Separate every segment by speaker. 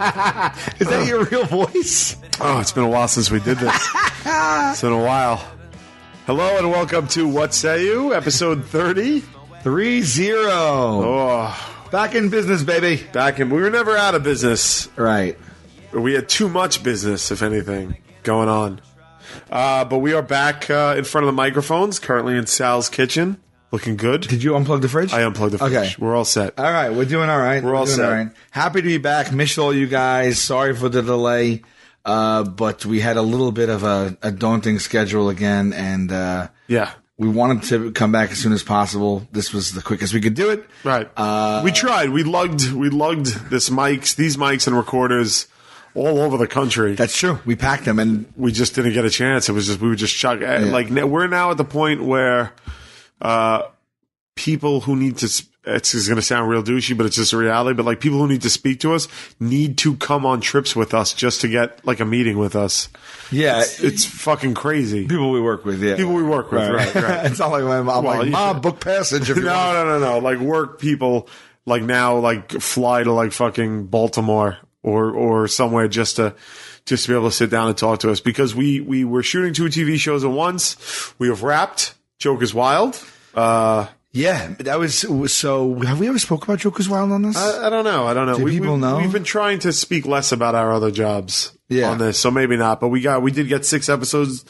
Speaker 1: Is that your real voice?
Speaker 2: Oh, it's been a while since we did this. It's been a while. Hello and welcome to What Say You, episode 30.
Speaker 1: 3-0.
Speaker 2: Oh,
Speaker 1: Back in business, baby.
Speaker 2: we were never out of business.
Speaker 1: Right.
Speaker 2: We had too much business, if anything, going on. But we are back in front of the microphones, currently in Sal's kitchen. Looking good.
Speaker 1: Did you unplug the fridge?
Speaker 2: I unplugged the fridge.
Speaker 1: Okay.
Speaker 2: We're all set.
Speaker 1: All right. We're doing all right.
Speaker 2: We're all
Speaker 1: doing
Speaker 2: set.
Speaker 1: All right. Happy to be back. Missed all you guys. Sorry for the delay. But we had a little bit of a daunting schedule again. And
Speaker 2: Yeah.
Speaker 1: we wanted to come back as soon as possible. This was the quickest we could do it.
Speaker 2: Right. We tried. We lugged these mics and recorders all over the country.
Speaker 1: That's true. We packed them. And
Speaker 2: We just didn't get a chance. It was just, we were just chuck. Like, we're now at the point where people who need to, it's going to sound real douchey, but it's just a reality. But like, people who need to speak to us need to come on trips with us just to get like a meeting with us.
Speaker 1: yeah,
Speaker 2: It's fucking crazy.
Speaker 1: people we work with. Yeah.
Speaker 2: People we work with, right?
Speaker 1: It's not like I'm like,
Speaker 2: you
Speaker 1: Mom,
Speaker 2: should-
Speaker 1: book passage. If you want."
Speaker 2: No. Like work people, like now, like fly to like fucking Baltimore or somewhere just to be able to sit down and talk to us, because we were shooting 2 TV shows at once. We have wrapped Joker's Wild.
Speaker 1: Yeah, that was so. Have we ever spoke about Joker's Wild on this?
Speaker 2: I don't know.
Speaker 1: Do people know?
Speaker 2: We've been trying to speak less about our other jobs
Speaker 1: Yeah.
Speaker 2: on this, so maybe not. But we did get 6 episodes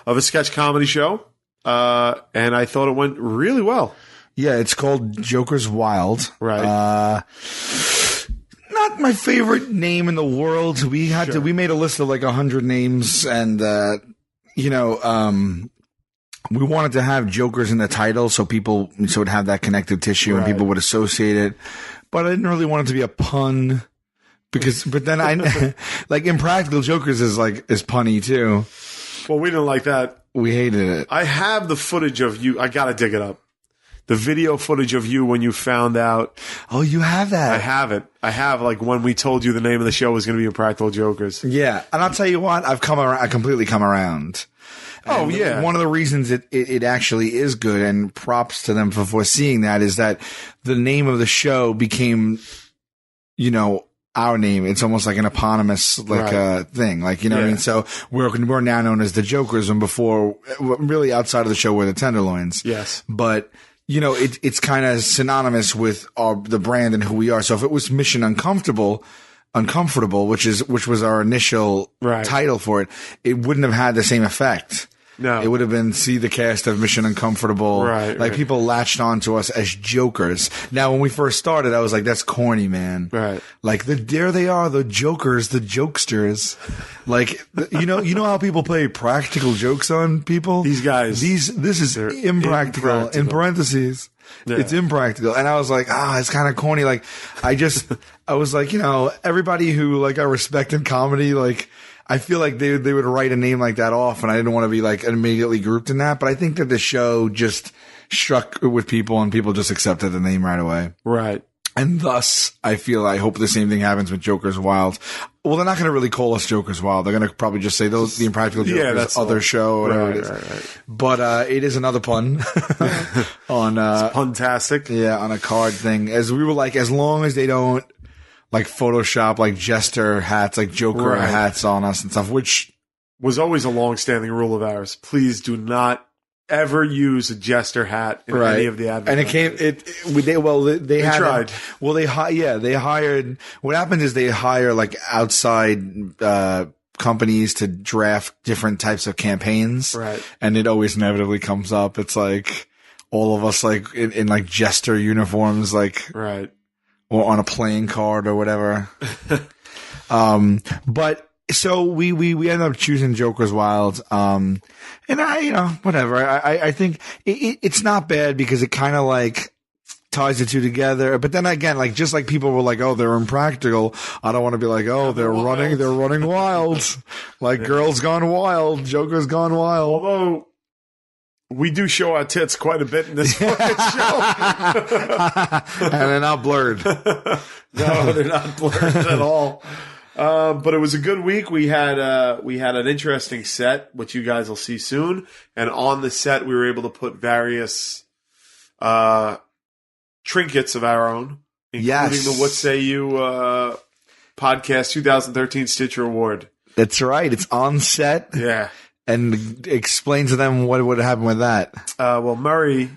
Speaker 2: of a sketch comedy show, and I thought it went really well.
Speaker 1: Yeah, it's called Joker's Wild.
Speaker 2: Right.
Speaker 1: Not my favorite name in the world. We made a list of like 100 names, and we wanted to have Jokers in the title so it would have that connective tissue and
Speaker 2: Right.
Speaker 1: people would associate it. But I didn't really want it to be a pun but then I like Impractical Jokers is punny too.
Speaker 2: Well, we didn't like that.
Speaker 1: We hated it.
Speaker 2: I have the footage of you. I gotta dig it up. The video footage of you when you found out.
Speaker 1: Oh, you have that.
Speaker 2: I have it. I have, like, when we told you the name of the show was going to be Impractical Jokers.
Speaker 1: Yeah, and I'll tell you what, I've come around. I completely come around.
Speaker 2: Oh,
Speaker 1: And
Speaker 2: yeah.
Speaker 1: One of the reasons it actually is good, and props to them for foreseeing that, is that the name of the show became, our name. It's almost like an eponymous thing, what I mean. So we're now known as the Jokers, and before, really outside of the show, we're the Tenderloins.
Speaker 2: Yes.
Speaker 1: But it's kind of synonymous with the brand and who we are. So if it was Mission Uncomfortable, which was our initial title for it, it wouldn't have had the same effect.
Speaker 2: No.
Speaker 1: It would have been see the cast of Mission Uncomfortable.
Speaker 2: Right.
Speaker 1: People latched on to us as Jokers. Now, when we first started, I was like, that's corny, man.
Speaker 2: Right.
Speaker 1: There they are, the Jokers, the jokesters. You know how people play practical jokes on people?
Speaker 2: These guys.
Speaker 1: This is impractical. In parentheses.
Speaker 2: Yeah.
Speaker 1: It's impractical. And I was like, it's kind of corny. I was like, everybody who I respect in comedy, I feel like they would write a name like that off, and I didn't want to be immediately grouped in that. But I think that the show just struck with people, and people just accepted the name right away.
Speaker 2: Right.
Speaker 1: And thus, I hope the same thing happens with Joker's Wild. Well, they're not going to really call us Joker's Wild. They're going to probably just say the Impractical Jokers,
Speaker 2: that's
Speaker 1: other
Speaker 2: all.
Speaker 1: show, whatever it is.
Speaker 2: Right.
Speaker 1: But it is another pun on
Speaker 2: Puntastic.
Speaker 1: on a card thing. As we were as long as they don't Photoshop jester hats, Joker
Speaker 2: Right.
Speaker 1: hats on us and stuff, which
Speaker 2: Was always a long-standing rule of ours. Please do not ever use a jester hat in any of the advertisements.
Speaker 1: And they
Speaker 2: tried.
Speaker 1: Well, they hired, what happens is they hire outside, companies to draft different types of campaigns.
Speaker 2: Right.
Speaker 1: And it always inevitably comes up. It's all of us in jester uniforms,
Speaker 2: Right.
Speaker 1: or on a playing card or whatever. But so we ended up choosing Joker's Wild. And whatever. I think it's not bad because it kind of ties the two together. But then again, just like people were oh, they're impractical. I don't want to be oh, they're running wild. Girls Gone Wild, Joker's Gone Wild.
Speaker 2: Although we do show our tits quite a bit in this fucking show.
Speaker 1: And they're not blurred.
Speaker 2: No, they're not blurred at all. But it was a good week. We had an interesting set, which you guys will see soon. And on the set, we were able to put various trinkets of our own, including the What Say You Podcast 2013 Stitcher Award.
Speaker 1: That's right. It's on set.
Speaker 2: Yeah.
Speaker 1: And explain to them what would happen with that.
Speaker 2: Well, Murray,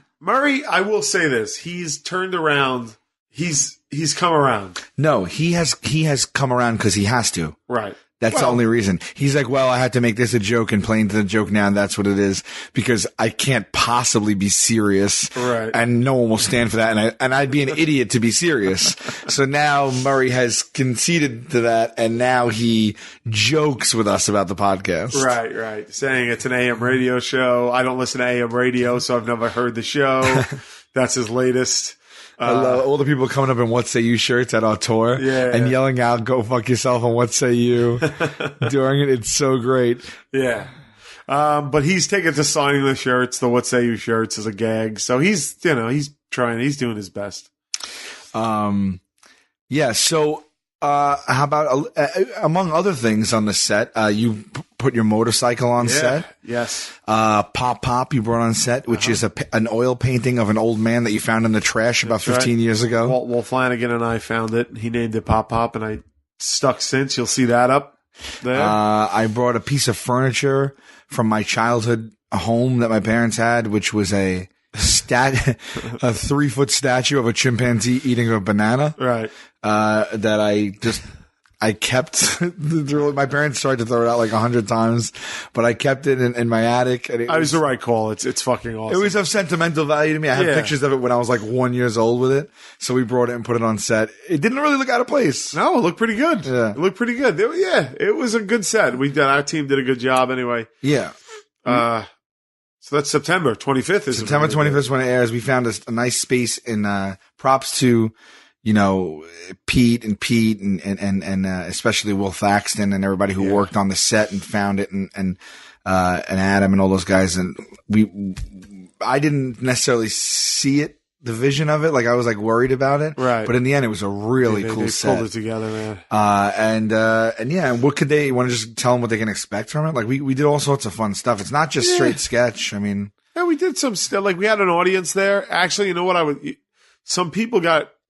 Speaker 2: I will say this. He's turned around. He's come around.
Speaker 1: No, he has come around because he has to.
Speaker 2: Right.
Speaker 1: That's the only reason. He's like, well, I had to make this a joke and play into the joke now, and that's what it is, because I can't possibly be serious.
Speaker 2: Right.
Speaker 1: And no one will stand for that, and I'd be an idiot to be serious. So now Murray has conceded to that, and now he jokes with us about the podcast.
Speaker 2: Right. Saying it's an AM radio show. I don't listen to AM radio, so I've never heard the show. That's his latest.
Speaker 1: I love all the people coming up in What Say You shirts at our tour and yelling out, go fuck yourself on What Say You during it. It's so great.
Speaker 2: Yeah. But he's taken to signing the shirts, the What Say You shirts as a gag. So he's trying, he's doing his best.
Speaker 1: Yeah. So, how about, among other things on the set, you put your motorcycle on set.
Speaker 2: Yes.
Speaker 1: Pop you brought on set, which is an oil painting of an old man that you found in the trash about 15 years ago.
Speaker 2: Walt Flanagan and I found it. He named it Pop, and I stuck since. You'll see that up there.
Speaker 1: I brought a piece of furniture from my childhood home that my parents had, which was a 3-foot statue of a chimpanzee eating a banana.
Speaker 2: Right.
Speaker 1: That I kept. My parents tried to throw it out like 100 times, but I kept it in my attic. And
Speaker 2: it was the right call. It's fucking awesome.
Speaker 1: It was of sentimental value to me. I have pictures of it when I was like 1 year old with it. So we brought it and put it on set. It didn't really look out of place.
Speaker 2: No, it looked pretty good.
Speaker 1: Yeah.
Speaker 2: It looked pretty good. It was a good set. Our team did a good job anyway.
Speaker 1: Yeah.
Speaker 2: So that's September 25th.
Speaker 1: September 25th is when it airs. We found a nice space in, props to, Pete and especially Will Thaxton and everybody who worked on the set and found it and Adam and all those guys. And I didn't necessarily see it, the vision of it. Like I was like worried about it.
Speaker 2: Right.
Speaker 1: But in the end, it was a really cool set.
Speaker 2: They pulled it together, man.
Speaker 1: And what could you want to just tell them what they can expect from it? Like we did all sorts of fun stuff. It's not just straight sketch. I mean,
Speaker 2: yeah, we did some stuff. Like we had an audience there. Actually, you know what? Some people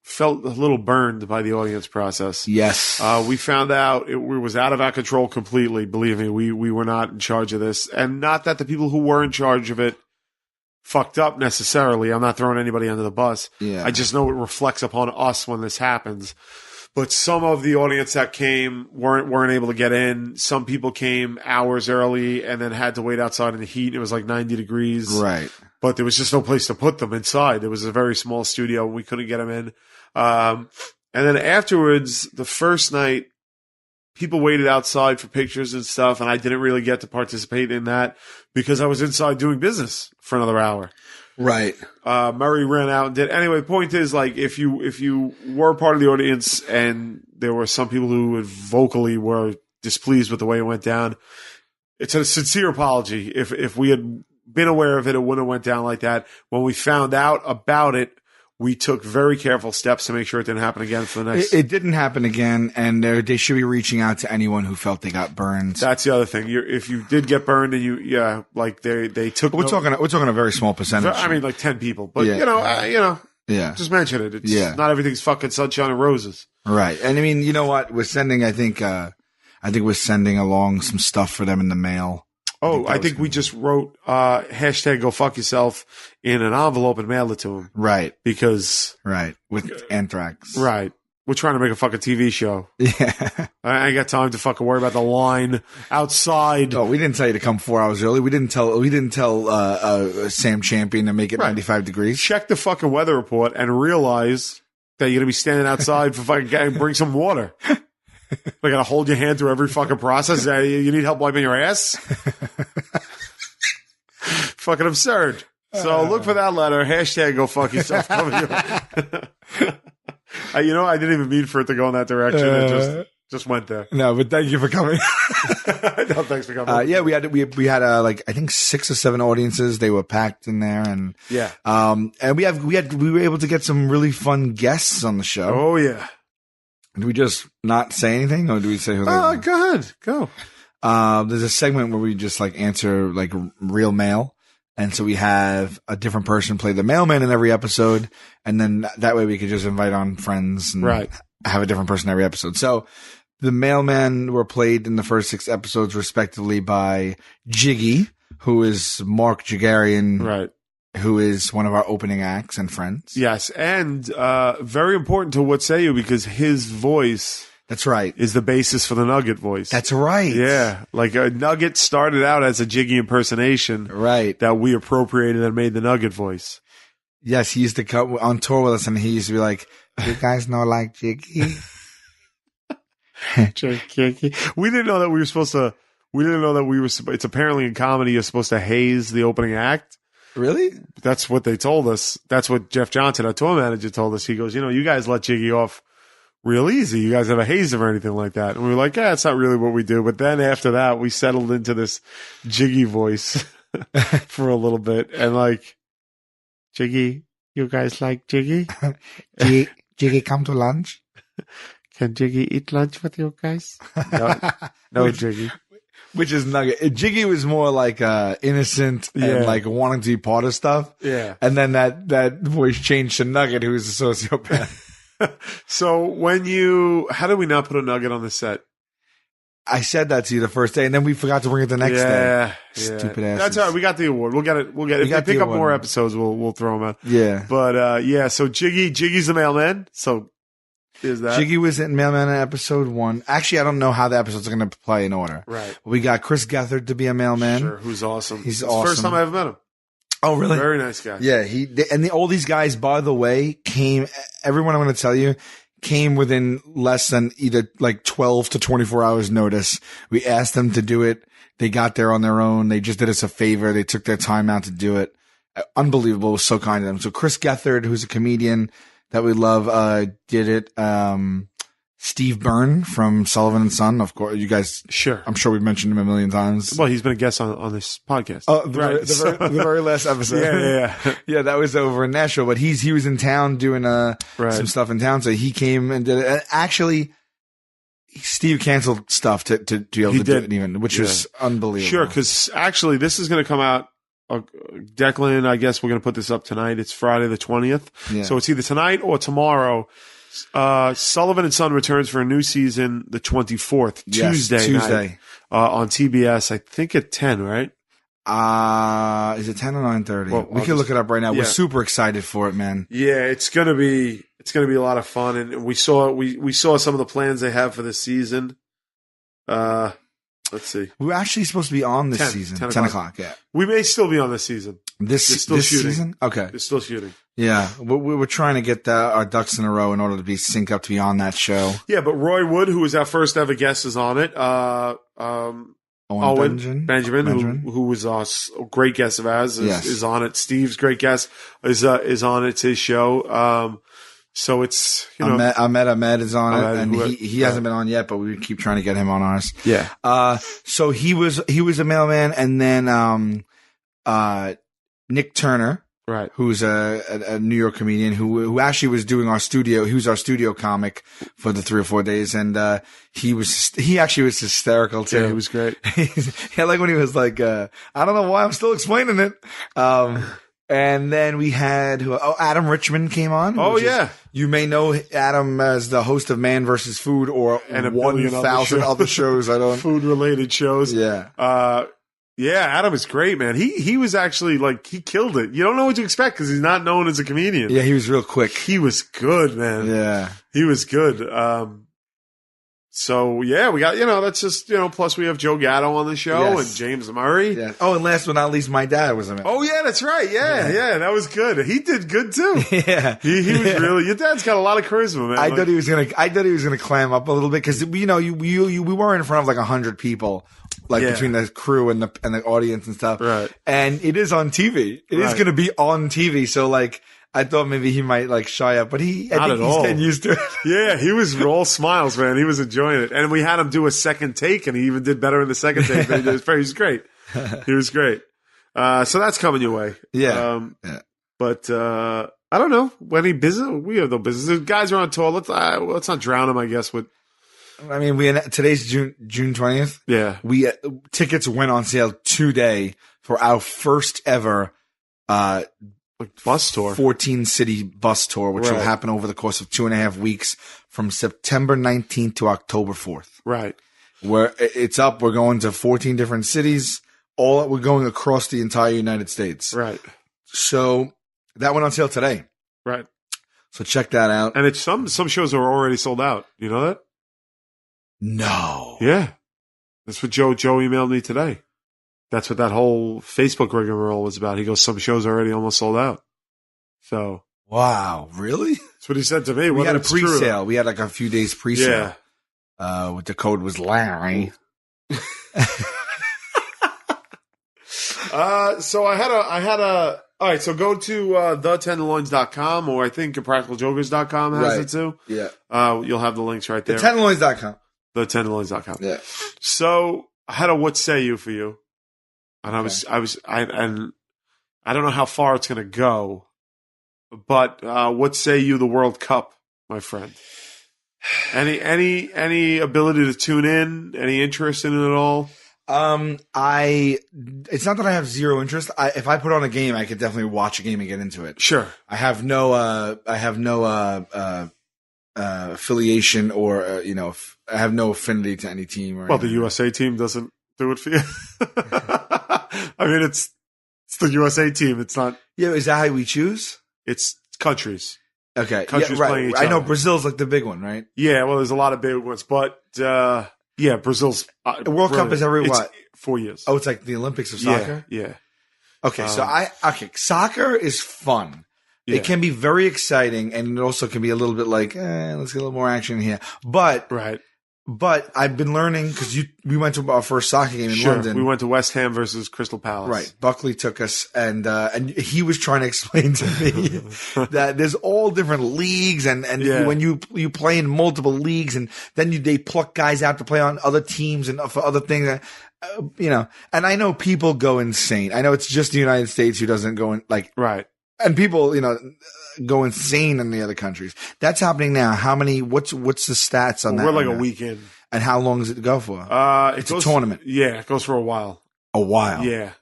Speaker 2: felt a little burned by the audience process.
Speaker 1: Yes.
Speaker 2: We found out it was out of our control completely. Believe me, we were not in charge of this. And not that the people who were in charge of it fucked up necessarily. I'm not throwing anybody under the bus.
Speaker 1: Yeah.
Speaker 2: I just know it reflects upon us when this happens. But some of the audience that came weren't able to get in. Some people came hours early and then had to wait outside in the heat. It was like 90 degrees.
Speaker 1: Right.
Speaker 2: But there was just no place to put them inside. It was a very small studio. We couldn't get them in. And then afterwards, the first night, people waited outside for pictures and stuff, and I didn't really get to participate in that because I was inside doing business for another hour.
Speaker 1: Right.
Speaker 2: Murray ran out and did. Anyway, the point is, like, if you were part of the audience and there were some people who vocally were displeased with the way it went down, it's a sincere apology. If we had been aware of it, it wouldn't have went down like that. When we found out about it, we took very careful steps to make sure it didn't happen again for the next.
Speaker 1: It didn't happen again, and they should be reaching out to anyone who felt they got burned.
Speaker 2: That's the other thing. If you did get burned, and they took.
Speaker 1: We're talking a very small percentage.
Speaker 2: I mean, like 10 people, but
Speaker 1: yeah,
Speaker 2: just mention it. It's not everything's fucking sunshine and roses.
Speaker 1: Right, and I mean, you know what? We're sending. I think we're sending along some stuff for them in the mail.
Speaker 2: Oh, I think we just wrote hashtag go fuck yourself in an envelope and mailed it to him.
Speaker 1: Right.
Speaker 2: Because.
Speaker 1: Right. With anthrax.
Speaker 2: Right. We're trying to make a fucking TV show.
Speaker 1: Yeah.
Speaker 2: I ain't got time to fucking worry about the line outside.
Speaker 1: Oh, we didn't tell you to come 4 hours early. We didn't tell Sam Champion to make it 95 degrees.
Speaker 2: Check the fucking weather report and realize that you're going to be standing outside for fucking bring some water. They gotta hold your hand through every fucking process. You need help wiping your ass? Fucking absurd. So look for that letter. Hashtag go fuck yourself. I didn't even mean for it to go in that direction. It just went there.
Speaker 1: No, but thank you for coming.
Speaker 2: No, thanks for coming.
Speaker 1: Yeah, we had like I think 6 or 7 audiences. They were packed in there, and and we were able to get some really fun guests on the show.
Speaker 2: Oh yeah.
Speaker 1: Do we just not say anything, or do we say?
Speaker 2: Go ahead, go.
Speaker 1: There's a segment where we just like answer like real mail, and so we have a different person play the mailman in every episode, and then that way we could just invite on friends and have a different person every episode. So The mailmen were played in the first 6 episodes, respectively, by Jiggy, who is Mark Jagarian,
Speaker 2: Right.
Speaker 1: who is one of our opening acts and friends.
Speaker 2: Yes, and very important to What Say You, because his voice
Speaker 1: That's right.
Speaker 2: is the basis for the Nugget voice.
Speaker 1: That's right.
Speaker 2: Yeah, like a Nugget started out as a Jiggy impersonation
Speaker 1: Right.
Speaker 2: that we appropriated and made the Nugget voice.
Speaker 1: Yes, he used to come on tour with us, and he used to be like, "You guys know like Jiggy?"
Speaker 2: Jiggy. We didn't know that we were supposed to. We didn't know that we were. It's apparently in comedy you're supposed to haze the opening act.
Speaker 1: Really?
Speaker 2: That's what they told us. That's what Jeff Johnson, our tour manager, told us. He goes, you guys let Jiggy off real easy. You guys never haze him or anything like that. And we were like, yeah, it's not really what we do. But then after that, we settled into this Jiggy voice for a little bit. And like, Jiggy, you guys like Jiggy?
Speaker 1: Jiggy, come to lunch.
Speaker 2: Can Jiggy eat lunch with you guys? No, Jiggy.
Speaker 1: Which is Nugget. Jiggy was more like innocent and like wanting to be part of stuff.
Speaker 2: Yeah.
Speaker 1: And then that voice changed to Nugget, who is a sociopath.
Speaker 2: So how did we not put a Nugget on the set?
Speaker 1: I said that to you the first day, and then we forgot to bring it the next day.
Speaker 2: Yeah.
Speaker 1: Stupid ass.
Speaker 2: That's all right. We got the award. We'll get it. If they pick up more episodes, we'll throw them out.
Speaker 1: Yeah.
Speaker 2: But so Jiggy's the mailman. So is that
Speaker 1: Jiggy was in Mailman in episode 1. Actually, I don't know how the episodes are going to play in order.
Speaker 2: Right.
Speaker 1: We got Chris Gethard to be a mailman.
Speaker 2: Sure, who's awesome.
Speaker 1: He's
Speaker 2: it's
Speaker 1: awesome.
Speaker 2: the first time I ever met him.
Speaker 1: Oh, really?
Speaker 2: Very nice guy.
Speaker 1: Yeah. All these guys, by the way, everyone I'm going to tell you, came within less than either like 12 to 24 hours notice. We asked them to do it. They got there on their own. They just did us a favor. They took their time out to do it. Unbelievable. So kind of them. So Chris Gethard, who's a comedian that we love, did it. Steve Byrne from Sullivan and Son. Of course, you guys,
Speaker 2: sure.
Speaker 1: I'm sure we've mentioned him a million times.
Speaker 2: Well, he's been a guest on this podcast.
Speaker 1: Oh, the very last episode.
Speaker 2: Yeah.
Speaker 1: Yeah, that was over in Nashville, but he was in town doing some stuff in town, so he came and did it. And actually, Steve canceled stuff to be able to do it even, which was unbelievable.
Speaker 2: Sure, because actually this is going to come out. Declan, I guess we're going to put this up tonight. It's Friday the 20th. Yeah. So it's either tonight or tomorrow. Sullivan and Son returns for a new season the 24th, Tuesday night, on TBS. I think at 10, right?
Speaker 1: Is it 10 or 9:30?
Speaker 2: Well,
Speaker 1: we can look it up right now. Yeah. We're super excited for it, man.
Speaker 2: Yeah, it's gonna be a lot of fun, and we saw some of the plans they have for this season. Let's see.
Speaker 1: We're actually supposed to be on this season. 10 o'clock, yeah.
Speaker 2: We may still be on this season.
Speaker 1: This season? Okay.
Speaker 2: They're still shooting.
Speaker 1: Yeah. We were trying to get our ducks in a row in order to be synced up to be on that show.
Speaker 2: Yeah, but Roy Wood, who was our first ever guest, is on it. Owen Benjamin, who was a great guest of ours, is on it. Steve's great guest is on it. It's his show. So it's,
Speaker 1: Ahmed is on it, and he hasn't been on yet, but we keep trying to get him on ours.
Speaker 2: Yeah.
Speaker 1: So he was a mailman, and then Nick Turner,
Speaker 2: right,
Speaker 1: who's a New York comedian who actually was doing our studio. He was our studio comic for the 3 or 4 days, and he actually was hysterical too.
Speaker 2: Yeah, he was great.
Speaker 1: Yeah, like when he was like, I don't know why I'm still explaining it. And then we had Adam Richman came on.
Speaker 2: Oh yeah,
Speaker 1: you may know Adam as the host of Man vs. Food or 1,000 other shows. I don't
Speaker 2: food related shows.
Speaker 1: Yeah.
Speaker 2: Yeah, Adam is great, man. He was actually he killed it. You don't know what to expect because he's not known as a comedian.
Speaker 1: Yeah, he was real quick.
Speaker 2: He was good, man.
Speaker 1: Yeah,
Speaker 2: he was good. So yeah, we got that's just plus we have Joe Gatto on the show and James Murray.
Speaker 1: Yeah. Oh, and last but not least, my dad was in it.
Speaker 2: Oh yeah, that's right. Yeah, that was good. He did good too.
Speaker 1: Yeah,
Speaker 2: he was really. Your dad's got a lot of charisma, man.
Speaker 1: I thought he was gonna clam up a little bit because we were in front of like 100 people. Between the crew and the audience and stuff.
Speaker 2: Right.
Speaker 1: And it is on TV. It is going to be on TV. So I thought maybe he might shy up, but I think he's getting used to it.
Speaker 2: Yeah, he was all smiles, man. He was enjoying it. And we had him do a second take and he even did better in the second take. He was great. He was great. So that's coming your way.
Speaker 1: Yeah.
Speaker 2: But, I don't know. Any business? We have no business. The guys are on tour. Let's not drown them, I guess, with.
Speaker 1: I mean, today's June 20th.
Speaker 2: Yeah.
Speaker 1: Tickets went on sale today for our first ever,
Speaker 2: like bus tour,
Speaker 1: 14-city bus tour, which will
Speaker 2: Right.
Speaker 1: happen over the course of 2.5 weeks from September 19th to October 4th.
Speaker 2: right?
Speaker 1: Where it's up, we're going to 14 different cities. We're going across the entire United States.
Speaker 2: Right,
Speaker 1: So that went on sale today.
Speaker 2: right.
Speaker 1: So check that out.
Speaker 2: And it's some shows are already sold out. You know that?
Speaker 1: No.
Speaker 2: Yeah, that's what Joe emailed me today. That's what that whole Facebook rigmarole was about. He goes, some shows are already almost sold out. So
Speaker 1: Wow. Really?
Speaker 2: that's what he said to me.
Speaker 1: We
Speaker 2: Whether
Speaker 1: had a
Speaker 2: it's true or not.
Speaker 1: pre-sale. We had like a few days pre-sale.
Speaker 2: Yeah.
Speaker 1: With the code was Larry.
Speaker 2: So I had a. All right, so go to thetenderloins.com, or I think practicaljokers.com has
Speaker 1: Right.
Speaker 2: it too.
Speaker 1: Yeah.
Speaker 2: You'll have the links right there.
Speaker 1: Tenderloins.com.
Speaker 2: Thetenderloins.com.
Speaker 1: Yeah.
Speaker 2: So I had a what say you for you, and I don't know how far it's going to go, but what say you the World Cup, my friend? Any ability to tune in? Any interest in it at all?
Speaker 1: It's not that I have zero interest. If I put on a game, I could definitely watch a game and get into it.
Speaker 2: Sure.
Speaker 1: I have no affiliation or, I have no affinity to any team or
Speaker 2: Well, the
Speaker 1: anything.
Speaker 2: USA team doesn't do it for you. I mean, it's the USA team. It's not.
Speaker 1: Yeah. Is that how we choose?
Speaker 2: It's countries.
Speaker 1: Okay.
Speaker 2: Countries
Speaker 1: yeah,
Speaker 2: playing each
Speaker 1: I know
Speaker 2: other.
Speaker 1: Brazil's like the big one, right?
Speaker 2: Yeah. Well, there's a lot of big ones, but yeah, Brazil's
Speaker 1: The World Cup is every
Speaker 2: it's
Speaker 1: what?
Speaker 2: 4 years.
Speaker 1: Oh, it's like the Olympics of soccer?
Speaker 2: Yeah.
Speaker 1: Okay. Soccer is fun.
Speaker 2: Yeah.
Speaker 1: It can be very exciting, and it also can be a little bit like, let's get a little more action here. But
Speaker 2: Right.
Speaker 1: I've been learning because we went to our first soccer game in
Speaker 2: Sure.
Speaker 1: London.
Speaker 2: We went to West Ham versus Crystal Palace.
Speaker 1: Right. Buckley took us and he was trying to explain to me that there's all different leagues and
Speaker 2: Yeah.
Speaker 1: when you play in multiple leagues and then they pluck guys out to play on other teams and for other things, and I know people go insane. I know it's just the United States who doesn't go in
Speaker 2: Right.
Speaker 1: and people, go insane in the other countries. That's happening now. What's the stats on that?
Speaker 2: We're like
Speaker 1: right
Speaker 2: a
Speaker 1: now?
Speaker 2: week in.
Speaker 1: And how long does it go for?
Speaker 2: It's
Speaker 1: a tournament.
Speaker 2: Yeah, it goes for a while.
Speaker 1: A while.
Speaker 2: Yeah.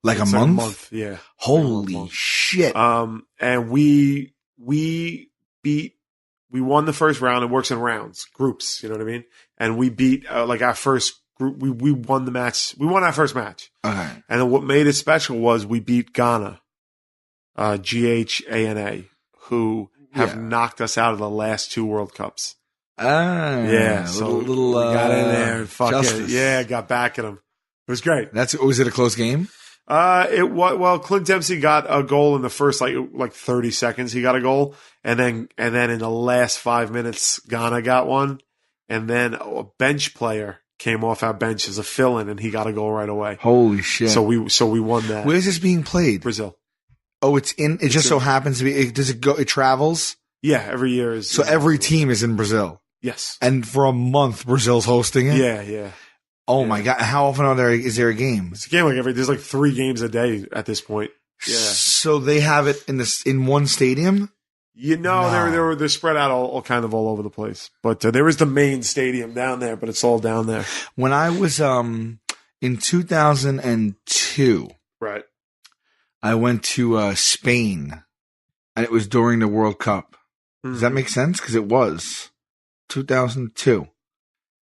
Speaker 1: Like
Speaker 2: It's
Speaker 1: a month?
Speaker 2: Yeah.
Speaker 1: Holy shit.
Speaker 2: And we won the first round. It works in rounds, groups. You know what I mean? And we beat like our first group. We won the match. We won our first match.
Speaker 1: Okay.
Speaker 2: And then what made it special was we beat Ghana, GHANA, who have knocked us out of the last two World Cups.
Speaker 1: Yeah.
Speaker 2: So
Speaker 1: little
Speaker 2: we got in there and
Speaker 1: justice.
Speaker 2: got back at them. It was great.
Speaker 1: Was it a close game?
Speaker 2: Clint Dempsey got a goal in the first like 30 seconds. He got a goal, and then in the last 5 minutes, Ghana got one, and then a bench player came off our bench as a fill-in, and he got a goal right away.
Speaker 1: Holy shit.
Speaker 2: So we won that.
Speaker 1: Where's this being played?
Speaker 2: Brazil.
Speaker 1: Oh, it just so happens to be, it travels?
Speaker 2: Yeah, every year is.
Speaker 1: So every team is in Brazil.
Speaker 2: Yes.
Speaker 1: And for a month, Brazil's hosting it?
Speaker 2: Yeah.
Speaker 1: Oh my God. How often is there a game?
Speaker 2: It's a game like there's like 3 games a day at this point. Yeah.
Speaker 1: So they have it in one stadium?
Speaker 2: No. They're spread out all kind of all over the place. But there is the main stadium down there, but it's all down there.
Speaker 1: When I was in 2002,
Speaker 2: Right.
Speaker 1: I went to Spain, and it was during the World Cup. Does that make sense? Because it was 2002.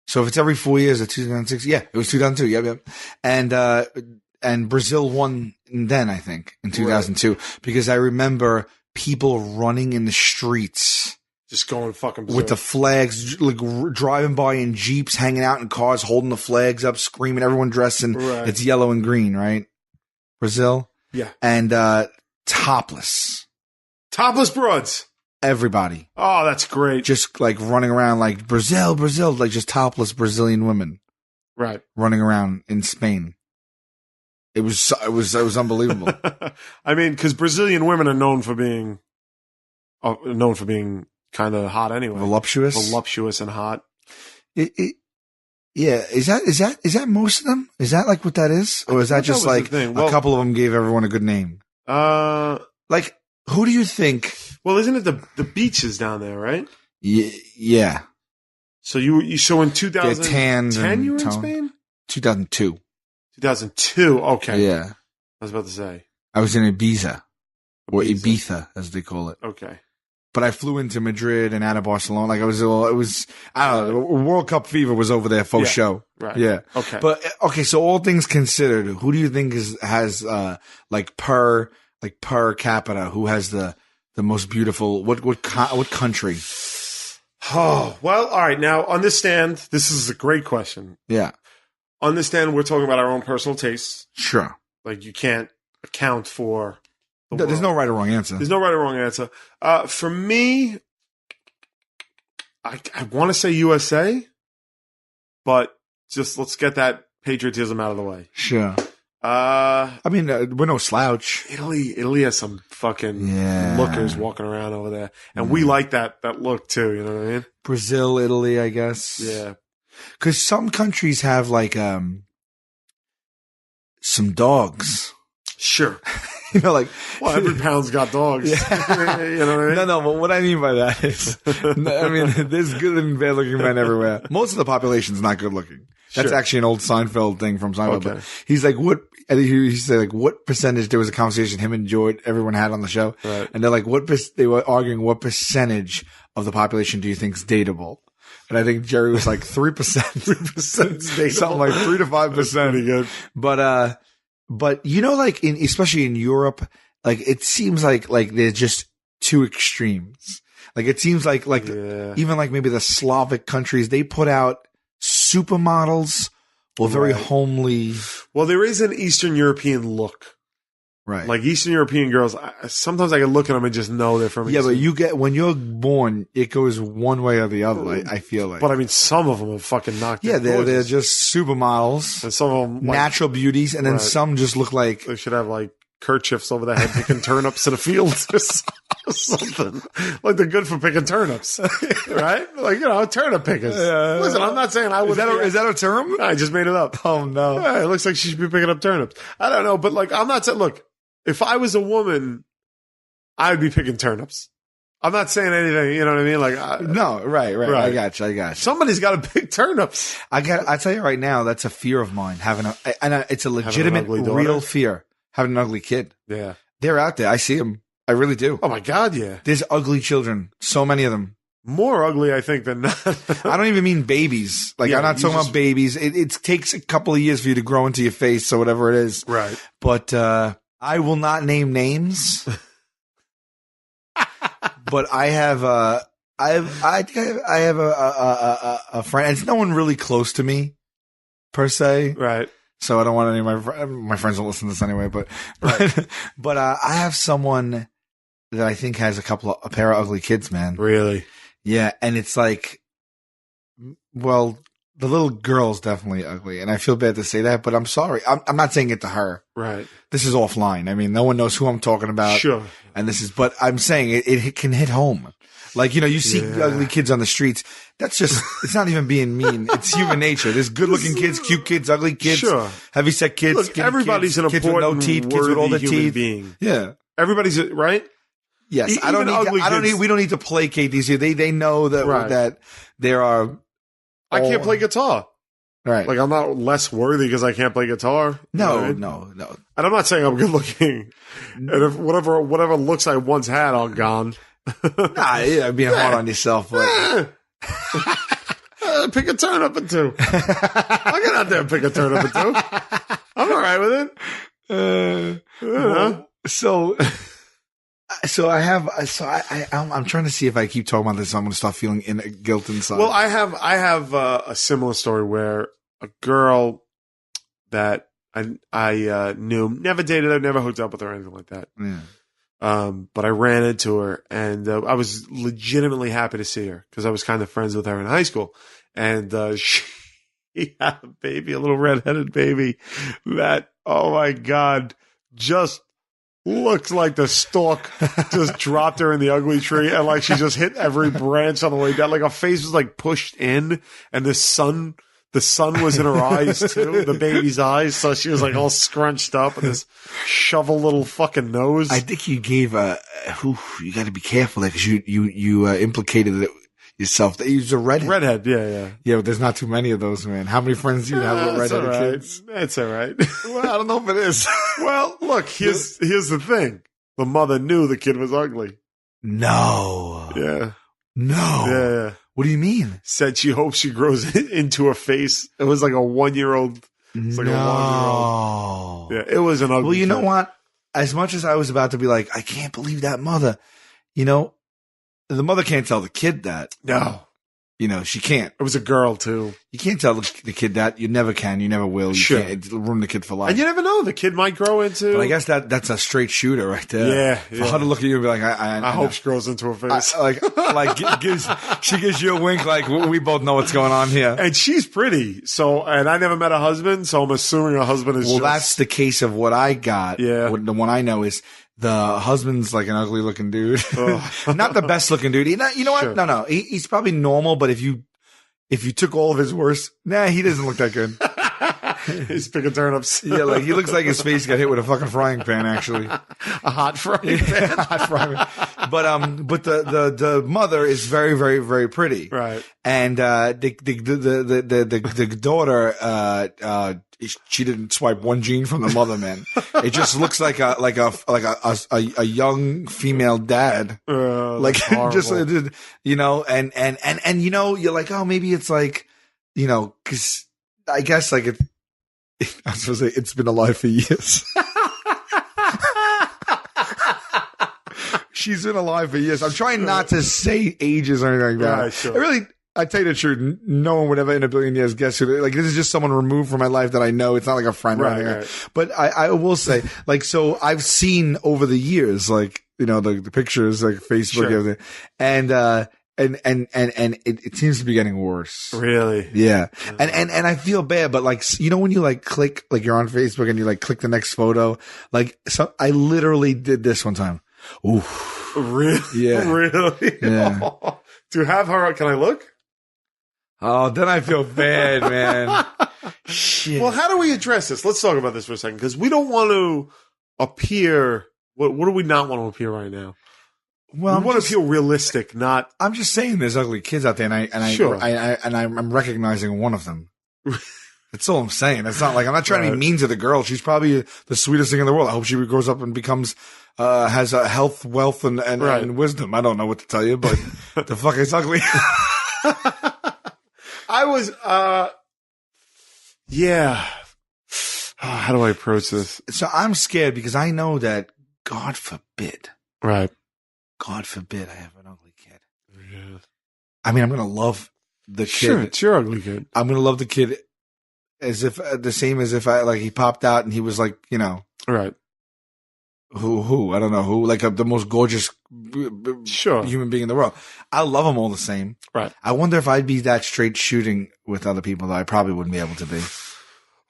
Speaker 1: So if it's every 4 years, it's 2006. Yeah, it was 2002. Yep. And Brazil won then, I think, in 2002, because I remember people running in the streets
Speaker 2: Just going fucking berserk.
Speaker 1: with the flags, like driving by in Jeeps, hanging out in cars, holding the flags up, screaming, everyone dressed in,
Speaker 2: Right.
Speaker 1: it's yellow and green, right? Brazil.
Speaker 2: Yeah.
Speaker 1: And topless.
Speaker 2: Topless broads.
Speaker 1: Everybody.
Speaker 2: Oh, that's great.
Speaker 1: Just like running around like Brazil, like just topless Brazilian women
Speaker 2: Right.
Speaker 1: running around in Spain. It was unbelievable.
Speaker 2: I mean, because Brazilian women are known for being kind of hot anyway. Voluptuous and hot.
Speaker 1: Yeah. Is that most of them? Is that like what that is? Or is that just
Speaker 2: was the
Speaker 1: like
Speaker 2: thing.
Speaker 1: a couple of them gave everyone a good name? Like, who do you think?
Speaker 2: Well, isn't it the beaches down there, right?
Speaker 1: Yeah.
Speaker 2: So in 2010
Speaker 1: tanned and
Speaker 2: you were in
Speaker 1: toned.
Speaker 2: Spain?
Speaker 1: 2002.
Speaker 2: 2002. Okay.
Speaker 1: Yeah.
Speaker 2: I was about to say.
Speaker 1: I was in Ibiza. or Ibiza, as they call it.
Speaker 2: Okay.
Speaker 1: But I flew into Madrid and out of Barcelona. Like it was, I don't know, World Cup fever was over there, faux show.
Speaker 2: Right.
Speaker 1: Yeah.
Speaker 2: Okay.
Speaker 1: But, okay, so all things considered, who do you think has, like per capita, who has the most beautiful, what country?
Speaker 2: Oh, well, all right. Now, understand, this is a great question.
Speaker 1: Yeah.
Speaker 2: Understand we're talking about our own personal tastes.
Speaker 1: Sure.
Speaker 2: Like, you can't account for
Speaker 1: There's no right or wrong answer.
Speaker 2: There's no right or wrong answer. For me, I want to say USA, but just let's get that patriotism out of the way.
Speaker 1: Sure. I mean, we're no slouch.
Speaker 2: Italy has some fucking lookers walking around over there, and we like that look too. You know what I mean?
Speaker 1: Brazil, Italy, I guess.
Speaker 2: Yeah,
Speaker 1: because some countries have like some dogs.
Speaker 2: Sure.
Speaker 1: You know, like,
Speaker 2: well, every pound's got dogs. Yeah. You know what I mean?
Speaker 1: No, but what I mean by that is, I mean, there's good and bad looking men everywhere. Most of the population's not good looking. That's actually an old Seinfeld thing from Seinfeld.
Speaker 2: Okay.
Speaker 1: But he's like, he said, like, what percentage, there was a conversation him and George, everyone had on the show.
Speaker 2: Right.
Speaker 1: And they're like, they were arguing what percentage of the population do you think is dateable? And I think Jerry was like 3%. 3%. Something like 3 to 5%.
Speaker 2: Pretty good.
Speaker 1: But you know, like especially in Europe, like it seems like they're just two extremes. Like it seems like even like maybe the Slavic countries, they put out supermodels or very homely.
Speaker 2: Well, there is an Eastern European look.
Speaker 1: Right.
Speaker 2: Like Eastern European girls, sometimes I can look at them and just know they're from Eastern.
Speaker 1: But when you're born, it goes one way or the other, I feel like.
Speaker 2: But I mean, some of them are fucking knocked out.
Speaker 1: Yeah, they're just supermodels.
Speaker 2: And some of them,
Speaker 1: natural beauties, and then some just look like.
Speaker 2: They should have like kerchiefs over their head picking turnips in a field or something. Like they're good for picking turnips. Right? Like, turnip pickers. Listen, I'm not saying I would.
Speaker 1: Is that a term?
Speaker 2: I just made it up.
Speaker 1: Oh, no.
Speaker 2: Yeah, it looks like she should be picking up turnips. I don't know, but like, I'm not saying, look. If I was a woman, I would be picking turnips. I'm not saying anything, you know what I mean? Like,
Speaker 1: no, right. I got you.
Speaker 2: Somebody's got to pick turnips.
Speaker 1: I tell you right now, that's a fear of mine. It's a legitimate, real fear. Having an ugly kid.
Speaker 2: Yeah.
Speaker 1: They're out there. I see them. I really do.
Speaker 2: Oh my God. Yeah.
Speaker 1: There's ugly children. So many of them.
Speaker 2: More ugly, I think, than not.
Speaker 1: I don't even mean babies. Like, I'm not talking about babies. It takes a couple of years for you to grow into your face or whatever it is.
Speaker 2: Right.
Speaker 1: But, I will not name names, but I have a friend. It's no one really close to me, per se.
Speaker 2: Right.
Speaker 1: So I don't want any of my friends don't listen to this anyway. But I have someone that I think has a pair of ugly kids, man.
Speaker 2: Really?
Speaker 1: Yeah, and it's like, well. The little girl's definitely ugly, and I feel bad to say that, but I'm sorry. I'm not saying it to her.
Speaker 2: Right.
Speaker 1: This is offline. I mean, no one knows who I'm talking about.
Speaker 2: Sure.
Speaker 1: But I'm saying it can hit home. Like, you see ugly kids on the streets. That's just, it's not even being mean. It's human nature. There's good looking kids, cute kids, ugly kids, heavyset kids.
Speaker 2: Look, everybody's
Speaker 1: kids,
Speaker 2: an
Speaker 1: kids
Speaker 2: important,
Speaker 1: with no teeth, kids with all the teeth.
Speaker 2: Being.
Speaker 1: Yeah.
Speaker 2: Everybody's right.
Speaker 1: Yes. We don't need to placate these here. They know that, that there are.
Speaker 2: I can't play guitar.
Speaker 1: Right.
Speaker 2: Like, I'm not less worthy because I can't play guitar.
Speaker 1: No.
Speaker 2: And I'm not saying I'm good looking. And if whatever looks I once had are gone.
Speaker 1: Being hard on yourself. But.
Speaker 2: Pick a turnip or two. I'll get out there and pick a turnip or two. I'm all right with it. So I'm trying to see if I keep talking about this, I'm going to start feeling guilt inside. Well, I have a similar story where a girl that I knew, never dated her, never hooked up with her or anything like that.
Speaker 1: Yeah.
Speaker 2: But I ran into her and I was legitimately happy to see her because I was kind of friends with her in high school. And she had a baby, a little redheaded baby that, oh my God, just looks like the stalk just dropped her in the ugly tree and like she just hit every branch on the way down. Like her face was like pushed in and the sun was in her eyes too, the baby's eyes. So she was like all scrunched up and this shovel little fucking nose.
Speaker 1: I think you gave you got to be careful there because you implicated it yourself. That he's a redhead.
Speaker 2: Redhead, yeah.
Speaker 1: Yeah, but there's not too many of those, man. How many friends do you have with redheaded kids?
Speaker 2: It's all right.
Speaker 1: Well, I don't know if it is.
Speaker 2: Well, look, here's the thing. the mother knew the kid was ugly.
Speaker 1: No.
Speaker 2: Yeah.
Speaker 1: No.
Speaker 2: Yeah.
Speaker 1: What do you mean?
Speaker 2: Said she hopes she grows into a face. It was like a 1-year-old. It's like a 1-year-old. Yeah, it was an ugly
Speaker 1: Well, you know
Speaker 2: kid.
Speaker 1: what? As much as I was about to be like, I can't believe that mother, you know, the mother can't tell the kid that.
Speaker 2: No.
Speaker 1: You know, she can't.
Speaker 2: It was a girl, too.
Speaker 1: You can't tell the kid that. You never can. You never will. You
Speaker 2: Sure.
Speaker 1: can't. It'll ruin the kid for life.
Speaker 2: And you never know. The kid might grow into.
Speaker 1: But I guess that's a straight shooter right there.
Speaker 2: Yeah.
Speaker 1: For her to look at you and be like,
Speaker 2: I hope she grows into a face.
Speaker 1: She gives you a wink like, we both know what's going on here.
Speaker 2: And she's pretty. So, and I never met a husband, so I'm assuming her husband is
Speaker 1: That's the case of what I got.
Speaker 2: Yeah.
Speaker 1: The one I know is the husband's like an ugly looking dude. Not the best looking dude. You know what?
Speaker 2: Sure.
Speaker 1: No. He's probably normal, but if you took all of his worst, he doesn't look that good.
Speaker 2: He's picking turnips.
Speaker 1: Yeah, like he looks like his face got hit with a fucking frying pan, actually.
Speaker 2: A hot frying pan.
Speaker 1: Hot frying pan. But the mother is very, very, very pretty.
Speaker 2: Right.
Speaker 1: And the daughter she didn't swipe one gene from the mother, man. It just looks like a young female dad. Like just you know, and you know, you're like, oh, maybe it's like, you know, because I guess like I was supposed to say it's been alive for years. She's been alive for years. I'm trying not to say ages or anything like that.
Speaker 2: Right, sure.
Speaker 1: I tell you the truth, no one would ever in a billion years guess who. Like, this is just someone removed from my life that I know. It's not like a friend or anything.
Speaker 2: Right.
Speaker 1: But I will say, like, so I've seen over the years, like, you know, the pictures, like Facebook,
Speaker 2: Sure.
Speaker 1: everything, and it seems to be getting worse.
Speaker 2: Really?
Speaker 1: Yeah. And I feel bad, but like, you know, when you like click, like you're on Facebook and you like click the next photo, like, so I literally did this one time. Ooh.
Speaker 2: Really?
Speaker 1: Yeah.
Speaker 2: Really?
Speaker 1: Yeah.
Speaker 2: To have her, can I look?
Speaker 1: Oh, then I feel bad, man. Shit.
Speaker 2: Well, how do we address this? Let's talk about this for a second, because we don't want to appear. What do we not want to appear right now?
Speaker 1: Well,
Speaker 2: we want to feel realistic, not.
Speaker 1: I'm just saying, there's ugly kids out there,
Speaker 2: Sure.
Speaker 1: I'm recognizing one of them. That's all I'm saying. It's not like I'm not trying to be mean to the girl. She's probably the sweetest thing in the world. I hope she grows up and becomes has a health, wealth, and wisdom. I don't know what to tell you, but the fuck is ugly.
Speaker 2: I was, yeah. How do I approach this?
Speaker 1: So I'm scared because I know that God forbid
Speaker 2: Right.
Speaker 1: I have an ugly kid.
Speaker 2: Yeah.
Speaker 1: I mean, I'm going to love the kid.
Speaker 2: Sure, it's your ugly kid.
Speaker 1: I'm going to love the kid as if the same as if he popped out and he was like, you know,
Speaker 2: Right.
Speaker 1: who I don't know who, like the most gorgeous
Speaker 2: Sure.
Speaker 1: human being in the world. I love them all the same.
Speaker 2: Right.
Speaker 1: I wonder if I'd be that straight shooting with other people that I probably wouldn't be able to be.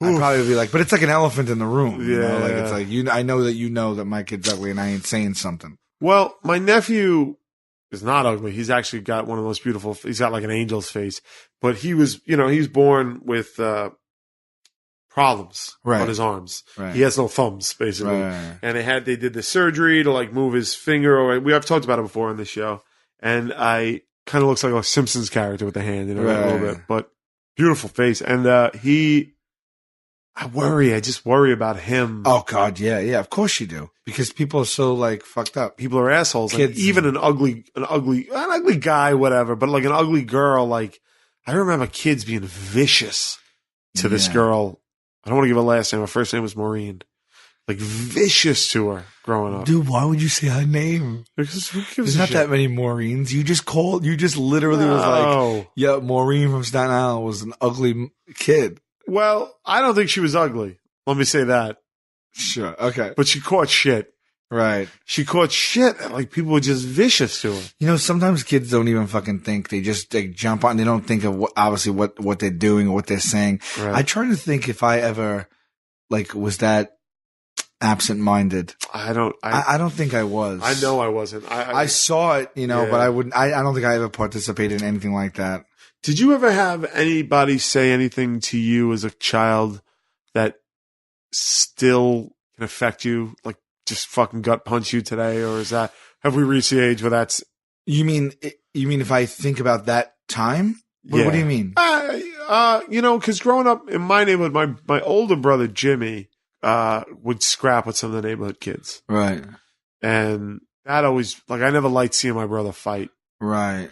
Speaker 1: I'd probably be like, but it's like an elephant in the room. You know? Like it's like I know that my kid's ugly and I ain't saying something.
Speaker 2: Well, my nephew is not ugly. He's actually got one of the most beautiful. He's got like an angel's face, but he was born with problems on his arms.
Speaker 1: Right.
Speaker 2: He has no thumbs, basically.
Speaker 1: Right.
Speaker 2: And they did the surgery to like move his finger. I've talked about it before on the show. And I kind of looks like a Simpsons character with the hand, a little bit, but beautiful face. And I just worry about him.
Speaker 1: Oh God, yeah, of course you do, because people are so like fucked up.
Speaker 2: People are assholes.
Speaker 1: Kids.
Speaker 2: And even an ugly guy, whatever, but like an ugly girl, like I remember kids being vicious to this girl. I don't want to give a last name. Her first name was Maureen. Like vicious to her growing up.
Speaker 1: Dude, why would you say her name?
Speaker 2: Because who gives
Speaker 1: There's
Speaker 2: a
Speaker 1: not
Speaker 2: shit?
Speaker 1: that many Maureens. You just literally was like, yeah, Maureen from Staten Island was an ugly kid.
Speaker 2: Well, I don't think she was ugly. Let me say that.
Speaker 1: Sure. Okay.
Speaker 2: But she caught shit.
Speaker 1: Right.
Speaker 2: She caught shit. Like people were just vicious to her.
Speaker 1: You know, sometimes kids don't even fucking think. They just jump on. They don't think of what they're doing or what they're saying.
Speaker 2: Right.
Speaker 1: I try to think if I ever was that absent-minded.
Speaker 2: I don't
Speaker 1: think I was.
Speaker 2: I know I wasn't.
Speaker 1: I saw it, but I wouldn't. I don't think I ever participated in anything like that.
Speaker 2: Did you ever have anybody say anything to you as a child that still can affect you, like just fucking gut punch you today, or have we reached the age where that's?
Speaker 1: You mean if I think about that time? What do you mean?
Speaker 2: Because growing up in my neighborhood, my older brother Jimmy would scrap with some of the neighborhood kids,
Speaker 1: right?
Speaker 2: And that always, like, I never liked seeing my brother fight.
Speaker 1: Right.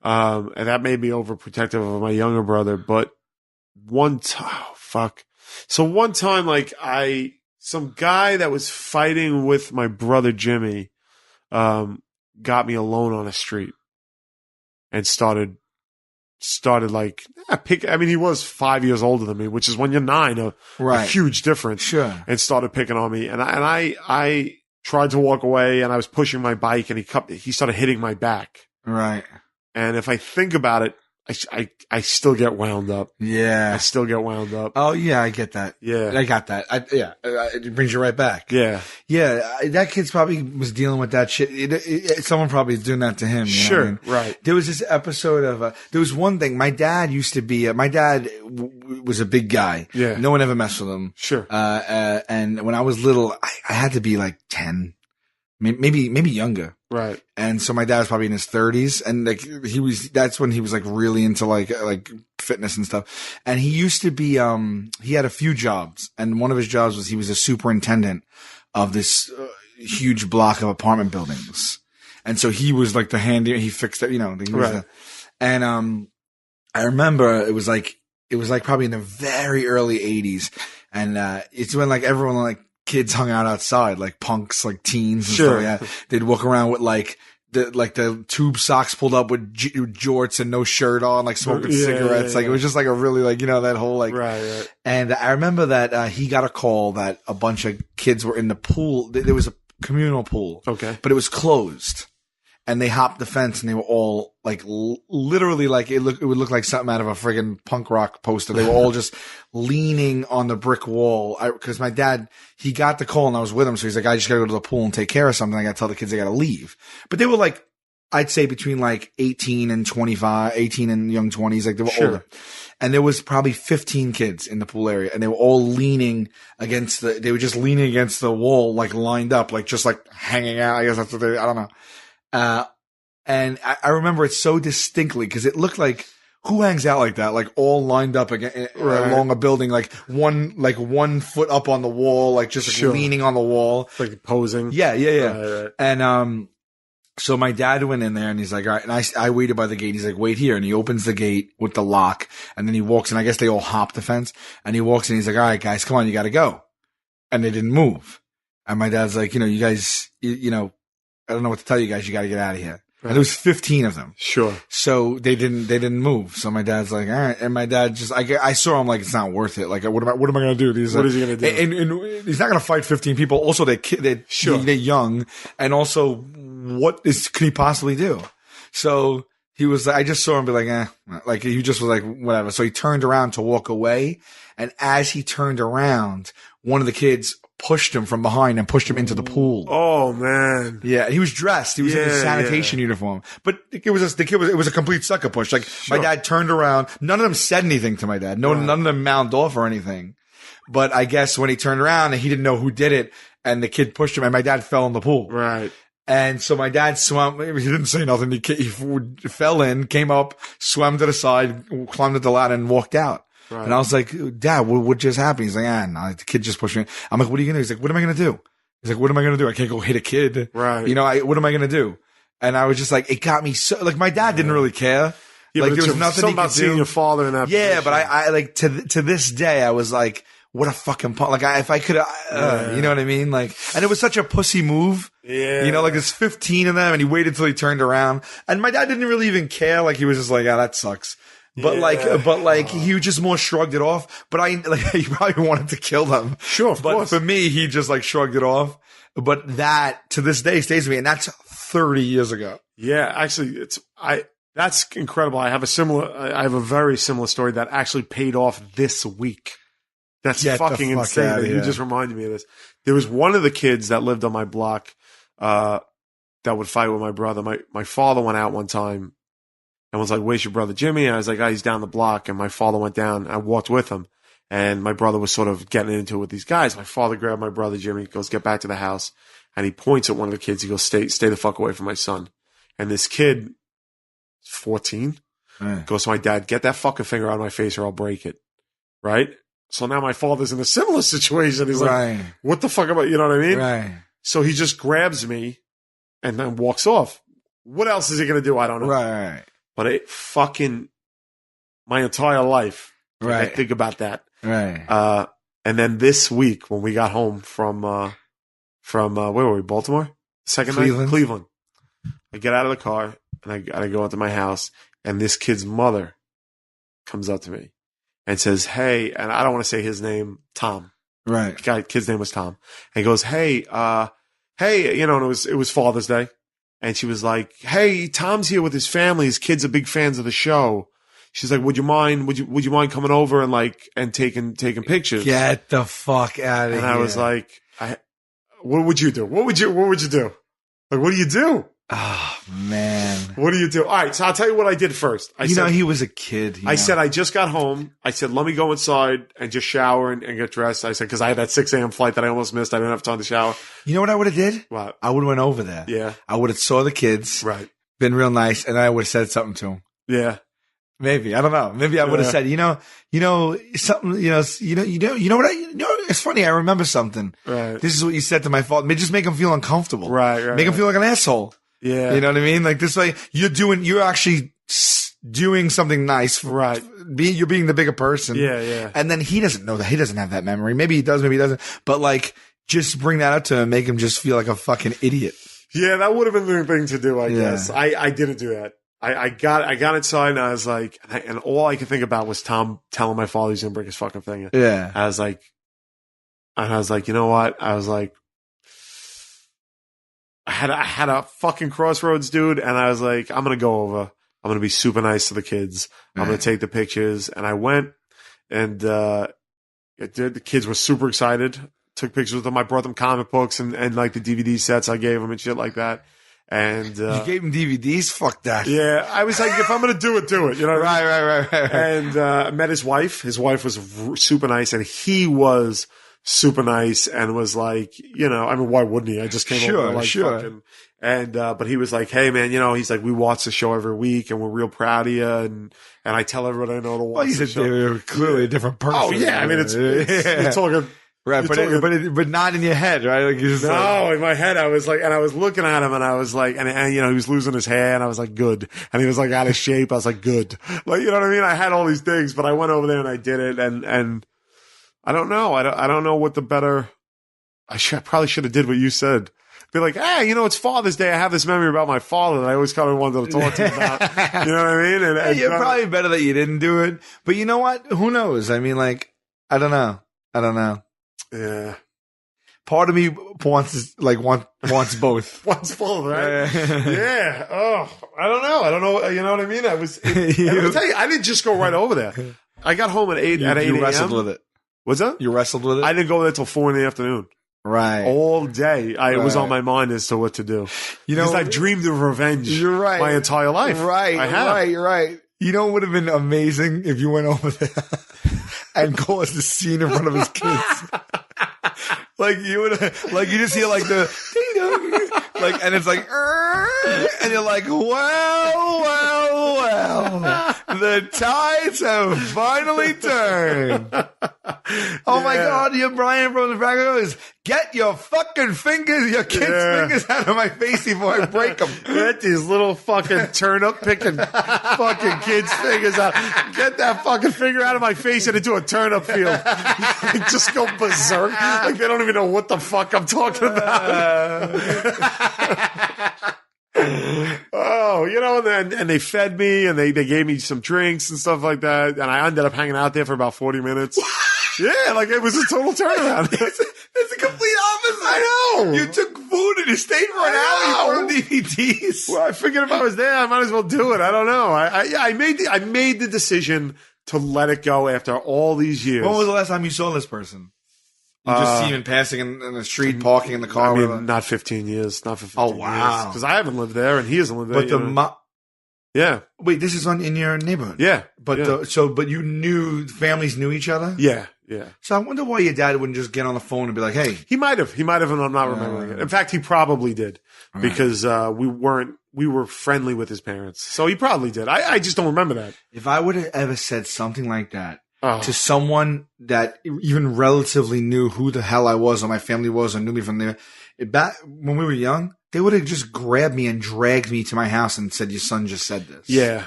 Speaker 2: And that made me overprotective of my younger brother. But one time, So one time, like, some guy that was fighting with my brother Jimmy, got me alone on a street and started like, he was 5 years older than me, which is when you're 9, a huge difference.
Speaker 1: Sure.
Speaker 2: And started picking on me. And I tried to walk away, and I was pushing my bike, and he started hitting my back.
Speaker 1: Right.
Speaker 2: And if I think about it, I still get wound up.
Speaker 1: Yeah.
Speaker 2: I still get wound up.
Speaker 1: Oh yeah, I get that.
Speaker 2: Yeah.
Speaker 1: I got that. It brings you right back.
Speaker 2: Yeah.
Speaker 1: Yeah. That kid's probably was dealing with that shit. Someone probably is doing that to him. You know what I mean?
Speaker 2: Right.
Speaker 1: There was this episode of, there was one thing. My dad used to be, my dad was a big guy.
Speaker 2: Yeah.
Speaker 1: No one ever messed with him.
Speaker 2: Sure.
Speaker 1: And when I was little, I had to be like 10, maybe younger.
Speaker 2: Right.
Speaker 1: And so my dad was probably in his 30s, and like that's when he was like really into like fitness and stuff. And he used to be, he had a few jobs, and one of his jobs was he was a superintendent of this huge block of apartment buildings. And so he was like he fixed it,
Speaker 2: Right.
Speaker 1: And, I remember it was like probably in the very early 80s. And, it's when like everyone like, kids hung out outside, like punks, like teens and stuff like that. They'd walk around with like the tube socks pulled up with jorts and no shirt on, like smoking cigarettes. Like it was just like a really like, that whole like,
Speaker 2: right.
Speaker 1: And I remember that, he got a call that a bunch of kids were in the pool. There was a communal pool.
Speaker 2: Okay.
Speaker 1: But it was closed. And they hopped the fence, and they were all like, literally, like it would look like something out of a friggin' punk rock poster. They were all just leaning on the brick wall. Cause my dad, he got the call, and I was with him. So he's like, I just gotta go to the pool and take care of something. I gotta tell the kids they gotta leave. But they were like, I'd say between like 18 and 25, 18 and young 20s. Like they were older. And there was probably 15 kids in the pool area, and they were all leaning against they were just leaning against the wall, like lined up, like just like hanging out. I guess that's what I don't know. And I remember it so distinctly because it looked like, who hangs out like that? Like all lined up along a building, like one foot up on the wall, like just like leaning on the wall.
Speaker 2: Like posing.
Speaker 1: Yeah.
Speaker 2: Right.
Speaker 1: And, so my dad went in there, and he's like, all right. And I waited by the gate. He's like, wait here. And he opens the gate with the lock, and then he walks in. I guess they all hop the fence, and he walks in. He's like, all right, guys, come on. You got to go. And they didn't move. And my dad's like, you guys, I don't know what to tell you guys. You got to get out of here. Right. And there was 15 of them.
Speaker 2: Sure.
Speaker 1: So they didn't move. So my dad's like, all right. And my dad just, I saw him like, it's not worth it. Like, what am I going to do?
Speaker 2: What is he going to do?
Speaker 1: And he's not going to fight 15 people. Also, they're young. And also, what can he possibly do? So he was, I just saw him be like, like he just was like, whatever. So he turned around to walk away. And as he turned around, one of the kids pushed him from behind and pushed him into the pool.
Speaker 2: Oh man.
Speaker 1: Yeah. He was dressed. He was in his sanitation uniform, but it was a complete sucker push. Like my dad turned around. None of them said anything to my dad. None of them mouthed off or anything. But I guess when he turned around, he didn't know who did it, and the kid pushed him, and my dad fell in the pool.
Speaker 2: Right.
Speaker 1: And so my dad swam. He didn't say nothing. He fell in, came up, swam to the side, climbed up the ladder, and walked out. Right. And I was like, Dad, what just happened? He's like, no, the kid just pushed me. I'm like, what are you going to do? He's like, what am I going to do? He's like, what am I going to do? I can't go hit a kid.
Speaker 2: Right.
Speaker 1: What am I going to do? And I was just like, it got me so, like, my dad didn't really care.
Speaker 2: Yeah,
Speaker 1: like, there was nothing he could
Speaker 2: about
Speaker 1: do.
Speaker 2: Seeing your father in that position.
Speaker 1: But I like, to this day, I was like, what a fucking punk. Like, if I could, you know what I mean? Like, and it was such a pussy move.
Speaker 2: Yeah.
Speaker 1: Like there's 15 of them, and he waited till he turned around. And my dad didn't really even care. Like, he was just like, that sucks. But he just more shrugged it off. But he probably wanted to kill them.
Speaker 2: Sure, of course.
Speaker 1: For me, he just like shrugged it off. But that to this day stays with me, and that's 30 years ago.
Speaker 2: Yeah, actually, that's incredible. I have a very similar story that actually paid off this week. That's fucking insane. You just reminded me of this. There was one of the kids that lived on my block that would fight with my brother. My father went out one time and was like, where's your brother Jimmy? And I was like, he's down the block. And my father went down. I walked with him. And my brother was sort of getting into it with these guys. My father grabbed my brother Jimmy, goes, get back to the house. And he points at one of the kids. He goes, stay the fuck away from my son. And this kid, 14, goes to my dad, get that fucking finger out of my face or I'll break it. Right? So now my father's in a similar situation. He's like, what the fuck about, you know what I mean?
Speaker 1: Right.
Speaker 2: So he just grabs me and then walks off. What else is he going to do? I don't know.
Speaker 1: Right.
Speaker 2: But it fucking my entire life.
Speaker 1: Right.
Speaker 2: I think about that.
Speaker 1: Right.
Speaker 2: And then this week when we got home from where were we? Baltimore? Second
Speaker 1: Cleveland.
Speaker 2: night? Cleveland. I get out of the car and I gotta go into my house, and this kid's mother comes up to me and says, "Hey," and I don't want to say his name, Tom.
Speaker 1: Right.
Speaker 2: Kid's name was Tom. And he goes, "Hey, hey," and it was Father's Day. And she was like, "Hey, Tom's here with his family. His kids are big fans of the show." She's like, would you mind coming over and taking pictures?
Speaker 1: Get the fuck out of here.
Speaker 2: And I was like, what would you do? What would you do? Like, what do you do?
Speaker 1: Oh, man.
Speaker 2: What do you do? All right. So I'll tell you what I did first. I said,
Speaker 1: he was a kid.
Speaker 2: I said, I just got home. I said, let me go inside and just shower and get dressed. I said, cause I had that 6 a.m. flight that I almost missed. I didn't have time to shower.
Speaker 1: You know what I would have did?
Speaker 2: What?
Speaker 1: I would have went over there.
Speaker 2: Yeah.
Speaker 1: I would have saw the kids.
Speaker 2: Right.
Speaker 1: Been real nice. And I would have said something to them.
Speaker 2: Yeah.
Speaker 1: Maybe. I don't know. Maybe I would have said, something, it's funny. I remember something.
Speaker 2: Right.
Speaker 1: This is what you said to my father. Just make him feel uncomfortable.
Speaker 2: Right.
Speaker 1: Make him feel like an asshole.
Speaker 2: Yeah.
Speaker 1: You know what I mean? Like this way you're actually doing something nice.
Speaker 2: Right.
Speaker 1: You're being the bigger person.
Speaker 2: Yeah. Yeah.
Speaker 1: And then he doesn't know that. He doesn't have that memory. Maybe he does, maybe he doesn't. But like, just bring that up to him, make him just feel like a fucking idiot.
Speaker 2: Yeah. That would have been the thing to do, I guess. I didn't do that. I got inside and I was like, and all I could think about was Tom telling my father he's going to break his fucking finger.
Speaker 1: Yeah.
Speaker 2: I was like, you know what? I was like, I had a fucking crossroads, dude. And I was like, I'm going to go over. I'm going to be super nice to the kids. I'm going to take the pictures. And I went and, the kids were super excited. Took pictures with them. I brought them comic books and like the DVD sets I gave them and shit like that. And
Speaker 1: you gave him DVDs? Fuck that.
Speaker 2: Yeah, I was like, if I'm gonna do it, do it. You know,
Speaker 1: right.
Speaker 2: And I met his wife. His wife was super nice, and he was super nice, and was like, I mean, why wouldn't he? I just came over, like, fucking, and but he was like, hey man, he's like, we watch the show every week, and we're real proud of you, and I tell everyone I know to watch the show.
Speaker 1: They're clearly a different person.
Speaker 2: Oh yeah, I mean, it's you're talking.
Speaker 1: Right, but not in your head, right? Like you're just
Speaker 2: in my head, I was like, and I was looking at him, and I was like, and he was losing his hair, and I was like, good, and he was like out of shape. I was like, good, like you know what I mean? I had all these things, but I went over there and I did it, and I don't know, I don't know what the better. I probably should have did what you said. Be like, hey, it's Father's Day. I have this memory about my father that I always kind of wanted to talk to you about. You know what I mean? And
Speaker 1: you're probably better that you didn't do it, but you know what? Who knows? I mean, like, I don't know.
Speaker 2: Yeah.
Speaker 1: Part of me wants both.
Speaker 2: Wants both, right? Yeah. Oh, I don't know. You know what I mean? I was. Let me tell you, I didn't just go right over there. I got home at 8 at 8 a.m.
Speaker 1: You wrestled with it.
Speaker 2: What's that?
Speaker 1: You wrestled with it?
Speaker 2: I didn't go there till 4 in the afternoon.
Speaker 1: Right.
Speaker 2: All day. It was on my mind as to what to do. Because I've dreamed of revenge.
Speaker 1: You're right.
Speaker 2: My entire life.
Speaker 1: Right.
Speaker 2: I have.
Speaker 1: Right. You know what would have been amazing if you went over there and caused a scene in front of his kids. Like you would, like you just hear like the ding dong, like, and it's like, and you're like, well, the tides have finally turned. Oh my God, you're Brian from the Fraggle. Get your fucking fingers, your kids' fingers out of my face before I break them.
Speaker 2: Get these little fucking turnip picking fucking kids' fingers out. Get that fucking finger out of my face and into a turnip field. Just go berserk. Like they don't even know what the fuck I'm talking about. Oh, and they fed me and they gave me some drinks and stuff like that. And I ended up hanging out there for about 40 minutes. Yeah, like it was a total turnaround.
Speaker 1: It's a complete opposite.
Speaker 2: I know.
Speaker 1: You took food and you stayed for an hour. You brought DVDs.
Speaker 2: Well, I figured if I was there, I might as well do it. I don't know. I made the decision to let it go after all these years.
Speaker 1: When was the last time you saw this person? You just see him passing in the street, parking in the car.
Speaker 2: I mean, not 15 years. Not for 15 years.
Speaker 1: Oh, wow.
Speaker 2: Because I haven't lived there and he hasn't lived there.
Speaker 1: But
Speaker 2: yeah.
Speaker 1: Wait, this is in your neighborhood?
Speaker 2: Yeah.
Speaker 1: But but you knew, families knew each other?
Speaker 2: Yeah. Yeah.
Speaker 1: So I wonder why your dad wouldn't just get on the phone and be like, hey.
Speaker 2: He might have, and I'm not remembering it. In fact, he probably did because we were friendly with his parents. So he probably did. I just don't remember that.
Speaker 1: If I would have ever said something like that, to someone that even relatively knew who the hell I was or my family was or knew me from there. Back when we were young, they would have just grabbed me and dragged me to my house and said, "Your son just said this."
Speaker 2: Yeah.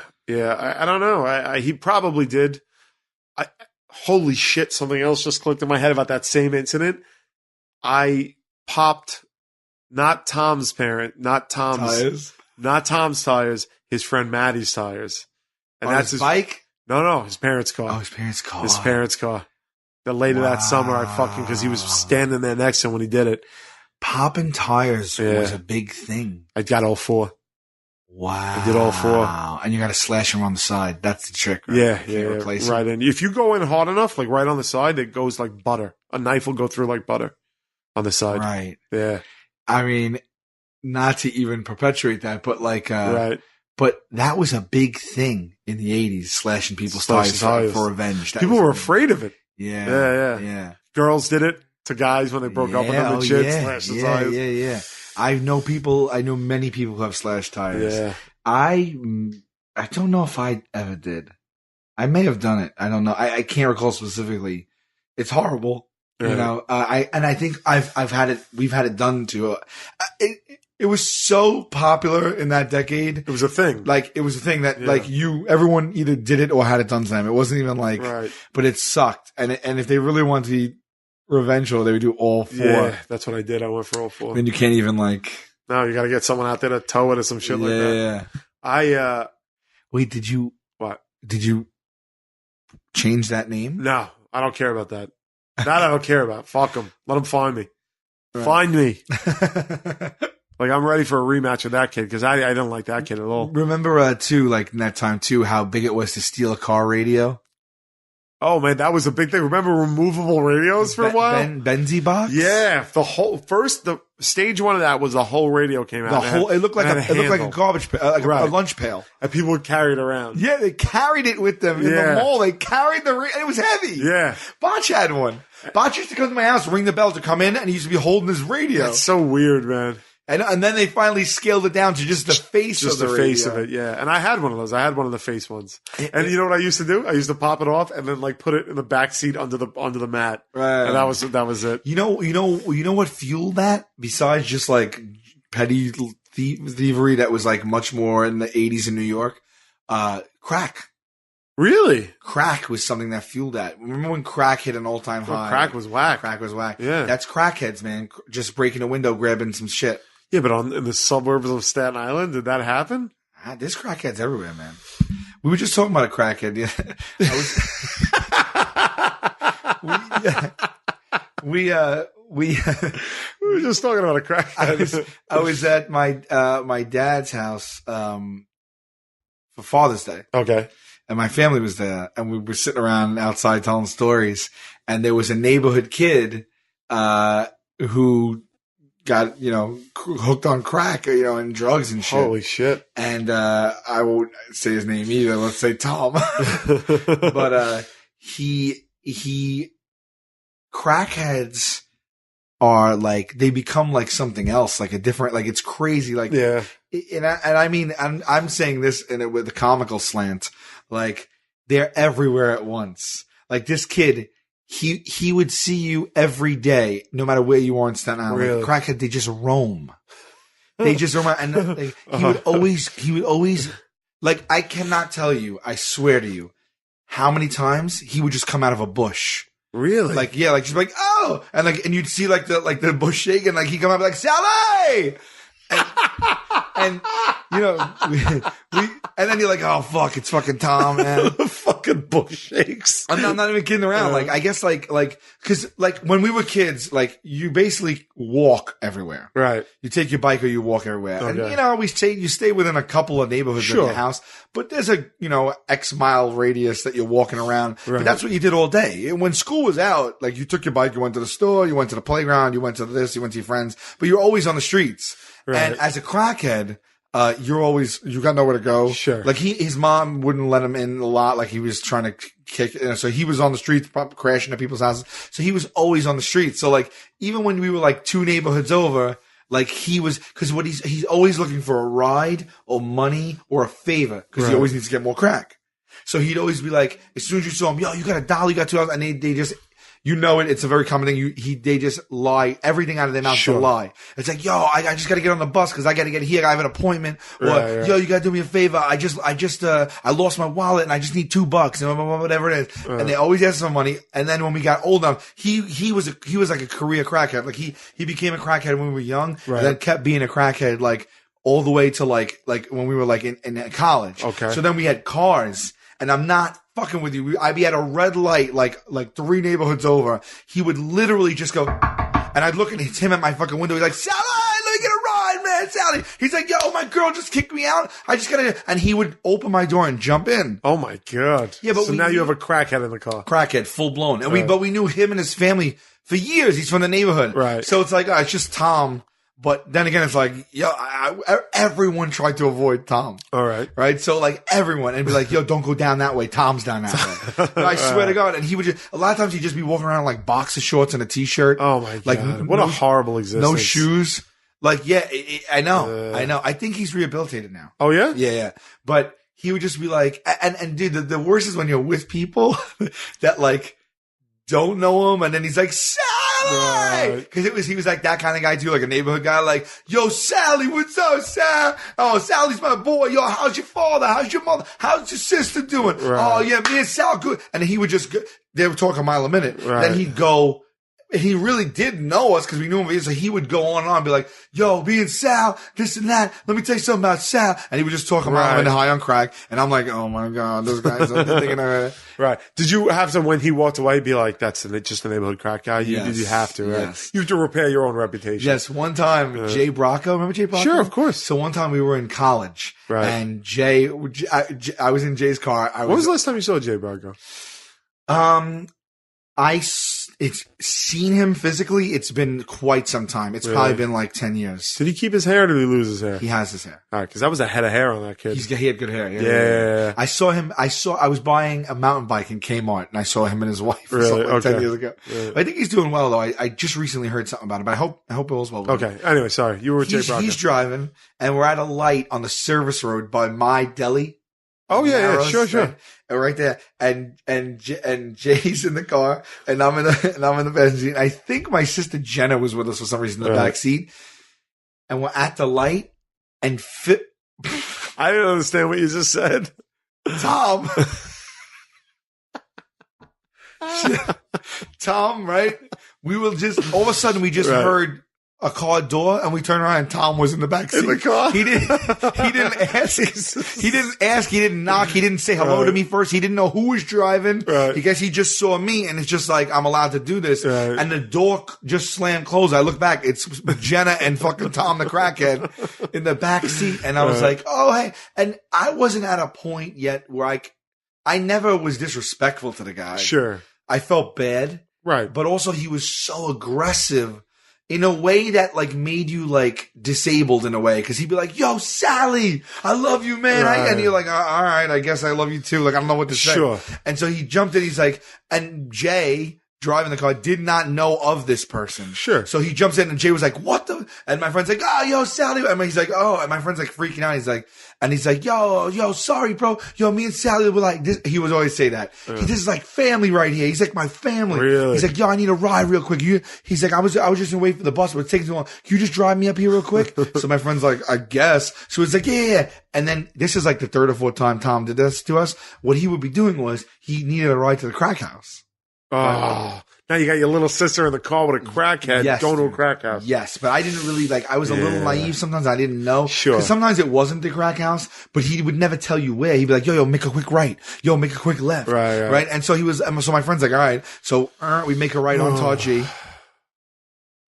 Speaker 2: I don't know. He probably did. Holy shit! Something else just clicked in my head about that same incident. I popped not Tom's parent, not Tom's tires, his friend Maddie's tires, and that's his
Speaker 1: bike.
Speaker 2: No, his parents' car.
Speaker 1: Oh, his parents' car.
Speaker 2: His parents' car. The later that summer, because he was standing there next to him when he did it.
Speaker 1: Popping tires was a big thing.
Speaker 2: I got all 4.
Speaker 1: Wow.
Speaker 2: I did all 4.
Speaker 1: And you got to slash them on the side. That's the trick, right?
Speaker 2: Yeah. Right in. If you go in hard enough, like right on the side, it goes like butter. A knife will go through like butter on the side.
Speaker 1: Right.
Speaker 2: Yeah.
Speaker 1: I mean, not to even perpetuate that, but like,
Speaker 2: right.
Speaker 1: But that was a big thing in the 80s, slashing people's tires for revenge.
Speaker 2: People were afraid of it.
Speaker 1: Yeah.
Speaker 2: Girls did it to guys when they broke up with them and shit. Slashed the tires.
Speaker 1: Yeah. I know many people who have slashed tires.
Speaker 2: Yeah.
Speaker 1: I don't know if I ever did. I may have done it. I don't know. I can't recall specifically. It's horrible. You know, I think I've had it, we've had it done to, it was so popular in that decade.
Speaker 2: It was a thing.
Speaker 1: Like, it was a thing that everyone either did it or had it done to them. It wasn't even like, but it sucked. And if they really wanted to be revengeful, they would do all 4.
Speaker 2: Yeah, that's what I did. I went for all 4.
Speaker 1: I mean, you can't even like.
Speaker 2: No, you got to get someone out there to tow it or some shit like that. Yeah.
Speaker 1: Wait, did you change that name?
Speaker 2: No, I don't care about that. That I don't care about. Fuck them. Let them find me. Right. Find me. Like, I'm ready for a rematch with that kid because I didn't like that kid at all.
Speaker 1: Remember, too, like in that time, too, how big it was to steal a car radio?
Speaker 2: Oh, man, that was a big thing. Remember removable radios for a while?
Speaker 1: Benzie box?
Speaker 2: Yeah. The stage 1 of that was the whole radio came out.
Speaker 1: It looked like a garbage pail, like a lunch pail.
Speaker 2: And people would carry it around.
Speaker 1: Yeah, they carried it with them in the mall. They carried it was heavy.
Speaker 2: Yeah.
Speaker 1: Botch had one. Botch used to come to my house, ring the bell to come in, and he used to be holding his radio.
Speaker 2: That's so weird, man.
Speaker 1: And then they finally scaled it down to just the face of the radio.
Speaker 2: Just the face of it, yeah. And I had one of those. I had one of the face ones. And you know what I used to do? I used to pop it off and then like put it in the back seat under the mat.
Speaker 1: Right.
Speaker 2: And that was it.
Speaker 1: You know what fueled that? Besides just like petty thievery that was like much more in the 80s in New York, crack.
Speaker 2: Really?
Speaker 1: Crack was something that fueled that. Remember when crack hit an all-time high?
Speaker 2: Crack was whack.
Speaker 1: Crack was whack.
Speaker 2: Yeah.
Speaker 1: That's crackheads, man. Just breaking a window, grabbing some shit.
Speaker 2: Yeah, but in the suburbs of Staten Island, did that happen?
Speaker 1: There's crackheads everywhere, man. We were just talking about a crackhead. Yeah. We
Speaker 2: were just talking about a crackhead.
Speaker 1: I was at my dad's house for Father's Day.
Speaker 2: Okay.
Speaker 1: And my family was there, and we were sitting around outside telling stories. And there was a neighborhood kid who got, hooked on crack, and drugs and shit.
Speaker 2: Holy shit.
Speaker 1: And I won't say his name either. Let's say Tom. But crackheads are like, they become like something else, like a different, like it's crazy. Like,
Speaker 2: yeah.
Speaker 1: And I mean, I'm saying this with a comical slant. Like, they're everywhere at once. Like, this kid, he would see you every day, no matter where you are in Staten Island.
Speaker 2: Really?
Speaker 1: Like, crackhead, they just roam. They just roam. And like, he would always, like, I cannot tell you, I swear to you, how many times he would just come out of a bush.
Speaker 2: Really?
Speaker 1: Like, yeah, like, just like, oh! And you'd see like the bush shaking, like, he'd come out like, Sally! And and then you're like, oh fuck, it's fucking Tom, man.
Speaker 2: The fucking bush shakes.
Speaker 1: I'm not even kidding around. Like, I guess cause like when we were kids, like you basically walk everywhere.
Speaker 2: Right.
Speaker 1: You take your bike or you walk everywhere.
Speaker 2: Okay.
Speaker 1: And you stay within a couple of neighborhoods of your house, but there's a, X mile radius that you're walking around. Right. But that's what you did all day. And when school was out, like you took your bike, you went to the store, you went to the playground, you went to this, you went to your friends, but you're always on the streets. Right. And as a crackhead, you got nowhere to go.
Speaker 2: Sure.
Speaker 1: Like his mom wouldn't let him in a lot. Like he was trying to kick, so he was on the streets, crashing at people's houses. So he was always on the streets. So like, even when we were like 2 neighborhoods over, like cause he's always looking for a ride or money or a favor. Cause he always needs to get more crack. So he'd always be like, as soon as you saw him, yo, you got $1, you got $2, and they just, you know it. It's a very common thing. They just lie everything out of their mouth to lie. It's like, yo, I just got to get on the bus because I got to get here. I have an appointment. Or, yo, you got to do me a favor. I lost my wallet and I just need $2 and whatever it is. And they always ask some money. And then when we got old enough, he was like a career crackhead. Like he became a crackhead when we were young, and then kept being a crackhead like all the way to like when we were like in college. Okay. So then we had cars, and I'm not fucking with you. I'd be at a red light, like 3 neighborhoods over. He would literally just go, and I'd look and it's him at my fucking window. He's like, Sally, let me get a ride, man, Sally. He's like, yo, my girl just kicked me out. I just gotta, and he would open my door and jump in.
Speaker 2: Oh my God.
Speaker 1: Yeah, but
Speaker 2: so now you have a crackhead in the car.
Speaker 1: Crackhead, full blown. And but we knew him and his family for years. He's from the neighborhood.
Speaker 2: Right.
Speaker 1: So it's like, it's just Tom. But then again, it's like, yo, everyone tried to avoid Tom.
Speaker 2: All right.
Speaker 1: Right? So like everyone, and be like, yo, don't go down that way. Tom's down that way. And I swear to God. And he would a lot of times he'd just be walking around like boxer shorts and a t-shirt.
Speaker 2: Oh my God. Like, what a horrible existence.
Speaker 1: No shoes. Like, yeah, I know. I think he's rehabilitated now.
Speaker 2: Oh yeah?
Speaker 1: Yeah. But he would just be like, and dude, the worst is when you're with people that like don't know him. And then he's like, Sally! Cause he was like that kind of guy too, like a neighborhood guy, like, yo, Sally, what's up, Sal? Oh, Sally's my boy. Yo, how's your father? How's your mother? How's your sister doing? Right. Oh yeah, me and Sal good. And he would just, they were talking a mile a minute. Right. Then he'd go, he really did know us because we knew him. So he would go on and on and be like, yo, me and Sal, this and that. Let me tell you something about Sal. And he would just talk about him in high on crack. And I'm like, oh my God, those guys are thinking of it.
Speaker 2: Right. Did you have to, when he walked away, be like, that's just a neighborhood crack guy? Did you have to, right? Yes. You have to repair your own reputation.
Speaker 1: Yes. One time, Jay Bracco, remember Jay Bracco?
Speaker 2: Sure, of course.
Speaker 1: So one time we were in college. Right. And I was in Jay's car.
Speaker 2: When was the last time you saw Jay Bracco?
Speaker 1: It's seen him physically. It's been quite some time. It's probably been like 10 years.
Speaker 2: Did he keep his hair or did he lose his hair?
Speaker 1: He has his hair.
Speaker 2: All right. Cause that was a head of hair on that kid.
Speaker 1: He had good hair.
Speaker 2: Yeah.
Speaker 1: I saw him. I was buying a mountain bike in Kmart and I saw him and his wife
Speaker 2: really?
Speaker 1: like 10 years ago. Really? I think he's doing well though. I just recently heard something about him, but I hope it was well.
Speaker 2: Okay. Anyway, sorry. You were with Jay Bracco.
Speaker 1: He's driving and we're at a light on the service road by My Deli.
Speaker 2: Oh yeah, sure.
Speaker 1: Right there, and Jay's in the car, and I'm in the passenger seat. I think my sister Jenna was with us for some reason in the back seat, and we're at the light, and
Speaker 2: I didn't understand what you just said,
Speaker 1: Tom. Tom, right? We will just all of a sudden we just heard a car door, and we turned around, and Tom was in the back seat.
Speaker 2: In the car?
Speaker 1: He didn't ask. He didn't ask. He didn't knock. He didn't say hello to me first. He didn't know who was driving. Right. I guess he just saw me, and it's just like, I'm allowed to do this. Right. And the door just slammed closed. I look back. It's Jenna and fucking Tom the crackhead in the back seat. And I was like, oh, hey. And I wasn't at a point yet where I never was disrespectful to the guy.
Speaker 2: Sure.
Speaker 1: I felt bad.
Speaker 2: Right.
Speaker 1: But also he was so aggressive in a way that like made you like disabled in a way. Cause he'd be like, yo, Sally, I love you, man. Right. And you're like, all right, I guess I love you too. Like, I don't know what to say.
Speaker 2: Sure.
Speaker 1: And so he jumped in. He's like, and Jay driving the car did not know of this person.
Speaker 2: Sure.
Speaker 1: So he jumps in and Jay was like, what the? And my friend's like, oh, yo, Sally. And he's like, oh, and my friend's like freaking out. He's like, yo, sorry, bro. Yo, me and Sally were like this. He would always say that. This is like family right here. He's like my family.
Speaker 2: Really?
Speaker 1: He's like, yo, I need a ride real quick. He's like, I was just gonna wait for the bus, but it's taking too long. Can you just drive me up here real quick? So my friend's like, I guess. So it's like, yeah. And then this is like the third or fourth time Tom did this to us. What he would be doing was he needed a ride to the crack house.
Speaker 2: Oh. Now you got your little sister in the car with a crackhead going to a crack house.
Speaker 1: Yes, but I didn't really I was a little naive sometimes. I didn't know.
Speaker 2: Sure.
Speaker 1: Because sometimes it wasn't the crack house, but he would never tell you where. He'd be like, yo, make a quick right. Yo, make a quick left. Right. And so so my friend's like, all right. So we make a right on Taji.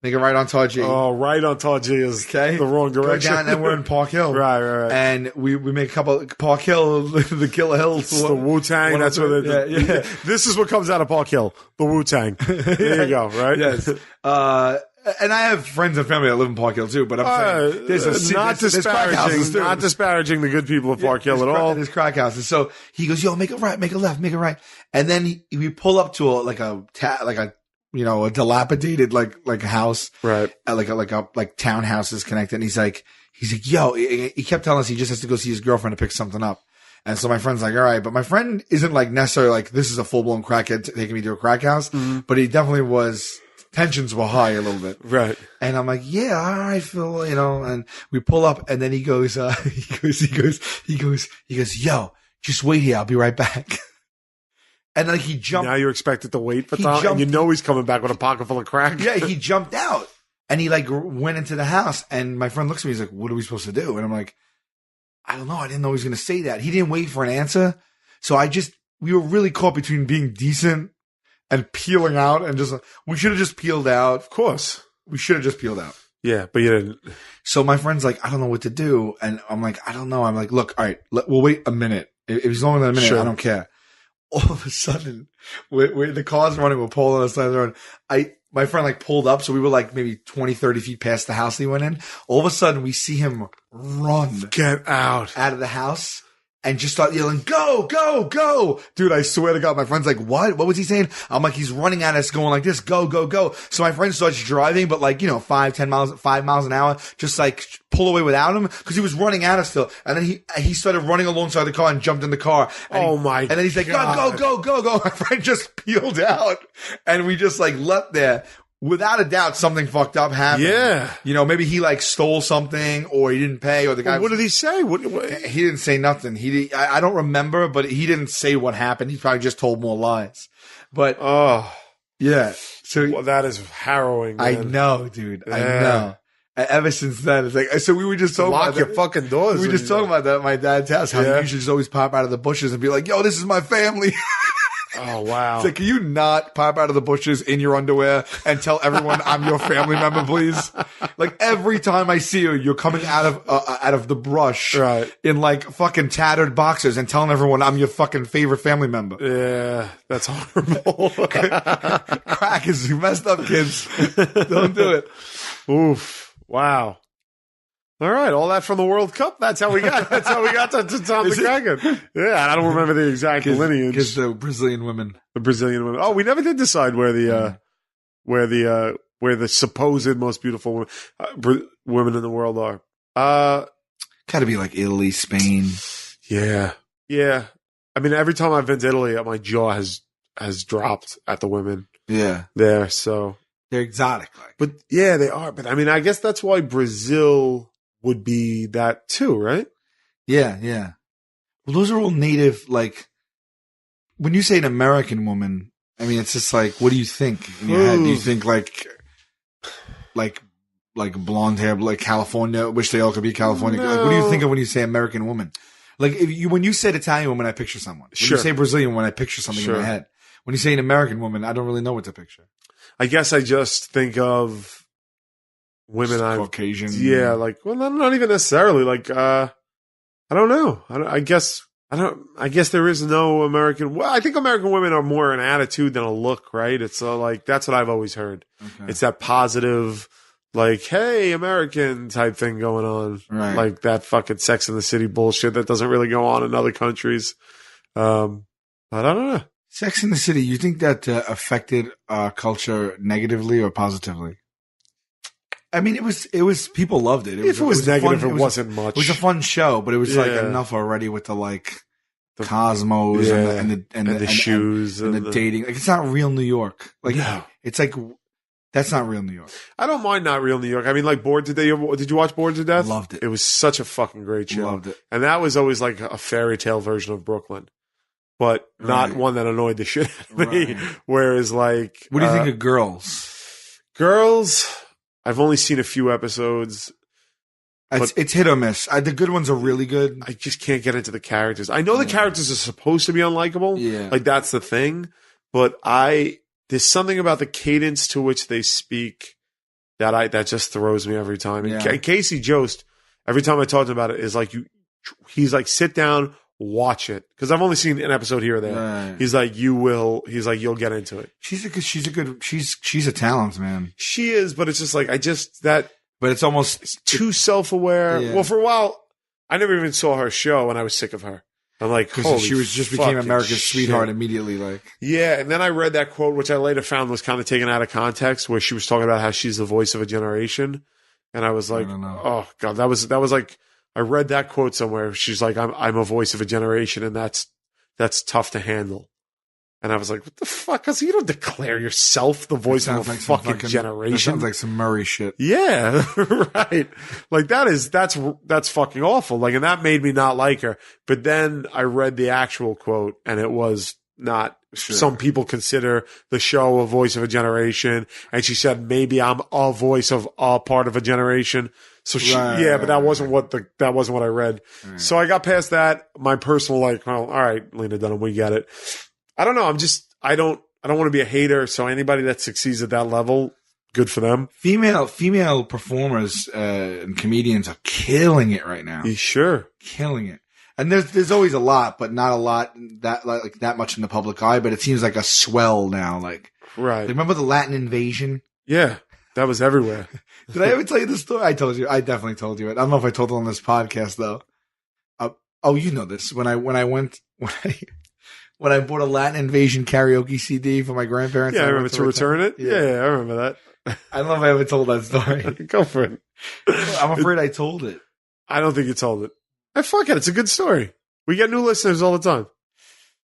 Speaker 1: Make a right on Taji.
Speaker 2: Oh, right on Taji is the wrong direction.
Speaker 1: Go down and we're in Park Hill.
Speaker 2: Right.
Speaker 1: And we make a couple, Park Hill, the Killer Hills.
Speaker 2: It's the Wu-Tang. That's what it is. Yeah. This is what comes out of Park Hill. The Wu-Tang. There you go, right?
Speaker 1: Yes. And I have friends and family that live in Park Hill too, but I'm saying there's
Speaker 2: not disparaging the good people of Park Hill at all.
Speaker 1: There's crack houses. So he goes, yo, make a right, make a left, make a right. And then we pull up to a dilapidated like house,
Speaker 2: right?
Speaker 1: Like townhouses connected. And he's like, yo, he kept telling us he just has to go see his girlfriend to pick something up. And so my friend's like, all right, but my friend isn't like necessarily like, this is a full blown crackhead taking me to a crack house, but he definitely was, tensions were high a little bit.
Speaker 2: Right.
Speaker 1: And I'm like, yeah, all right, Phil, you know, and we pull up and then he goes, he goes, yo, just wait here. I'll be right back. And like he jumped.
Speaker 2: Now you're expected to wait for Tom, and you know he's coming back with a pocket full of crack.
Speaker 1: Yeah, he jumped out and he like went into the house and my friend looks at me, he's like, what are we supposed to do? And I'm like, I don't know. I didn't know he was going to say that. He didn't wait for an answer. So we were really caught between being decent and peeling out and just, we should have just peeled out.
Speaker 2: Of course.
Speaker 1: We should have just peeled out.
Speaker 2: Yeah, but you didn't.
Speaker 1: So my friend's like, I don't know what to do. And I'm like, I don't know. I'm like, look, all right, we'll wait a minute. If it's longer than a minute,
Speaker 2: Sure.
Speaker 1: I don't care. All of a sudden, the car's running, we're pulling on the side of the road. My friend like pulled up. So we were like maybe 20, 30 feet past the house he went in. All of a sudden we see him run
Speaker 2: Get out
Speaker 1: of the house and just start yelling, go, go, go. Dude, I swear to God, my friend's like, what? What was he saying? I'm like, he's running at us going like this, go, go, go. So my friend starts driving, but like, 5 miles an hour, just like pull away without him because he was running at us still. And then he started running alongside the car and jumped in the car. And and then he's like, go, go, go, go, go. My friend just peeled out and we just like leapt there. Without a doubt, something fucked up happened.
Speaker 2: Yeah.
Speaker 1: Maybe he like stole something or he didn't pay or the guy.
Speaker 2: What did he say? What?
Speaker 1: He didn't say nothing. I don't remember, but he didn't say what happened. He probably just told more lies. But yeah. So
Speaker 2: Well, that is harrowing. Man.
Speaker 1: I know, dude.
Speaker 2: Yeah.
Speaker 1: I know. And ever since then, it's like so we were just talking
Speaker 2: Lock
Speaker 1: about
Speaker 2: your
Speaker 1: that.
Speaker 2: fucking doors.
Speaker 1: We were just talking about that at my dad's house. How he usually just always pop out of the bushes and be like, "Yo, this is my family."
Speaker 2: Oh wow!
Speaker 1: It's like, can you not pop out of the bushes in your underwear and tell everyone I'm your family member, please? Like every time I see you, you're coming out of the brush,
Speaker 2: right,
Speaker 1: in like fucking tattered boxers and telling everyone I'm your fucking favorite family member.
Speaker 2: Yeah, that's horrible.
Speaker 1: Crack is messed up, kids. Don't do it.
Speaker 2: Oof! Wow. All right, all that from the World Cup. That's how we got. That's how we got to Tom the Kraken. Yeah, I don't remember the exact lineage.
Speaker 1: Because the Brazilian women,
Speaker 2: Oh, we never did decide where the supposed most beautiful women in the world are.
Speaker 1: Got to be like Italy, Spain.
Speaker 2: Yeah. I mean, every time I've been to Italy, my jaw has dropped at the women.
Speaker 1: Yeah,
Speaker 2: there. So
Speaker 1: they're exotic,
Speaker 2: but yeah, they are. But I mean, I guess that's why Brazil would be that too, right?
Speaker 1: Yeah. Well, those are all native. Like when you say an American woman, I mean, it's just like, what do you think in your head? Do you think like blonde hair, like California? Wish they all could be California.
Speaker 2: No.
Speaker 1: Like, what do you think of when you say American woman? Like when you said Italian woman, I picture someone. When you say Brazilian woman, I picture something in my head. When you say an American woman, I don't really know what to picture.
Speaker 2: I guess I just think of women
Speaker 1: Caucasian.
Speaker 2: Yeah, like, well, not even necessarily. Like, I don't know. I guess there is no American. Well, I think American women are more an attitude than a look, right? It's like, that's what I've always heard. Okay. It's that positive, like, hey, American type thing going on.
Speaker 1: Right.
Speaker 2: Like that fucking Sex in the City bullshit that doesn't really go on in other countries. But I don't know.
Speaker 1: Sex in the City, you think that affected culture negatively or positively? I mean, it was people loved it.
Speaker 2: If it was negative, it wasn't much.
Speaker 1: It was a fun show, but it was like enough already with the Cosmos and the
Speaker 2: shoes
Speaker 1: and the dating. Like, it's not real New York. Like, it's like, that's not real New York.
Speaker 2: I don't mind not real New York. I mean, like Bored to Death. Did you watch Bored to Death?
Speaker 1: Loved it.
Speaker 2: It was such a fucking great show.
Speaker 1: Loved it.
Speaker 2: And that was always like a fairy tale version of Brooklyn, but not one that annoyed the shit out of me. Right. Whereas like,
Speaker 1: what do you think of Girls?
Speaker 2: Girls, I've only seen a few episodes.
Speaker 1: It's hit or miss. The good ones are really good.
Speaker 2: I just can't get into the characters. I know the characters are supposed to be unlikable.
Speaker 1: Yeah.
Speaker 2: Like that's the thing. But there's something about the cadence to which they speak that just throws me every time. And Casey Jost, every time I talk to him about it, is like he's like, sit down, watch it. Cause I've only seen an episode here or there. Right. He's like, you'll get into it. She's
Speaker 1: a talent, man.
Speaker 2: She is, but it's just like,
Speaker 1: but it's almost
Speaker 2: too self-aware. Yeah. Well, for a while, I never even saw her show and I was sick of her. I'm like, holy
Speaker 1: she became America's sweetheart immediately. Like,
Speaker 2: yeah. And then I read that quote, which I later found was kind of taken out of context, where she was talking about how she's the voice of a generation. And I was like, oh God, that was like I read that quote somewhere. She's like, I'm a voice of a generation, and that's tough to handle. And I was like, what the fuck? Because you don't declare yourself the voice of a
Speaker 1: like some
Speaker 2: fucking generation.
Speaker 1: That sounds like some Murray shit.
Speaker 2: Yeah, right. Like that's fucking awful. Like, and that made me not like her. But then I read the actual quote, and it was not. Sure. Some people consider the show a voice of a generation, and she said maybe I'm a voice of a part of a generation. So but that wasn't what I read. Right. So I got past that. My personal like, well, all right, Lena Dunham, we get it. I don't know. I don't want to be a hater. So anybody that succeeds at that level, good for them.
Speaker 1: Female performers and comedians are killing it right now.
Speaker 2: Sure,
Speaker 1: killing it. And there's always a lot, but not a lot that much in the public eye. But it seems like a swell now. Like,
Speaker 2: right?
Speaker 1: Remember the Latin invasion?
Speaker 2: Yeah, that was everywhere.
Speaker 1: Did I ever tell you the story? I told you. I definitely told you it. I don't know if I told it on this podcast though. You know this. When I bought a Latin invasion karaoke CD for my grandparents.
Speaker 2: Yeah, I remember to return it. Yeah, I remember that.
Speaker 1: I don't know if I ever told that story.
Speaker 2: Go for it.
Speaker 1: I'm afraid I told it.
Speaker 2: I don't think you told it. Fuck it. It's a good story. We get new listeners all the time.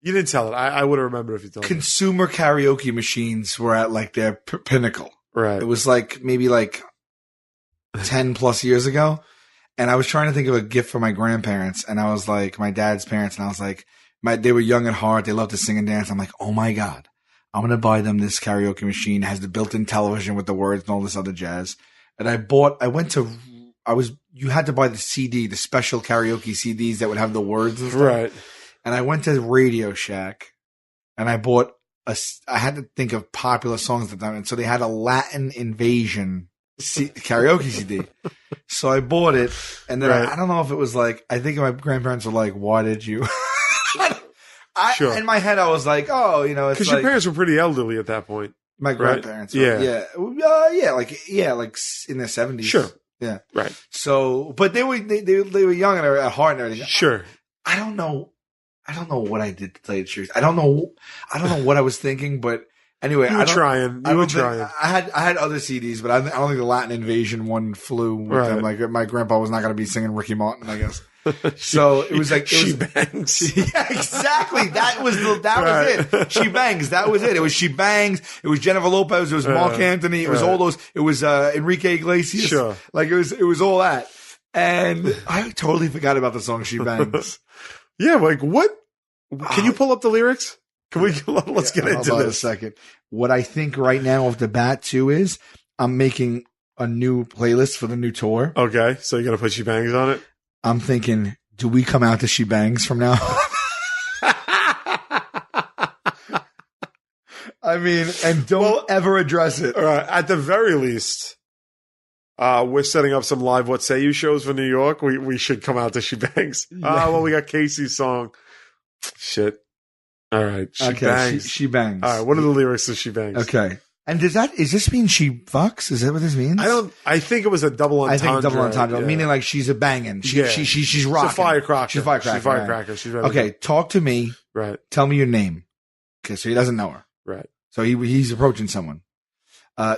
Speaker 2: You didn't tell it. I would have remembered if you told it.
Speaker 1: Consumer karaoke machines were at like their pinnacle.
Speaker 2: Right.
Speaker 1: It was like maybe like 10 plus years ago. And I was trying to think of a gift for my grandparents. And I was like, my dad's parents. And I was like, they were young at heart. They loved to sing and dance. I'm like, oh my God, I'm going to buy them this karaoke machine. It has the built-in television with the words and all this other jazz. And you had to buy the CD, the special karaoke CDs that would have the words and stuff.
Speaker 2: Right.
Speaker 1: And I went to Radio Shack and I bought I had to think of popular songs at the time. And so they had a Latin invasion karaoke CD. So I bought it. And then I don't know if it was like, I think my grandparents were like, why did you?
Speaker 2: Sure.
Speaker 1: In my head, I was like, oh, it's
Speaker 2: because your parents were pretty elderly at that point.
Speaker 1: My grandparents.
Speaker 2: Right?
Speaker 1: Like in their 70s.
Speaker 2: Sure.
Speaker 1: Yeah.
Speaker 2: Right.
Speaker 1: So, but they were young and at heart and everything.
Speaker 2: Sure.
Speaker 1: I don't know what I did to tell you the truth. I don't know what I was thinking, but anyway,
Speaker 2: you were trying.
Speaker 1: I had other CDs, but I don't think the Latin invasion one flew with them. Like my grandpa was not going to be singing Ricky Martin, I guess. So it was like
Speaker 2: She Bangs.
Speaker 1: Yeah, exactly. That was it. She Bangs. That was it. It was She Bangs. It was Jennifer Lopez. It was Mark Anthony. It was all those. It was Enrique Iglesias.
Speaker 2: Sure.
Speaker 1: Like it was all that. And I totally forgot about the song She Bangs.
Speaker 2: Yeah, like what? Can you pull up the lyrics? Can we? Let's get into this.
Speaker 1: A second. What I think right now off the bat too is I'm making a new playlist for the new tour.
Speaker 2: Okay, so you're gonna put She Bangs on it.
Speaker 1: I'm thinking, do we come out to She Bangs from now? I mean, and don't ever address it.
Speaker 2: All right, at the very least, we're setting up some live What Say You shows for New York. We should come out to She Bangs. Well, we got Casey's song. Shit. All right, She Bangs.
Speaker 1: She Bangs.
Speaker 2: All right, what are the lyrics of She Bangs?
Speaker 1: Okay. And does this mean she fucks? Is that what this means?
Speaker 2: I think it was a double entendre.
Speaker 1: I think double entendre, meaning like she's a banging. She's rocking.
Speaker 2: She's a firecracker.
Speaker 1: She's a firecracker.
Speaker 2: She's a firecracker. She's ready.
Speaker 1: Okay, talk to me.
Speaker 2: Right.
Speaker 1: Tell me your name. Okay, so he doesn't know her.
Speaker 2: Right.
Speaker 1: So he's approaching someone.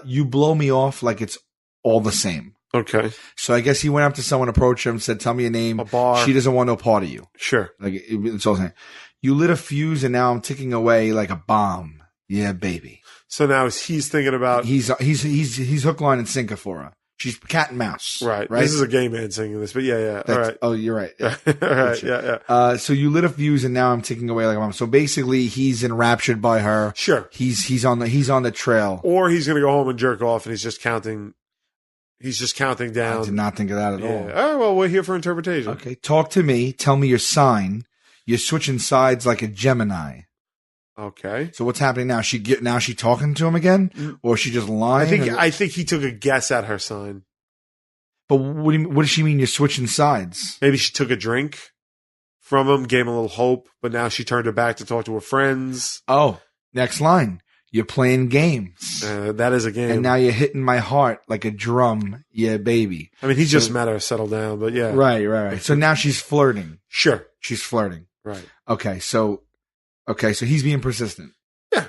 Speaker 1: You blow me off like it's all the same.
Speaker 2: Okay.
Speaker 1: So I guess he went up to someone, approached him, said, tell me your name.
Speaker 2: A bar.
Speaker 1: She doesn't want no part of you.
Speaker 2: Sure.
Speaker 1: Like it's all the same. You lit a fuse and now I'm ticking away like a bomb. Yeah, baby.
Speaker 2: So now he's thinking about
Speaker 1: he's hook, line, and sinker for her. She's cat and mouse.
Speaker 2: Right. This is a gay man singing this, but yeah. All right.
Speaker 1: Oh, you're right.
Speaker 2: Yeah. All right. Yeah.
Speaker 1: So you lit a fuse and now I'm ticking away like a bomb. So basically, he's enraptured by her.
Speaker 2: Sure.
Speaker 1: He's on the trail.
Speaker 2: Or he's gonna go home and jerk off, and he's just counting down.
Speaker 1: I did not think of that at all.
Speaker 2: Oh well, we're here for interpretation.
Speaker 1: Okay. Talk to me. Tell me your sign. You're switching sides like a Gemini.
Speaker 2: Okay.
Speaker 1: So what's happening now? She talking to him again, or is she just lying?
Speaker 2: I think he took a guess at her sign.
Speaker 1: But what does she mean? You're switching sides?
Speaker 2: Maybe she took a drink from him, gave him a little hope, but now she turned her back to talk to her friends.
Speaker 1: Oh, next line. You're playing games.
Speaker 2: That is a game.
Speaker 1: And now you're hitting my heart like a drum. Yeah, baby.
Speaker 2: I mean, he just met her, settle down, but yeah.
Speaker 1: Right. So now she's flirting.
Speaker 2: Sure.
Speaker 1: She's flirting.
Speaker 2: Right.
Speaker 1: Okay, so he's being persistent.
Speaker 2: Yeah.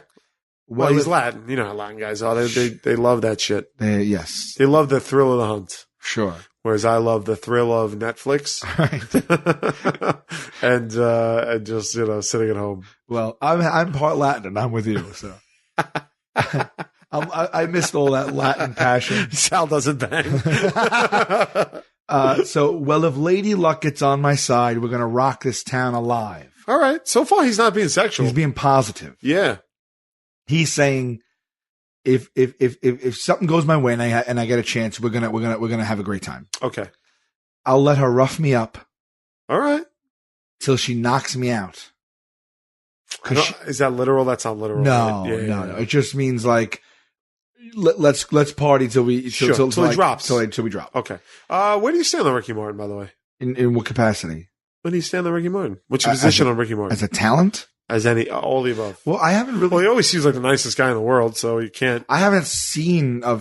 Speaker 2: Well, he's Latin. You know how Latin guys are. They love that shit.
Speaker 1: Yes.
Speaker 2: They love the thrill of the hunt.
Speaker 1: Sure.
Speaker 2: Whereas I love the thrill of Netflix
Speaker 1: Right.
Speaker 2: and just sitting at home.
Speaker 1: Well, I'm part Latin, and I'm with you. So I missed all that Latin passion.
Speaker 2: Sal doesn't bang.
Speaker 1: So if Lady Luck gets on my side, we're gonna rock this town alive.
Speaker 2: All right. So far, he's not being sexual.
Speaker 1: He's being positive.
Speaker 2: Yeah.
Speaker 1: He's saying, if something goes my way and I get a chance, we're gonna have a great time.
Speaker 2: Okay.
Speaker 1: I'll let her rough me up
Speaker 2: All right.
Speaker 1: till she knocks me out.
Speaker 2: Is that literal? That's not literal.
Speaker 1: No,
Speaker 2: right?
Speaker 1: no. It just means like let's party till we till
Speaker 2: he drops.
Speaker 1: till we drop.
Speaker 2: Okay. Where do you stand on Ricky Martin, by the way?
Speaker 1: In what capacity?
Speaker 2: Where do you stand on Ricky Martin? What's your position on Ricky Martin?
Speaker 1: As a talent?
Speaker 2: As any, all the above.
Speaker 1: Well, I haven't really.
Speaker 2: Well, he always seems like the nicest guy in the world, so you can't.
Speaker 1: I haven't seen or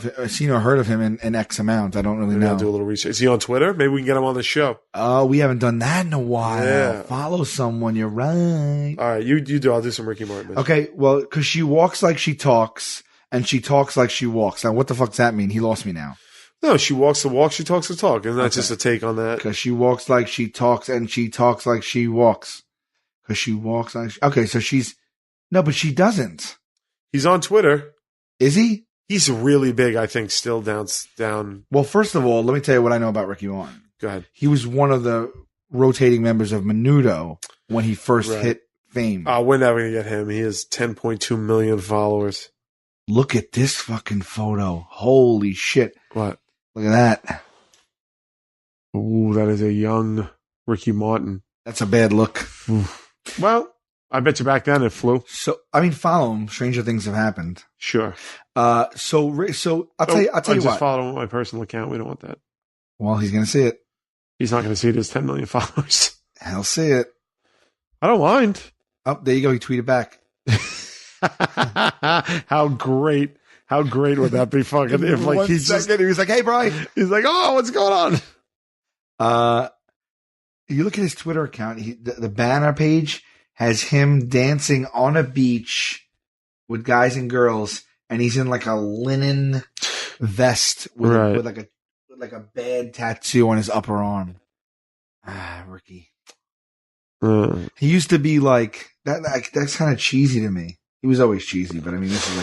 Speaker 1: heard of him in X amount. I don't really
Speaker 2: Maybe
Speaker 1: know.
Speaker 2: I'll do a little research. Is he on Twitter? Maybe we can get him on the show.
Speaker 1: Oh, we haven't done that in a while.
Speaker 2: Yeah.
Speaker 1: Follow someone. You're right.
Speaker 2: All right, you do. I'll do some Ricky Martin.
Speaker 1: Okay, well, because she walks like she talks, and she talks like she walks. Now, what the fuck does that mean? He lost me now.
Speaker 2: No, she walks the walk, she talks the talk. Isn't that just a take on that?
Speaker 1: Because she walks like she talks, and she talks like she walks. Because she walks like okay, so she's no, but she doesn't.
Speaker 2: He's on Twitter.
Speaker 1: Is he?
Speaker 2: He's really big, I think, still down.
Speaker 1: Well, first of all, let me tell you what I know about Ricky Martin.
Speaker 2: Go ahead.
Speaker 1: He was one of the rotating members of Menudo when he first hit fame.
Speaker 2: We're never going to get him. He has 10.2 million followers.
Speaker 1: Look at this fucking photo. Holy shit.
Speaker 2: What?
Speaker 1: Look at that.
Speaker 2: Ooh, that is a young Ricky Martin.
Speaker 1: That's a bad look.
Speaker 2: Well, I bet you back then it flew.
Speaker 1: So, I mean, follow him. Stranger things have happened.
Speaker 2: Sure.
Speaker 1: So I'll tell you
Speaker 2: just
Speaker 1: what.
Speaker 2: follow him on my personal account. We don't want that.
Speaker 1: Well, he's going to see it.
Speaker 2: He's not going to see it as 10 million followers.
Speaker 1: He'll see it.
Speaker 2: I don't mind.
Speaker 1: Oh, there you go. He tweeted back.
Speaker 2: How great would that be fucking if like
Speaker 1: he was like, hey, Brian.
Speaker 2: He's like, oh, what's going on?
Speaker 1: You look at his Twitter account, the banner page has him dancing on a beach with guys and girls, and he's in like a linen vest with like a bad tattoo on his upper arm. Ricky. He used to be like that. That's kind of cheesy to me. He was always cheesy, but I mean, this is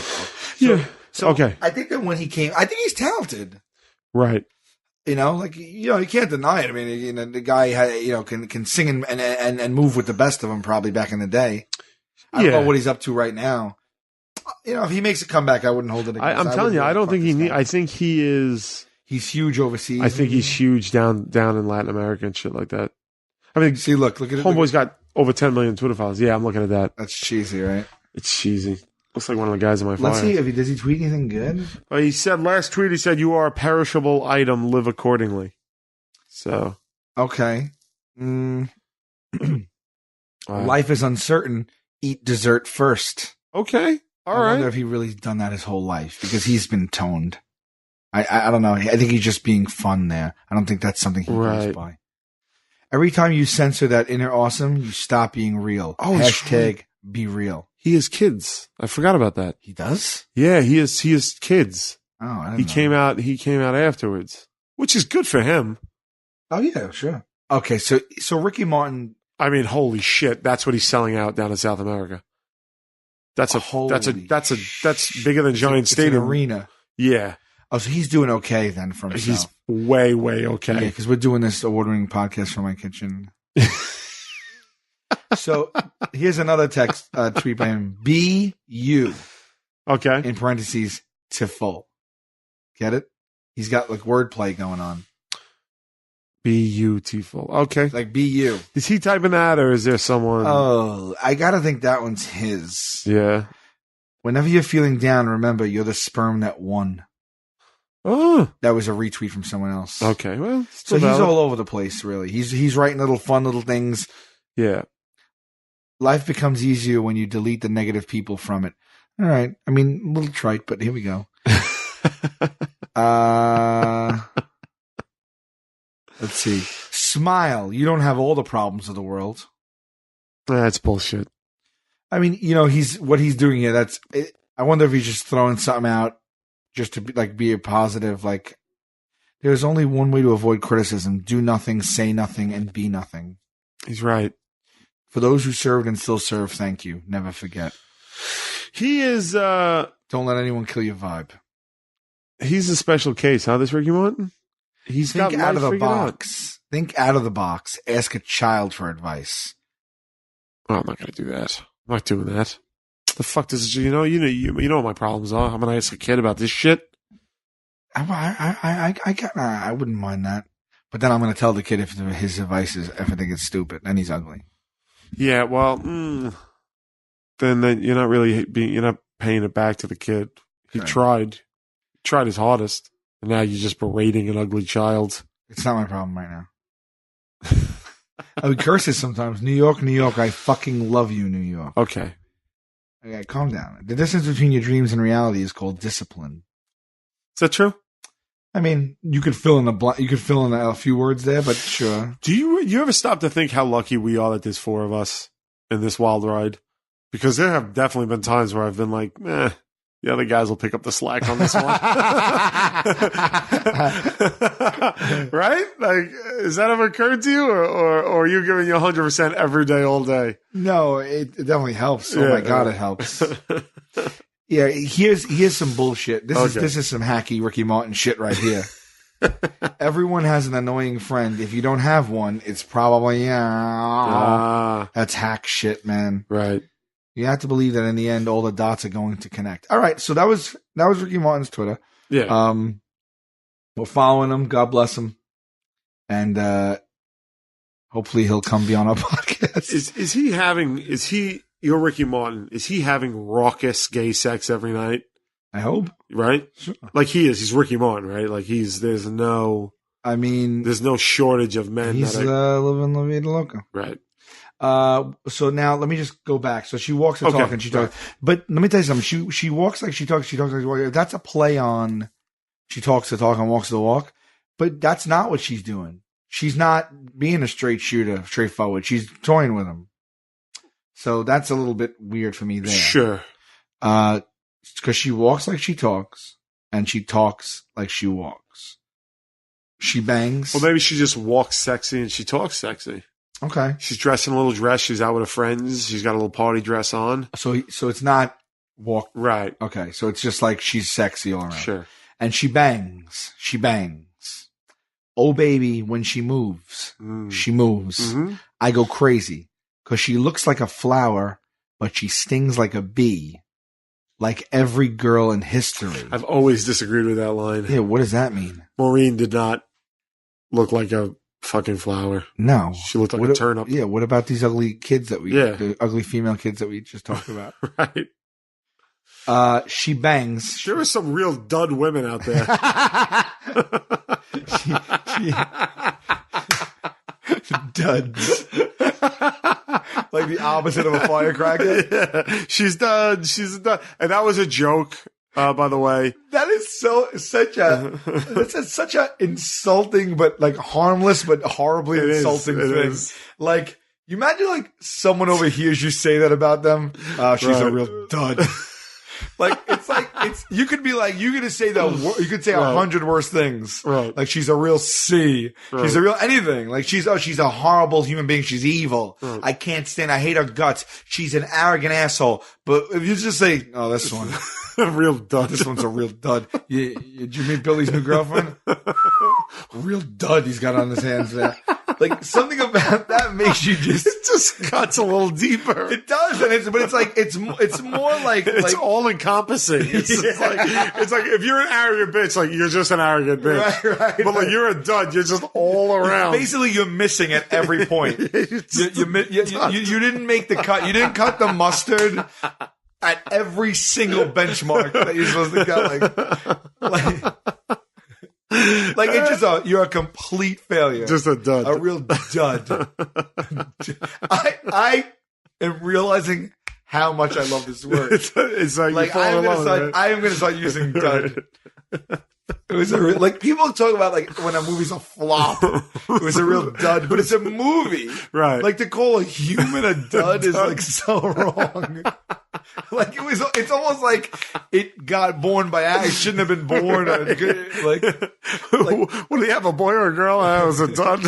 Speaker 1: like So
Speaker 2: okay.
Speaker 1: I think that when he came, I think he's talented.
Speaker 2: Right.
Speaker 1: You can't deny it. I mean, the guy can sing and move with the best of them probably back in the day. I don't know what he's up to right now. If he makes a comeback, I wouldn't hold it against.
Speaker 2: I'm telling you, I don't think I think he is.
Speaker 1: He's huge overseas.
Speaker 2: I think he's huge down in Latin America and shit like that. I mean,
Speaker 1: see, look at it.
Speaker 2: Homeboy's got over 10 million Twitter followers. Yeah, I'm looking at that.
Speaker 1: That's cheesy, right?
Speaker 2: It's cheesy. Looks like one of the guys in my file.
Speaker 1: Let's see if does he tweet anything good.
Speaker 2: He said last tweet. He said, "You are a perishable item. Live accordingly." So
Speaker 1: okay. Life is uncertain. Eat dessert first.
Speaker 2: Okay. All right.
Speaker 1: I wonder if he really done that his whole life because he's been toned. I don't know. I think he's just being fun there. I don't think that's something he goes by. Every time you censor that inner awesome, you stop being real. Oh, hashtag be real.
Speaker 2: He has kids. I forgot about that.
Speaker 1: He does?
Speaker 2: Yeah, he has kids.
Speaker 1: Oh, I didn't know.
Speaker 2: He came out afterwards, which is good for him.
Speaker 1: Oh yeah, sure. Okay, so Ricky Martin.
Speaker 2: I mean, holy shit, that's what he's selling out down in South America. That's bigger than Giant Stadium.
Speaker 1: It's an arena.
Speaker 2: Yeah.
Speaker 1: Oh, so he's doing okay then for himself.
Speaker 2: He's way okay.
Speaker 1: Yeah, because we're doing this award-winning podcast from my kitchen. So here's another text tweet by him. Be you.
Speaker 2: Okay.
Speaker 1: In parentheses, to full. Get it? He's got like wordplay going on.
Speaker 2: Beautiful. Okay.
Speaker 1: Like be you.
Speaker 2: Is he typing that or is there someone?
Speaker 1: Oh, I gotta think that one's his.
Speaker 2: Yeah.
Speaker 1: Whenever you're feeling down, remember you're the sperm that won.
Speaker 2: Oh.
Speaker 1: That was a retweet from someone else.
Speaker 2: Okay. Well,
Speaker 1: so he's all over the place, really. He's writing fun little things.
Speaker 2: Yeah.
Speaker 1: Life becomes easier when you delete the negative people from it. All right. I mean, a little trite, but here we go. Let's see. Smile. You don't have all the problems of the world.
Speaker 2: That's bullshit.
Speaker 1: I mean, what he's doing here. I wonder if he's just throwing something out just to be a positive, There's only one way to avoid criticism. Do nothing, say nothing, and be nothing.
Speaker 2: He's right.
Speaker 1: For those who served and still serve, thank you. Never forget.
Speaker 2: He is,
Speaker 1: Don't let anyone kill your vibe.
Speaker 2: he's a special case, huh, this Ricky Martin? He's
Speaker 1: Think
Speaker 2: got
Speaker 1: out of
Speaker 2: life
Speaker 1: the
Speaker 2: figured out.
Speaker 1: box. Think out of the box. Ask a child for advice.
Speaker 2: Oh, I'm not going to do that. I'm not doing that. The fuck does, you know what my problems are. I'm going to ask a kid about this shit.
Speaker 1: I wouldn't mind that. But then I'm going to tell the kid if his advice is, if I think it's stupid, and he's ugly.
Speaker 2: Yeah, well, then you're not really you're not paying it back to the kid. He tried his hardest, and now you're just berating an ugly child.
Speaker 1: It's not my problem right now. I would curse it sometimes. New York, New York, I fucking love you, New York.
Speaker 2: Okay.
Speaker 1: Okay, calm down. The distance between your dreams and reality is called discipline.
Speaker 2: Is that true?
Speaker 1: I mean, you could fill in a few words there, but sure.
Speaker 2: Do you ever stop to think how lucky we are that there's 4 of us in this wild ride? Because there have definitely been times where I've been like, the other guys will pick up the slack on this one. Right? Like, has that ever occurred to you? Or are you giving you 100% every day, all day?
Speaker 1: No, it definitely helps. Oh my God, it helps. Yeah, here's some bullshit. This is some hacky Ricky Martin shit right here. Everyone has an annoying friend. If you don't have one, it's probably that's hack shit, man.
Speaker 2: Right.
Speaker 1: You have to believe that in the end, all the dots are going to connect. All right, so that was Ricky Martin's Twitter.
Speaker 2: Yeah.
Speaker 1: We're following him. God bless him, and hopefully he'll come be on our podcast.
Speaker 2: Is he you're Ricky Martin? Is he having raucous gay sex every night?
Speaker 1: I hope.
Speaker 2: Right?
Speaker 1: Sure.
Speaker 2: Like he is. He's Ricky Martin, right? Like there's no shortage of men.
Speaker 1: He's living La Vida Loca.
Speaker 2: Right.
Speaker 1: So now let me just go back. So she walks the talk and she talks, but let me tell you something. She walks like she talks like she walks. That's a play on she talks the talk and walks the walk, but that's not what she's doing. She's not being a straight shooter, straightforward. She's toying with him. So that's a little bit weird for me there.
Speaker 2: Sure.
Speaker 1: Because she walks like she talks and she talks like she walks. She bangs.
Speaker 2: Well, maybe she just walks sexy and she talks sexy.
Speaker 1: Okay.
Speaker 2: She's dressed in a little dress. She's out with her friends. She's got a little party dress on.
Speaker 1: So it's not walk.
Speaker 2: Right.
Speaker 1: Okay. So it's just like she's sexy all around.
Speaker 2: Sure.
Speaker 1: And she bangs. She bangs. Oh, baby, when she moves, she moves.
Speaker 2: Mm-hmm.
Speaker 1: I go crazy because she looks like a flower, but she stings like a bee, like every girl in history.
Speaker 2: I've always disagreed with that line.
Speaker 1: Yeah. What does that mean?
Speaker 2: Maureen did not look like a fucking flower.
Speaker 1: No.
Speaker 2: She looked like a turnip.
Speaker 1: Yeah. What about these ugly kids the ugly female kids that we just talked about?
Speaker 2: Right.
Speaker 1: She bangs.
Speaker 2: There were some real dud women out there.
Speaker 1: Duds. Like the opposite of a firecracker.
Speaker 2: Yeah. She's done. She's a dud. And that was a joke, by the way.
Speaker 1: That is such a insulting, but like harmless, but horribly insulting thing. Like, you imagine like someone overhears you say that about them. She's a real dud. Like, you could be like, you could say you could say 100 worse things.
Speaker 2: Right.
Speaker 1: Like, she's a real C. Right. She's a real anything. Like, she's a horrible human being. She's evil. Right. I can't I hate her guts. She's an arrogant asshole. But if you just say, oh, this one.
Speaker 2: A real dud.
Speaker 1: This one's a real dud. Did you meet Billy's new girlfriend? Real dud he's got on his hands there. Like, something about that makes you just...
Speaker 2: It just cuts a little deeper.
Speaker 1: It does, but it's like, it's more like...
Speaker 2: It's all encompassing. It's like, if you're an arrogant bitch, like, you're just an arrogant bitch. Right. But like, you're a dud, you're just all around.
Speaker 1: Basically, you're missing at every point. You didn't make the cut. You didn't cut the mustard at every single benchmark that you're supposed to cut. Like it's just you're a complete failure.
Speaker 2: Just a dud.
Speaker 1: A real dud. I am realizing how much I love this word.
Speaker 2: It's like I am
Speaker 1: going to start using dud. It was like people talk about like when a movie's a flop. It was a real dud, but it's a movie,
Speaker 2: right?
Speaker 1: Like to call a human a dud is like so wrong. Like it's almost like it got born by accident. It shouldn't have been born. Like,
Speaker 2: what do you have, a boy or a girl? I was a dud.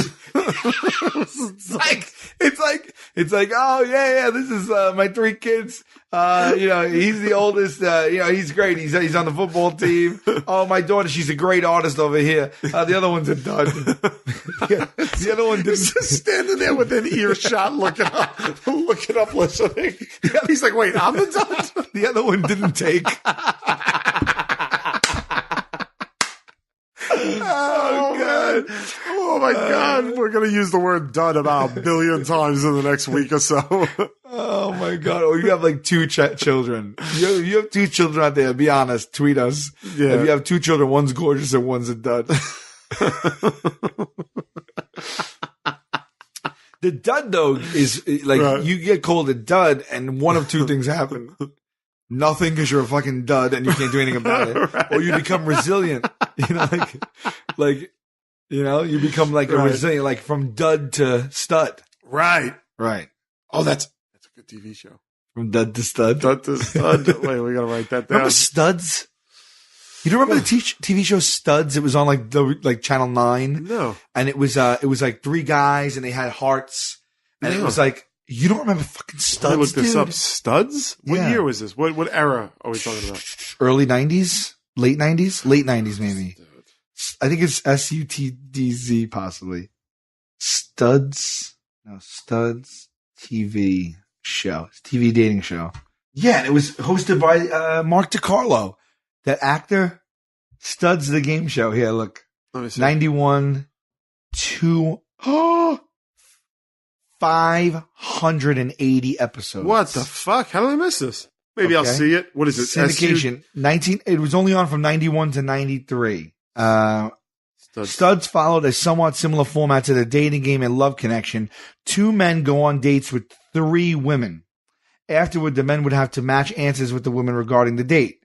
Speaker 1: it's like, oh yeah, this is my 3 kids. He's the oldest. He's great. He's on the football team. Oh, my daughter, she's a great artist over here. The other one's a dud. The other one didn't.
Speaker 2: He's just standing there within earshot, looking up, listening. He's like, wait, I'm the dud.
Speaker 1: The other one didn't take.
Speaker 2: Oh God! Oh my God! We're gonna use the word "dud" about a billion times in the next week or so.
Speaker 1: Oh my God! Oh, you have like 2 children. You have 2 children out there. Be honest. Tweet us.
Speaker 2: Yeah.
Speaker 1: If you have 2 children, one's gorgeous and one's a dud. The dud though is like
Speaker 2: Right.
Speaker 1: you get called a dud, and one of 2 things happen. Nothing, because you're a fucking dud and you can't do anything about it,
Speaker 2: Right.
Speaker 1: or you become resilient. You become like a
Speaker 2: Right.
Speaker 1: resilient, like from dud to stud.
Speaker 2: Right.
Speaker 1: Right.
Speaker 2: Oh, that's a good TV show.
Speaker 1: From dud to stud.
Speaker 2: Dud to stud. Wait, we gotta write that down.
Speaker 1: Remember Studs? You don't remember the TV show Studs? It was on like Channel 9,
Speaker 2: No.
Speaker 1: and it was like 3 guys and they had hearts, and it
Speaker 2: No.
Speaker 1: was like, you don't remember fucking Studs?
Speaker 2: I looked this
Speaker 1: dude?
Speaker 2: up. Studs? What
Speaker 1: Yeah.
Speaker 2: year was this? What era are we talking about?
Speaker 1: Early 90s, late 90s, late 90s maybe. I think it's SUTDZ possibly. Studs TV show. It's TV dating show. Yeah, and it was hosted by Mark DiCarlo, that actor. Studs the game show. Here, look.
Speaker 2: Let me see.
Speaker 1: 91 to 580 episodes.
Speaker 2: What the fuck? How did I miss this? Maybe I'll
Speaker 1: Okay.
Speaker 2: see it. What is it?
Speaker 1: Syndication. 19. It was only on from 91 to 93. Studs followed a somewhat similar format to the dating game and Love Connection. 2 men go on dates with 3 women. Afterward, the men would have to match answers with the women regarding the date.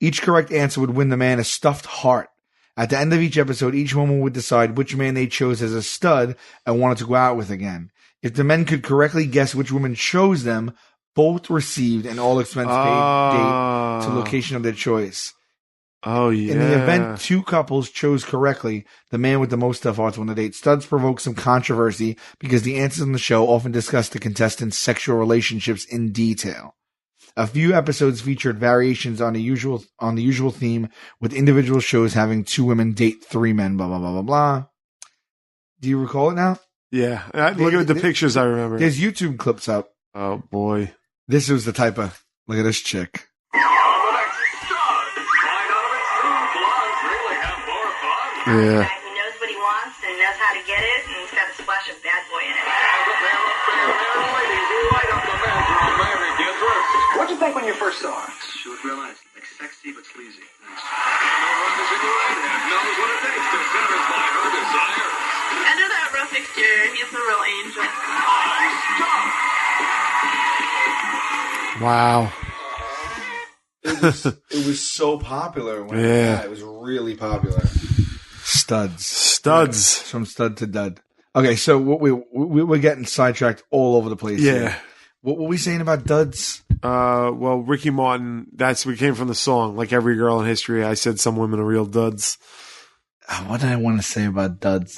Speaker 1: Each correct answer would win the man a stuffed heart. At the end of each episode, each woman would decide which man they chose as a stud and wanted to go out with again. If the men could correctly guess which woman chose them, both received an all-expense paid date to location of their choice.
Speaker 2: Oh, yeah.
Speaker 1: In the event 2 couples chose correctly, the man with the most stuffed hearts won the date. Studs provoked some controversy because the answers on the show often discussed the contestants' sexual relationships in detail. A few episodes featured variations on the usual theme, with individual shows having 2 women date 3 men. Blah blah blah blah blah. Do you recall it now?
Speaker 2: Yeah. Looking at the pictures, I remember.
Speaker 1: There's YouTube clips up.
Speaker 2: Oh, boy.
Speaker 1: This was the type of look at this chick.
Speaker 2: Yeah.
Speaker 3: He knows what he wants and knows how to get it, and he's got a splash of bad boy in it.
Speaker 4: What'd you think when you first saw her? She looked real nice, like sexy but sleazy.
Speaker 3: Under that rough exterior, he's a real angel.
Speaker 2: Wow.
Speaker 1: It was so popular when
Speaker 2: Yeah.
Speaker 1: it was really popular. Studs.
Speaker 2: Studs.
Speaker 1: From stud to dud. Okay, so what we're getting sidetracked all over the place.
Speaker 2: Yeah.
Speaker 1: Here. What were we saying about duds?
Speaker 2: Well, Ricky Martin, we came from the song. Like every girl in history, I said some women are real duds.
Speaker 1: What did I want to say about duds?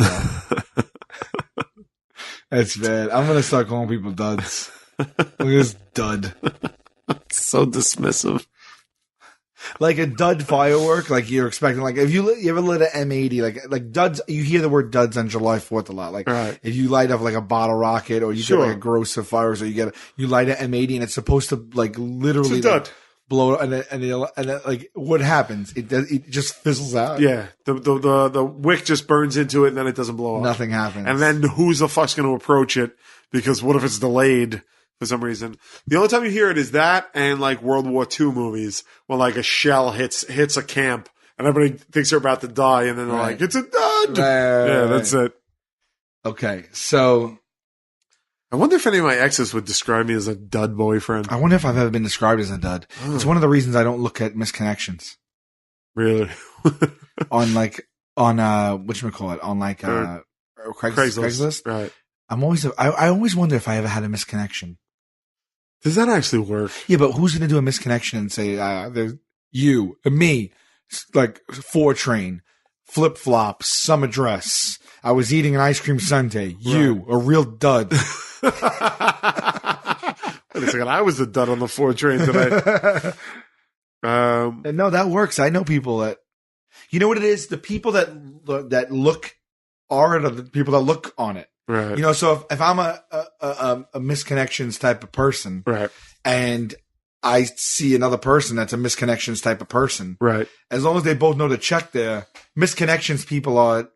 Speaker 1: That's bad. I'm going to start calling people duds. Look at this dud.
Speaker 2: So dismissive.
Speaker 1: Like a dud firework, like you're expecting, like if you ever lit an M80, like duds, you hear the word duds on July 4th a lot. Like
Speaker 2: Right.
Speaker 1: if you light up like a bottle rocket or you
Speaker 2: Sure.
Speaker 1: get like a gross of fireworks or you light an M80 and it's supposed to like literally
Speaker 2: It's a dud.
Speaker 1: like, blow and then like what happens? It just fizzles out.
Speaker 2: Yeah. The wick just burns into it and then it doesn't blow up.
Speaker 1: Nothing happens.
Speaker 2: And then who's the fuck's going to approach it? Because what if it's delayed for some reason? The only time you hear it is that and like World War II movies when like a shell hits a camp and everybody thinks they're about to die and then they're
Speaker 1: Right.
Speaker 2: like, it's a dud.
Speaker 1: Right.
Speaker 2: Yeah, that's it.
Speaker 1: Okay, so
Speaker 2: I wonder if any of my exes would describe me as a dud boyfriend.
Speaker 1: I wonder if I've ever been described as a dud. It's one of the reasons I don't look at misconnections
Speaker 2: Really?
Speaker 1: on whatchamacallit, on like Craigslist.
Speaker 2: Right.
Speaker 1: I always wonder if I ever had a misconnection.
Speaker 2: Does that actually work?
Speaker 1: Yeah, but who's going to do a misconnection and say, there's you and me, like 4Train, flip flops, summer dress. I was eating an ice cream sundae. You, a real dud.
Speaker 2: Wait a second, I was the dud on the 4Train today.
Speaker 1: No, that works. I know people that, you know what it is? The people that look are the people that look on it.
Speaker 2: Right.
Speaker 1: You know, so if I'm a misconnections type of person,
Speaker 2: Right.
Speaker 1: and I see another person that's a misconnections type of person,
Speaker 2: Right.
Speaker 1: as long as they both know to check their misconnections, people are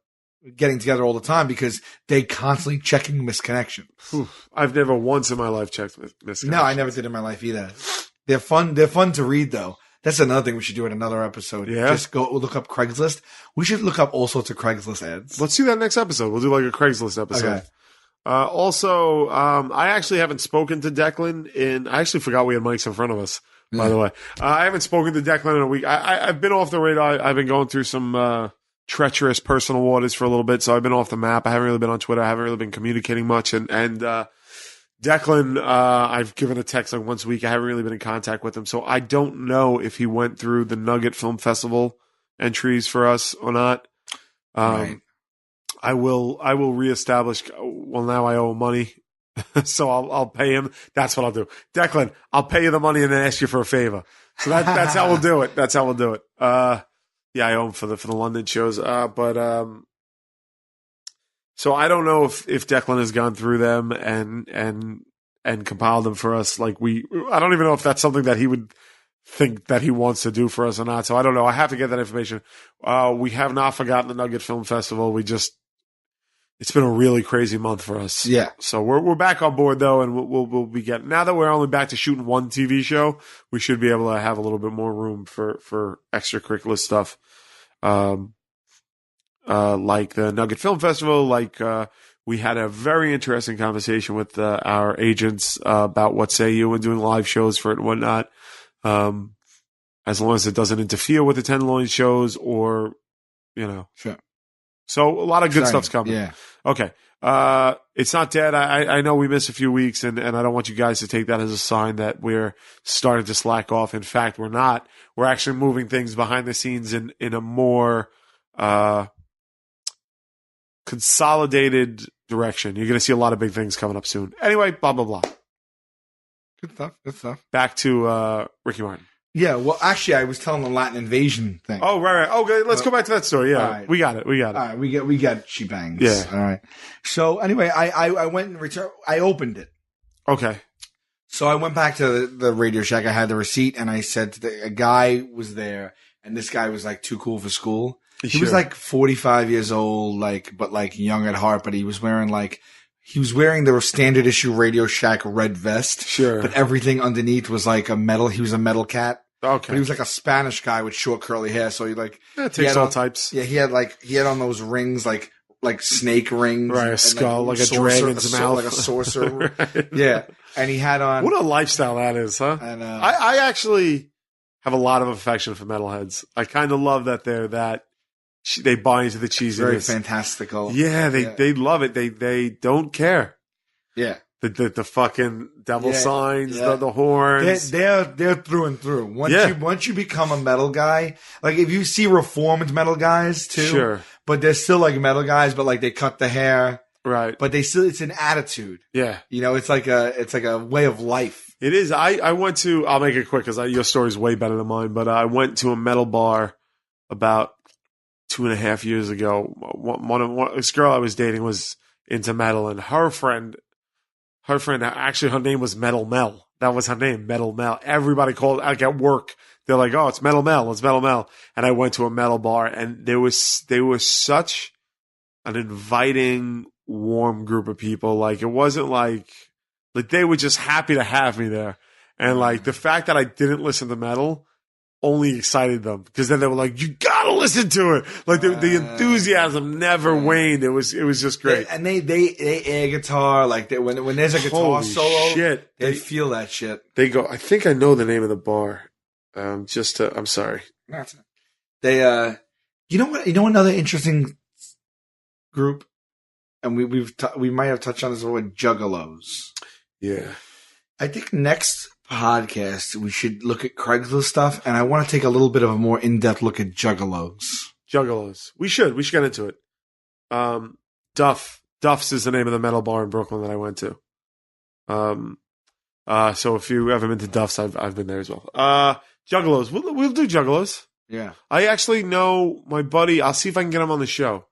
Speaker 1: getting together all the time because they constantly checking misconnections.
Speaker 2: I've never once in my life checked misconnections.
Speaker 1: No, I never did in my life either. They're fun. They're fun to read though. That's another thing we should do in another episode.
Speaker 2: Yeah.
Speaker 1: Just go look up Craigslist. We should look up all sorts of Craigslist ads.
Speaker 2: Let's do that next episode. We'll do like a Craigslist episode.
Speaker 1: Okay.
Speaker 2: Also, I actually haven't spoken to Declan I actually forgot we had mics in front of us, by the way. I haven't spoken to Declan in a week. I've been off the radar. I've been going through some, treacherous personal waters for a little bit. So I've been off the map. I haven't really been on Twitter. I haven't really been communicating much. And Declan, I've given a text like once a week. I haven't really been in contact with him. So I don't know if he went through the Nugget Film Festival entries for us or not.
Speaker 1: Right.
Speaker 2: I will reestablish. Well, now I owe him money, so I'll pay him. That's what I'll do. Declan, I'll pay you the money and then ask you for a favor. So that's how we'll do it. That's how we'll do it. Yeah, I owe him for the London shows. So I don't know if Declan has gone through them and compiled them for us. Like I don't even know if that's something that he would think that he wants to do for us or not. So I don't know. I have to get that information. We have not forgotten the Nugget Film Festival. It's been a really crazy month for us.
Speaker 1: Yeah.
Speaker 2: So we're back on board though, and we'll be getting, now that we're only back to shooting one TV show, we should be able to have a little bit more room for extracurricular stuff. Like the Nugget Film Festival, we had a very interesting conversation with our agents about What Say You and doing live shows for it and whatnot. As long as it doesn't interfere with the Tenderloin shows or,
Speaker 1: Sure.
Speaker 2: So a lot of good stuff's coming.
Speaker 1: Yeah.
Speaker 2: Okay. It's not dead. I know we missed a few weeks and I don't want you guys to take that as a sign that we're starting to slack off. In fact, we're not. We're actually moving things behind the scenes in a more, consolidated direction. You're going to see a lot of big things coming up soon. Anyway, blah, blah, blah.
Speaker 1: Good stuff. Good stuff.
Speaker 2: Back to, Ricky Martin.
Speaker 1: Yeah. Well, actually, I was telling the Latin invasion thing.
Speaker 2: Oh, right. Okay. Let's go back to that story. Yeah.
Speaker 1: Right.
Speaker 2: We got it.
Speaker 1: All right. We got shebangs.
Speaker 2: Yeah.
Speaker 1: All right. So anyway, I went and returned. I opened it.
Speaker 2: Okay.
Speaker 1: So I went back to the Radio Shack. I had the receipt and I said a guy was there and this guy was like too cool for school. He was like 45 years old, but young at heart, but he was wearing the standard issue Radio Shack red vest.
Speaker 2: Sure.
Speaker 1: But everything underneath was like he was a metal cat.
Speaker 2: Okay.
Speaker 1: But he was like a Spanish guy with short curly hair. So
Speaker 2: it takes all types.
Speaker 1: Yeah. He had on those rings, like snake rings.
Speaker 2: Right. A skull, like a dragon's mouth.
Speaker 1: Like a sorcerer.
Speaker 2: Right.
Speaker 1: Yeah. And he had on.
Speaker 2: What a lifestyle that is, huh?
Speaker 1: And,
Speaker 2: I actually have a lot of affection for metalheads. I kind of love that they buy into the cheesiness.
Speaker 1: Very fantastical.
Speaker 2: Yeah, they love it. They don't care.
Speaker 1: Yeah.
Speaker 2: The fucking devil signs,
Speaker 1: yeah.
Speaker 2: the horns.
Speaker 1: They're through and through. Once you become a metal guy, like if you see reformed metal guys too,
Speaker 2: sure.
Speaker 1: But they're still like metal guys, but like they cut the hair.
Speaker 2: Right.
Speaker 1: But it's an attitude.
Speaker 2: Yeah.
Speaker 1: It's like a way of life.
Speaker 2: It is. I went to, I'll make it quick because your story's way better than mine, but I went to a metal bar about 2.5 years ago. This girl I was dating was into metal, and her friend, actually her name was Metal Mel. That was her name, Metal Mel. Everybody called, like at work, they're like, oh, it's Metal Mel, it's Metal Mel. And I went to a metal bar, and they were such an inviting, warm group of people. Like, it wasn't like they were just happy to have me there. And like the fact that I didn't listen to metal only excited them, because then they were like, you gotta listen to it. Like the enthusiasm never waned. It was just great.
Speaker 1: They air guitar, like when there's a guitar
Speaker 2: Holy
Speaker 1: solo,
Speaker 2: shit.
Speaker 1: they feel that shit.
Speaker 2: They go, I think I know the name of the bar. I'm sorry.
Speaker 1: They, you know another interesting group, and we might have touched on this with Juggalos.
Speaker 2: Yeah.
Speaker 1: I think next podcast we should look at Craigslist stuff, and I want to take a little bit of a more in-depth look at Juggalos.
Speaker 2: Juggalos. We should get into it. Duff's is the name of the metal bar in Brooklyn that I went to. So if you haven't been to Duff's, I've been there as well. Juggalos. We'll do Juggalos.
Speaker 1: Yeah.
Speaker 2: I actually know my buddy. I'll see if I can get him on the show.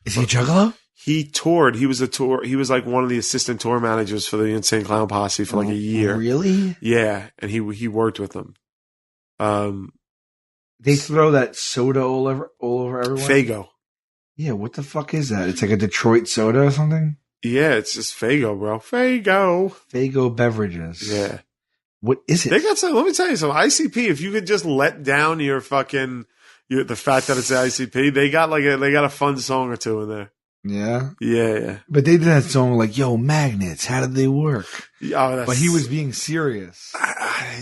Speaker 1: Is he a Juggalo?
Speaker 2: He toured. He was like one of the assistant tour managers for the Insane Clown Posse for like a year.
Speaker 1: Really?
Speaker 2: Yeah, and he worked with them.
Speaker 1: They throw that soda all over everyone.
Speaker 2: Faygo.
Speaker 1: Yeah, what the fuck is that? It's like a Detroit soda or something?
Speaker 2: Yeah, it's just Faygo, bro. Faygo.
Speaker 1: Faygo beverages.
Speaker 2: Yeah.
Speaker 1: What is it?
Speaker 2: They got some. Let me tell you something. ICP. If you could just let down the fact that it's the ICP, they got a fun song or two in there.
Speaker 1: Yeah.
Speaker 2: Yeah.
Speaker 1: But they did that song like, "Yo, magnets, how did they work?"
Speaker 2: Oh,
Speaker 1: but he was being serious.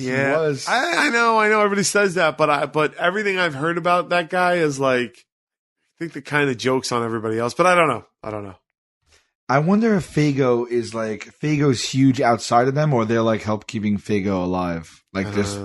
Speaker 2: Yeah,
Speaker 1: he was.
Speaker 2: I know. Everybody says that, but everything I've heard about that guy is like, I think the kind of jokes on everybody else. But I don't know.
Speaker 1: I wonder if Fago's huge outside of them, or they're like help keeping Fago alive. Like this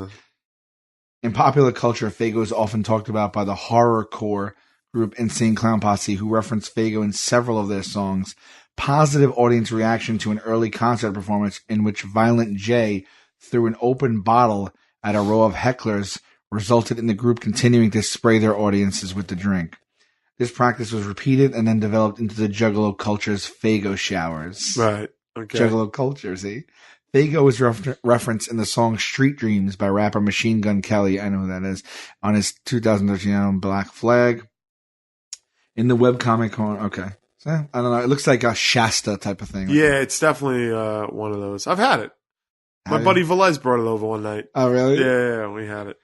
Speaker 1: in popular culture, Fago is often talked about by the horrorcore group Insane Clown Posse, who reference Faygo in several of their songs. Positive audience reaction to an early concert performance in which Violent J threw an open bottle at a row of hecklers resulted in the group continuing to spray their audiences with the drink. This practice was repeated and then developed into the Juggalo culture's Faygo showers.
Speaker 2: Right. Okay.
Speaker 1: Juggalo culture, see? Faygo was referenced in the song Street Dreams by rapper Machine Gun Kelly, I know who that is, on his 2013 album Black Flag. In the webcomic corner, okay. So, I don't know. It looks like a Shasta type of thing.
Speaker 2: Yeah, it's definitely one of those. I've had it. My buddy Velez brought it over one night.
Speaker 1: Oh, really?
Speaker 2: Yeah, we had it.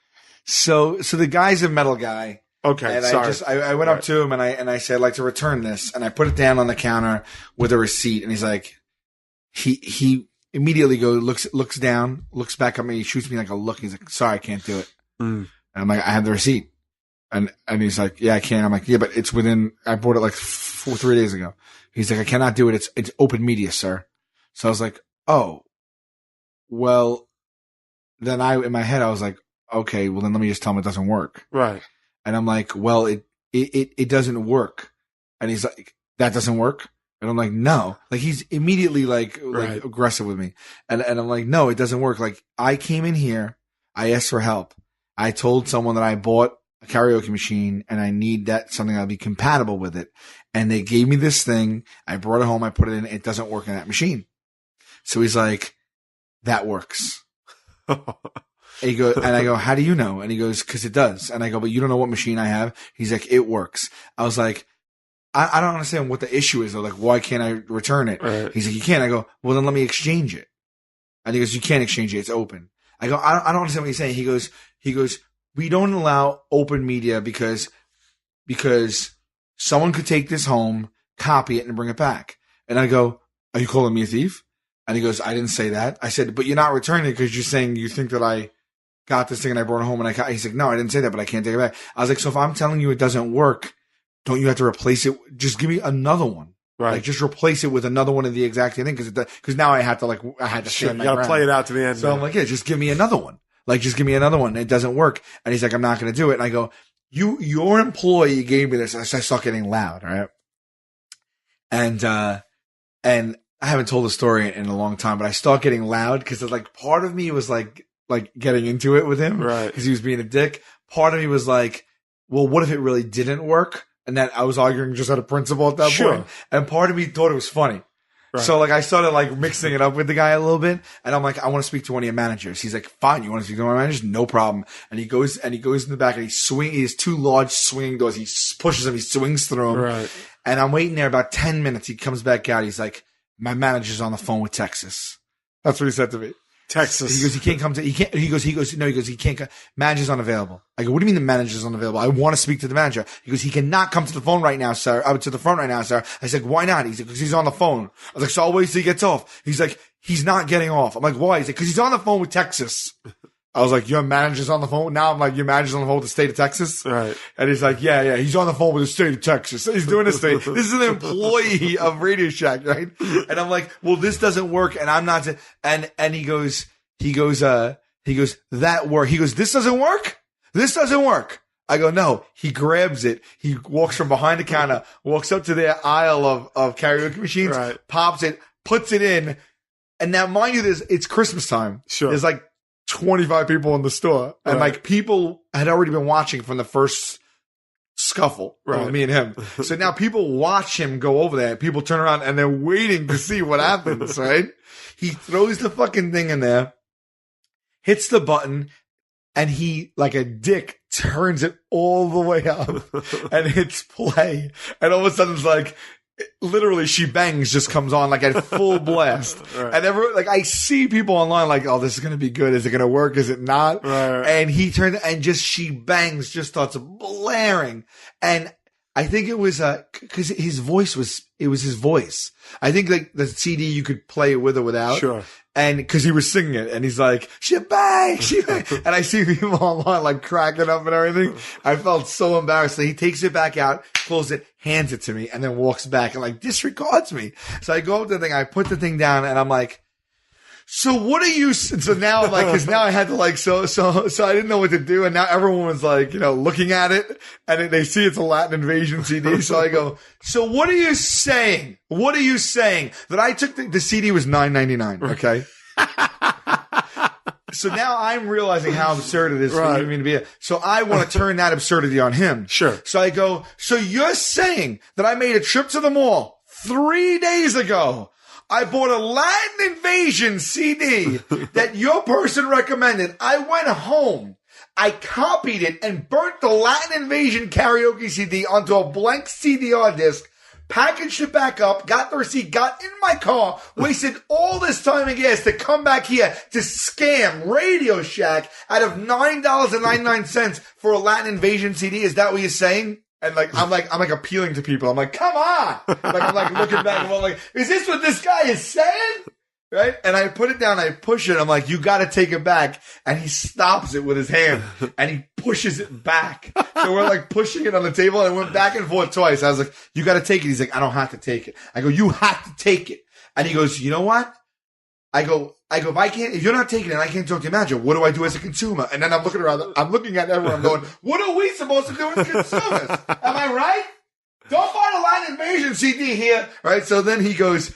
Speaker 1: So the guy's a metal guy.
Speaker 2: Okay,
Speaker 1: and
Speaker 2: sorry.
Speaker 1: I went up to him and I said, I'd like to return this. And I put it down on the counter with a receipt. And he's like, he immediately looks down, looks back at me, he shoots me like a look. He's like, sorry, I can't do it. And I'm like, I have the receipt. And he's like, yeah, I can. I'm like, yeah, but it's I bought it like 3 days ago. He's like, I cannot do it. It's open media, sir. So I was like, oh, well, then in my head, I was like, okay, well then let me just tell him it doesn't work.
Speaker 2: Right.
Speaker 1: And I'm like, well, it doesn't work. And he's like, that doesn't work? And I'm like, no. Like he's immediately like aggressive with me. And I'm like, no, it doesn't work. Like I came in here, I asked for help. I told someone that I bought a karaoke machine and I need something that'll be compatible with it. And they gave me this thing. I brought it home. I put it in. It doesn't work in that machine. So he's like, that works. And I go, how do you know? And he goes, cause it does. And I go, but you don't know what machine I have? He's like, it works. I was like, I don't understand what the issue is though. Like, why can't I return it?
Speaker 2: Right.
Speaker 1: He's like, you can't. I go, well, then let me exchange it. And he goes, you can't exchange it. It's open. I go, I don't understand what he's saying. He goes, we don't allow open media because someone could take this home, copy it and bring it back. And I go, are you calling me a thief? And he goes, I didn't say that. I said, but you're not returning it because you're saying you think that I got this thing and I brought it home and he's like, no, I didn't say that, but I can't take it back. I was like, so if I'm telling you it doesn't work, don't you have to replace it? Just give me another one.
Speaker 2: Right.
Speaker 1: Like just replace it with another one of the exact same thing. Cause now I had to
Speaker 2: Sure,
Speaker 1: stand
Speaker 2: you
Speaker 1: my
Speaker 2: gotta
Speaker 1: ground.
Speaker 2: play it out to the end.
Speaker 1: So I'm like, yeah, just give me another one. Like, just give me another one. It doesn't work. And he's like, I'm not going to do it. And I go, your employee gave me this. And I start getting loud. Right. And I haven't told the story in a long time, but I start getting loud because like part of me was like getting into it with him.
Speaker 2: Right.
Speaker 1: Cause he was being a dick. Part of me was like, well, what if it really didn't work? And that I was arguing just out of principle at that point. And part of me thought it was funny. Right. So like I started like mixing it up with the guy a little bit, and I'm like, I want to speak to one of your managers. He's like, fine, you want to speak to one of my managers? No problem. And he goes in the back and he has two large swinging doors. He pushes them, he swings through them.
Speaker 2: Right.
Speaker 1: And I'm waiting there about 10 minutes. He comes back out. He's like, my manager's on the phone with Texas. That's what he said to me.
Speaker 2: Texas.
Speaker 1: He goes, he can't come to, he can't, he goes, he can't come. Manager's unavailable. I go, what do you mean the manager's unavailable? I want to speak to the manager. He goes, he cannot come to the phone right now, sir. To the front right now, sir. I said, why not? He's like, because he's on the phone. I was like, so I'll wait till he gets off. He's like, he's not getting off. I'm like, why? He's like, because he's on the phone with Texas. I was like, your manager's on the phone? Now I'm like, your manager's on the phone with the state of Texas?
Speaker 2: Right.
Speaker 1: And he's like, yeah, he's on the phone with the state of Texas. He's doing this thing. This is an employee of Radio Shack, right? And I'm like, well, this doesn't work. And I'm not, and he goes, that work. He goes, this doesn't work? This doesn't work. I go, no. He grabs it. He walks from behind the counter, walks up to the aisle of karaoke machines,
Speaker 2: Right.
Speaker 1: pops it, puts it in. And now, mind you, it's Christmas time.
Speaker 2: Sure.
Speaker 1: There's like 25 people in the store. And
Speaker 2: Right.
Speaker 1: like people had already been watching from the first scuffle.
Speaker 2: Right.
Speaker 1: Me and him. So now people watch him go over there. People turn around and they're waiting to see what happens, right? He throws the fucking thing in there, hits the button, and he, like a dick, turns it all the way up and hits play. And all of a sudden it's like, literally She Bangs just comes on like at full blast.
Speaker 2: Right.
Speaker 1: And everyone, like, I see people online like, oh, this is going to be good. Is it going to work? Is it not?
Speaker 2: Right.
Speaker 1: And he turned and just She Bangs just starts blaring. And I think it was, cause his voice it was his voice. I think like the CD you could play it with or without.
Speaker 2: Sure.
Speaker 1: And cause he was singing it and he's like, She Bang, She Bang. And I see people online like cracking up and everything. I felt so embarrassed. So he takes it back out, pulls it, hands it to me, and then walks back and like disregards me. So I go up to the thing, I put the thing down and I'm like, so what are you, so now I'm like, cause now I had to like, so I didn't know what to do. And now everyone was like, looking at it and they see it's a Latin Invasion CD. So I go, so what are you saying? What are you saying? That I took the CD was $9.99. Okay. So now I'm realizing how absurd it is
Speaker 2: Right.
Speaker 1: for me to be. So I want to turn that absurdity on him.
Speaker 2: Sure.
Speaker 1: So I go, so you're saying that I made a trip to the mall 3 days ago. I bought a Latin Invasion CD that your person recommended. I went home. I copied it and burnt the Latin Invasion karaoke CD onto a blank CDR disc, packaged it back up, got the receipt, got in my car, wasted all this time and gas to come back here to scam Radio Shack out of $9.99 for a Latin Invasion CD. Is that what you're saying? And like, I'm like appealing to people. I'm like, come on. Like, I'm like looking back and I'm like, is this what this guy is saying? Right? And I put it down, I push it. I'm like, you got to take it back. And he stops it with his hand and he pushes it back. So we're like pushing it on the table and it went back and forth twice. I was like, you got to take it. He's like, I don't have to take it. I go, you have to take it. And he goes, you know what? I go, if you're not taking it, I can't talk to your manager. What do I do as a consumer? And then I'm looking around, I'm looking at everyone, I'm going, what are we supposed to do as consumers? Am I right? Don't buy the Latin Invasion CD here. Right? So then he goes,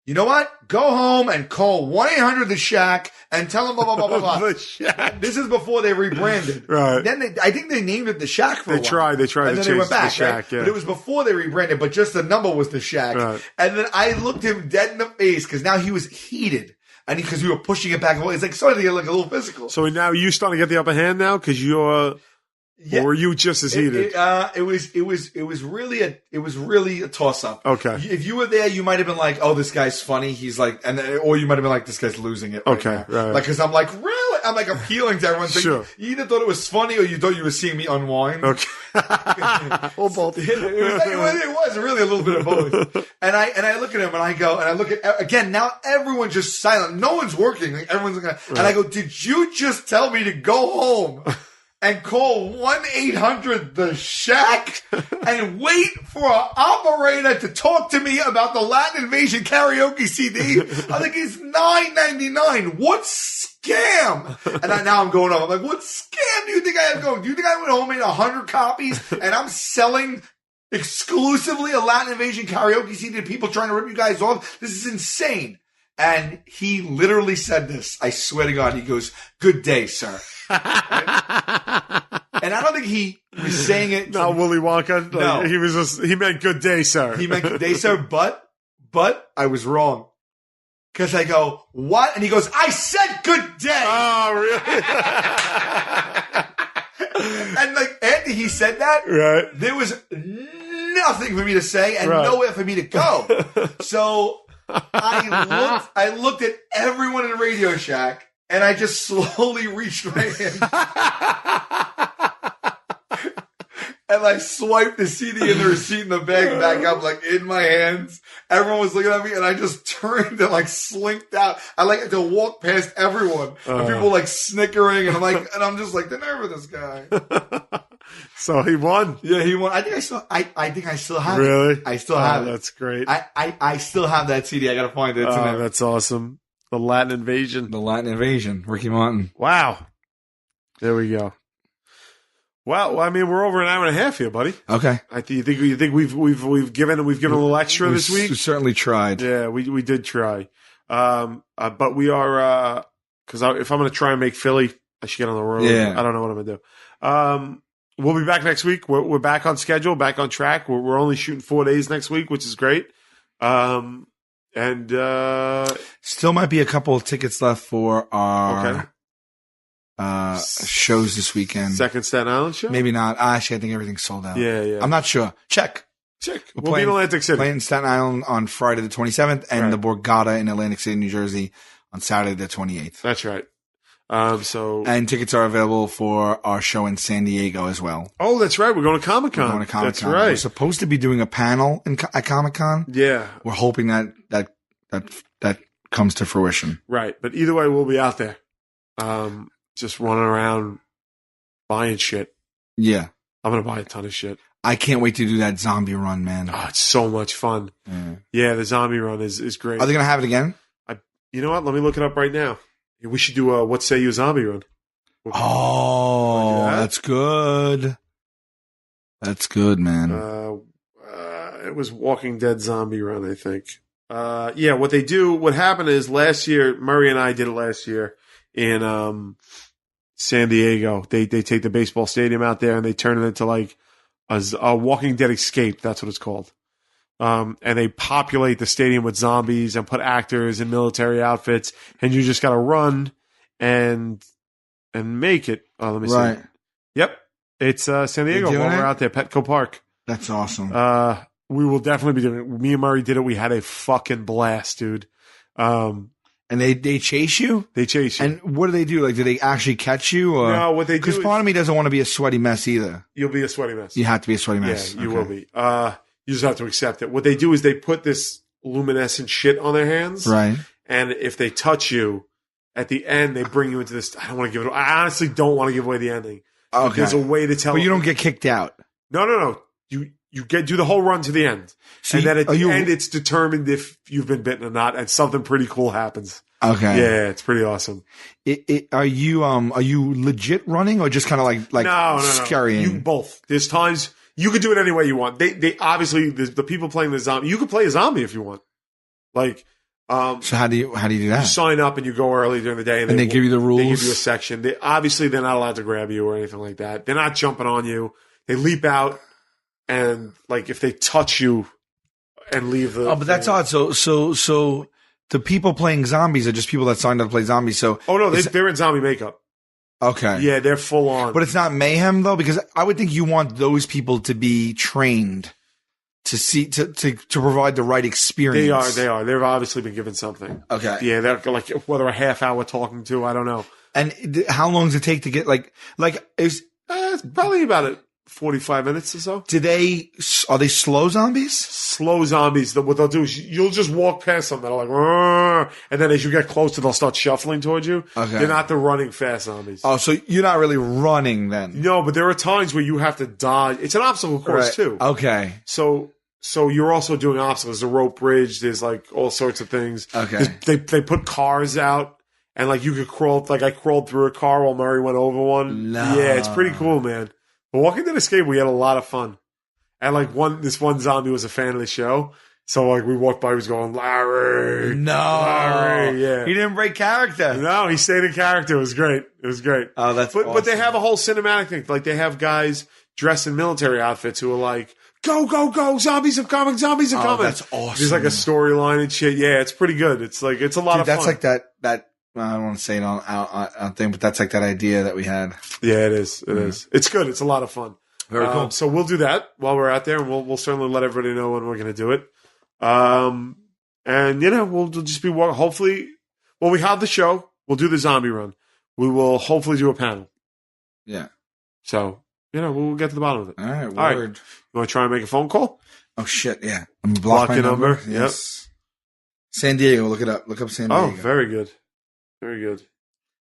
Speaker 1: you know what? Go home and call 1-800 The Shack and tell them blah, blah, blah, blah, blah.
Speaker 2: The Shack.
Speaker 1: This is before they rebranded.
Speaker 2: Right.
Speaker 1: Then I think they named it The Shack for a while.
Speaker 2: They tried
Speaker 1: and
Speaker 2: to
Speaker 1: then they went
Speaker 2: change
Speaker 1: back,
Speaker 2: The Shack,
Speaker 1: right?
Speaker 2: yeah.
Speaker 1: But it was before they rebranded, but just the number was The Shack.
Speaker 2: Right.
Speaker 1: And then I looked him dead in the face because now he was heated. And because we were pushing it back and forth, it's like starting to get like a little physical.
Speaker 2: So now you starting to get the upper hand now because you're, or were you just as heated?
Speaker 1: It was really a toss up.
Speaker 2: Okay.
Speaker 1: If you were there, you might have been like, "Oh, this guy's funny." He's like, or you might have been like, "This guy's losing it."
Speaker 2: Okay,
Speaker 1: now.
Speaker 2: right.
Speaker 1: Like, because I'm like, really? I'm like appealing to everyone.
Speaker 2: Sure.
Speaker 1: You either thought it was funny or you thought you were seeing me unwind.
Speaker 2: Okay. Or both.
Speaker 1: It was really a little bit of both. And I look at him and I look at, again, now everyone's just silent. No one's working. Like, everyone's looking at, and I go, did you just tell me to go home and call 1-800 The Shack and wait for an operator to talk to me about the Latin Invasion karaoke CD? I think it's $9.99. What scam? And now I'm going up. I'm like, what scam do you think I have going? Do you think I went home and made 100 copies and I'm selling exclusively a Latin Invasion karaoke CD to people trying to rip you guys off? This is insane. And he literally said this. I swear to God, he goes, "Good day, sir." Right? And I don't think he was saying it.
Speaker 2: Not Willy Wonka.
Speaker 1: No.
Speaker 2: He meant good day, sir.
Speaker 1: He meant "Good day, sir," but I was wrong. Because I go, "What?" And he goes, "I said good day."
Speaker 2: Oh, really?
Speaker 1: And like after he said that,
Speaker 2: Right.
Speaker 1: there was nothing for me to say and
Speaker 2: Right.
Speaker 1: nowhere for me to go. So I looked at everyone in Radio Shack and I just slowly reached my hand. and like swiped the CD and the receipt in the bag back up like in my hands. Everyone was looking at me and I just turned and like slinked out. I like had to walk past everyone and people like snickering and I'm just like the nerve of this guy.
Speaker 2: So he won.
Speaker 1: Yeah, he won. I think I still have it.
Speaker 2: Really?
Speaker 1: I still have it.
Speaker 2: That's great.
Speaker 1: I still have that CD. I gotta find it. It's in there.
Speaker 2: That's awesome. The Latin Invasion.
Speaker 1: The Latin Invasion. Ricky Martin.
Speaker 2: Wow. There we go. Well, I mean, we're over an hour and a half here, buddy.
Speaker 1: Okay.
Speaker 2: You think we've given a little extra this week?
Speaker 1: We certainly tried.
Speaker 2: Yeah, we did try. But we are because if I'm going to try and make Philly, I should get on the road.
Speaker 1: Yeah.
Speaker 2: I don't know what I'm going to do. We'll be back next week. We're back on schedule, back on track. We're only shooting 4 days next week, which is great. And
Speaker 1: still might be a couple of tickets left for our shows this weekend.
Speaker 2: Second Staten Island show?
Speaker 1: Maybe not. Actually, I think everything's sold out.
Speaker 2: Yeah.
Speaker 1: I'm not sure. Check.
Speaker 2: We'll be in Atlantic City.
Speaker 1: Playing in Staten Island on Friday the 27th and the Borgata in Atlantic City, New Jersey on Saturday the 28th.
Speaker 2: That's right.
Speaker 1: And tickets are available for our show in San Diego as well.
Speaker 2: Oh, that's right. We're going to Comic-Con.
Speaker 1: We're going to Comic-Con.
Speaker 2: That's right.
Speaker 1: We're supposed to be doing a panel at Comic-Con.
Speaker 2: Yeah.
Speaker 1: We're hoping that comes to fruition.
Speaker 2: Right. But either way, we'll be out there. Just running around buying shit.
Speaker 1: Yeah.
Speaker 2: I'm going to buy a ton of shit.
Speaker 1: I can't wait to do that zombie run, man.
Speaker 2: Oh, it's so much fun. Yeah, the zombie run is great.
Speaker 1: Are they going to have it again?
Speaker 2: You know what? Let me look it up right now. We should do a What Say You Zombie run.
Speaker 1: That's good. That's good, man.
Speaker 2: It was Walking Dead zombie run, I think. What happened is last year, Murray and I did it last year in San Diego. They take the baseball stadium out there and they turn it into like a Walking Dead escape. That's what it's called. And they populate the stadium with zombies and put actors in military outfits, and you just got to run and make it. Oh, let me see. Yep, it's San Diego. While we're out there, Petco Park.
Speaker 1: That's awesome.
Speaker 2: We will definitely be doing it. Me and Murray did it. We had a fucking blast, dude.
Speaker 1: And they chase you?
Speaker 2: They chase you.
Speaker 1: And what do they do? Like, do they actually catch you? Or?
Speaker 2: No, what they do
Speaker 1: because part of me doesn't want to be a sweaty mess either.
Speaker 2: You'll be a sweaty mess.
Speaker 1: You have to be a sweaty mess.
Speaker 2: Yeah, you will be. You just have to accept it. What they do is they put this luminescent shit on their hands.
Speaker 1: Right.
Speaker 2: And if they touch you, at the end, they bring you into this. I don't want to give it. I honestly don't want to give away the ending.
Speaker 1: Okay.
Speaker 2: There's a way to tell.
Speaker 1: But you don't get kicked out.
Speaker 2: No. You do the whole run to the end.
Speaker 1: So
Speaker 2: and then at the end, it's determined if you've been bitten or not, and something pretty cool happens.
Speaker 1: Okay.
Speaker 2: Yeah, it's pretty awesome.
Speaker 1: Are you legit running or just kind of like
Speaker 2: no.
Speaker 1: scurrying?
Speaker 2: You both. There's times you could do it any way you want. They obviously the people playing the zombie. You could play a zombie if you want. Like,
Speaker 1: so how do you do that?
Speaker 2: You sign up and you go early during the day,
Speaker 1: and they give you the rules.
Speaker 2: They give you a section. They're not allowed to grab you or anything like that. They're not jumping on you. They leap out, and like if they touch you and leave the.
Speaker 1: Oh, but that's odd. So the people playing zombies are just people that signed up to play zombies. So
Speaker 2: they're in zombie makeup.
Speaker 1: Okay.
Speaker 2: Yeah, they're full on.
Speaker 1: But it's not mayhem though, because I would think you want those people to be trained to see to provide the right experience.
Speaker 2: They are. They've obviously been given something.
Speaker 1: Okay.
Speaker 2: Yeah, they're like whether a half hour talking to, I don't know.
Speaker 1: And how long does it take to get
Speaker 2: it's probably about 45 minutes or so.
Speaker 1: Are they slow zombies?
Speaker 2: Slow zombies. What they'll do is you'll just walk past them. They're like, "Rrr," and then as you get closer, they'll start shuffling towards you.
Speaker 1: Okay.
Speaker 2: They're not the running fast zombies.
Speaker 1: Oh, so you're not really running then?
Speaker 2: No, but there are times where you have to dodge. It's an obstacle course too.
Speaker 1: Okay.
Speaker 2: So you're also doing obstacles. There's a rope bridge. There's like all sorts of things.
Speaker 1: Okay.
Speaker 2: They put cars out. And like you could crawl, like I crawled through a car while Murray went over one.
Speaker 1: No.
Speaker 2: Yeah, it's pretty cool, man. But Walking Dead Escape, we had a lot of fun. And like this one zombie was a fan of the show. So like we walked by, he was going, Larry.
Speaker 1: No.
Speaker 2: Larry, yeah.
Speaker 1: He didn't break character.
Speaker 2: No, he stayed in character. It was great.
Speaker 1: Oh, that's awesome.
Speaker 2: But they have a whole cinematic thing. Like they have guys dressed in military outfits who are like, go, go, go, zombies are coming, zombies are coming.
Speaker 1: That's awesome.
Speaker 2: There's like a storyline and shit. Yeah, it's pretty good. It's like, it's a lot of fun.
Speaker 1: That's like that. I don't want to say it on thing, but that's like that idea that we had.
Speaker 2: Yeah, it is. It is. It's good. It's a lot of fun.
Speaker 1: Very cool.
Speaker 2: So we'll do that while we're out there, and we'll certainly let everybody know when we're going to do it. And we'll just be hopefully. Well, we have the show. We'll do the zombie run. We will hopefully do a panel.
Speaker 1: Yeah.
Speaker 2: So we'll get to the bottom of it.
Speaker 1: All right,
Speaker 2: right.
Speaker 1: word.
Speaker 2: You want to try and make a phone call?
Speaker 1: Oh shit, yeah. Let me block my
Speaker 2: your
Speaker 1: number.
Speaker 2: number.
Speaker 1: Yes. San Diego. Look it up. Look up San Diego.
Speaker 2: Oh, very good. Very good.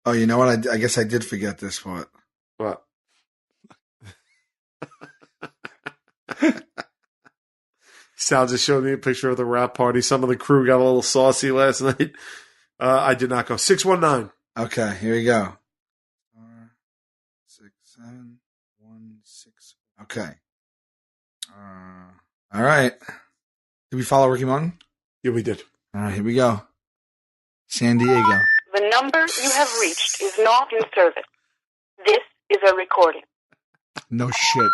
Speaker 1: Oh, you know what? I guess I did forget this part.
Speaker 2: What? Sal just showed me a picture of the rap party. Some of the crew got a little saucy last night. I did not go. 619.
Speaker 1: Okay, here we go. 46716. Okay. All right. Did we follow Ricky Martin?
Speaker 2: Yeah, we did.
Speaker 1: All right, here we go. San Diego.
Speaker 5: The number you have reached is not in service. This is a recording.
Speaker 1: No shit.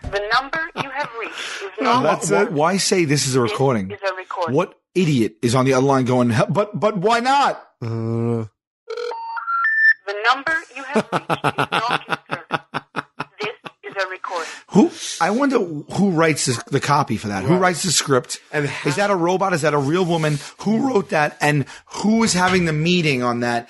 Speaker 5: The number you have reached is not.
Speaker 2: that's it.
Speaker 1: Why say this is a recording?
Speaker 5: This is a recording.
Speaker 1: What idiot is on the other line going, but why not?
Speaker 5: The number you have reached is not in service. This is a recording.
Speaker 1: I wonder who writes the copy for that. Who writes the script?
Speaker 2: And
Speaker 1: is that a robot? Is that a real woman? Who wrote that? And who is having the meeting on that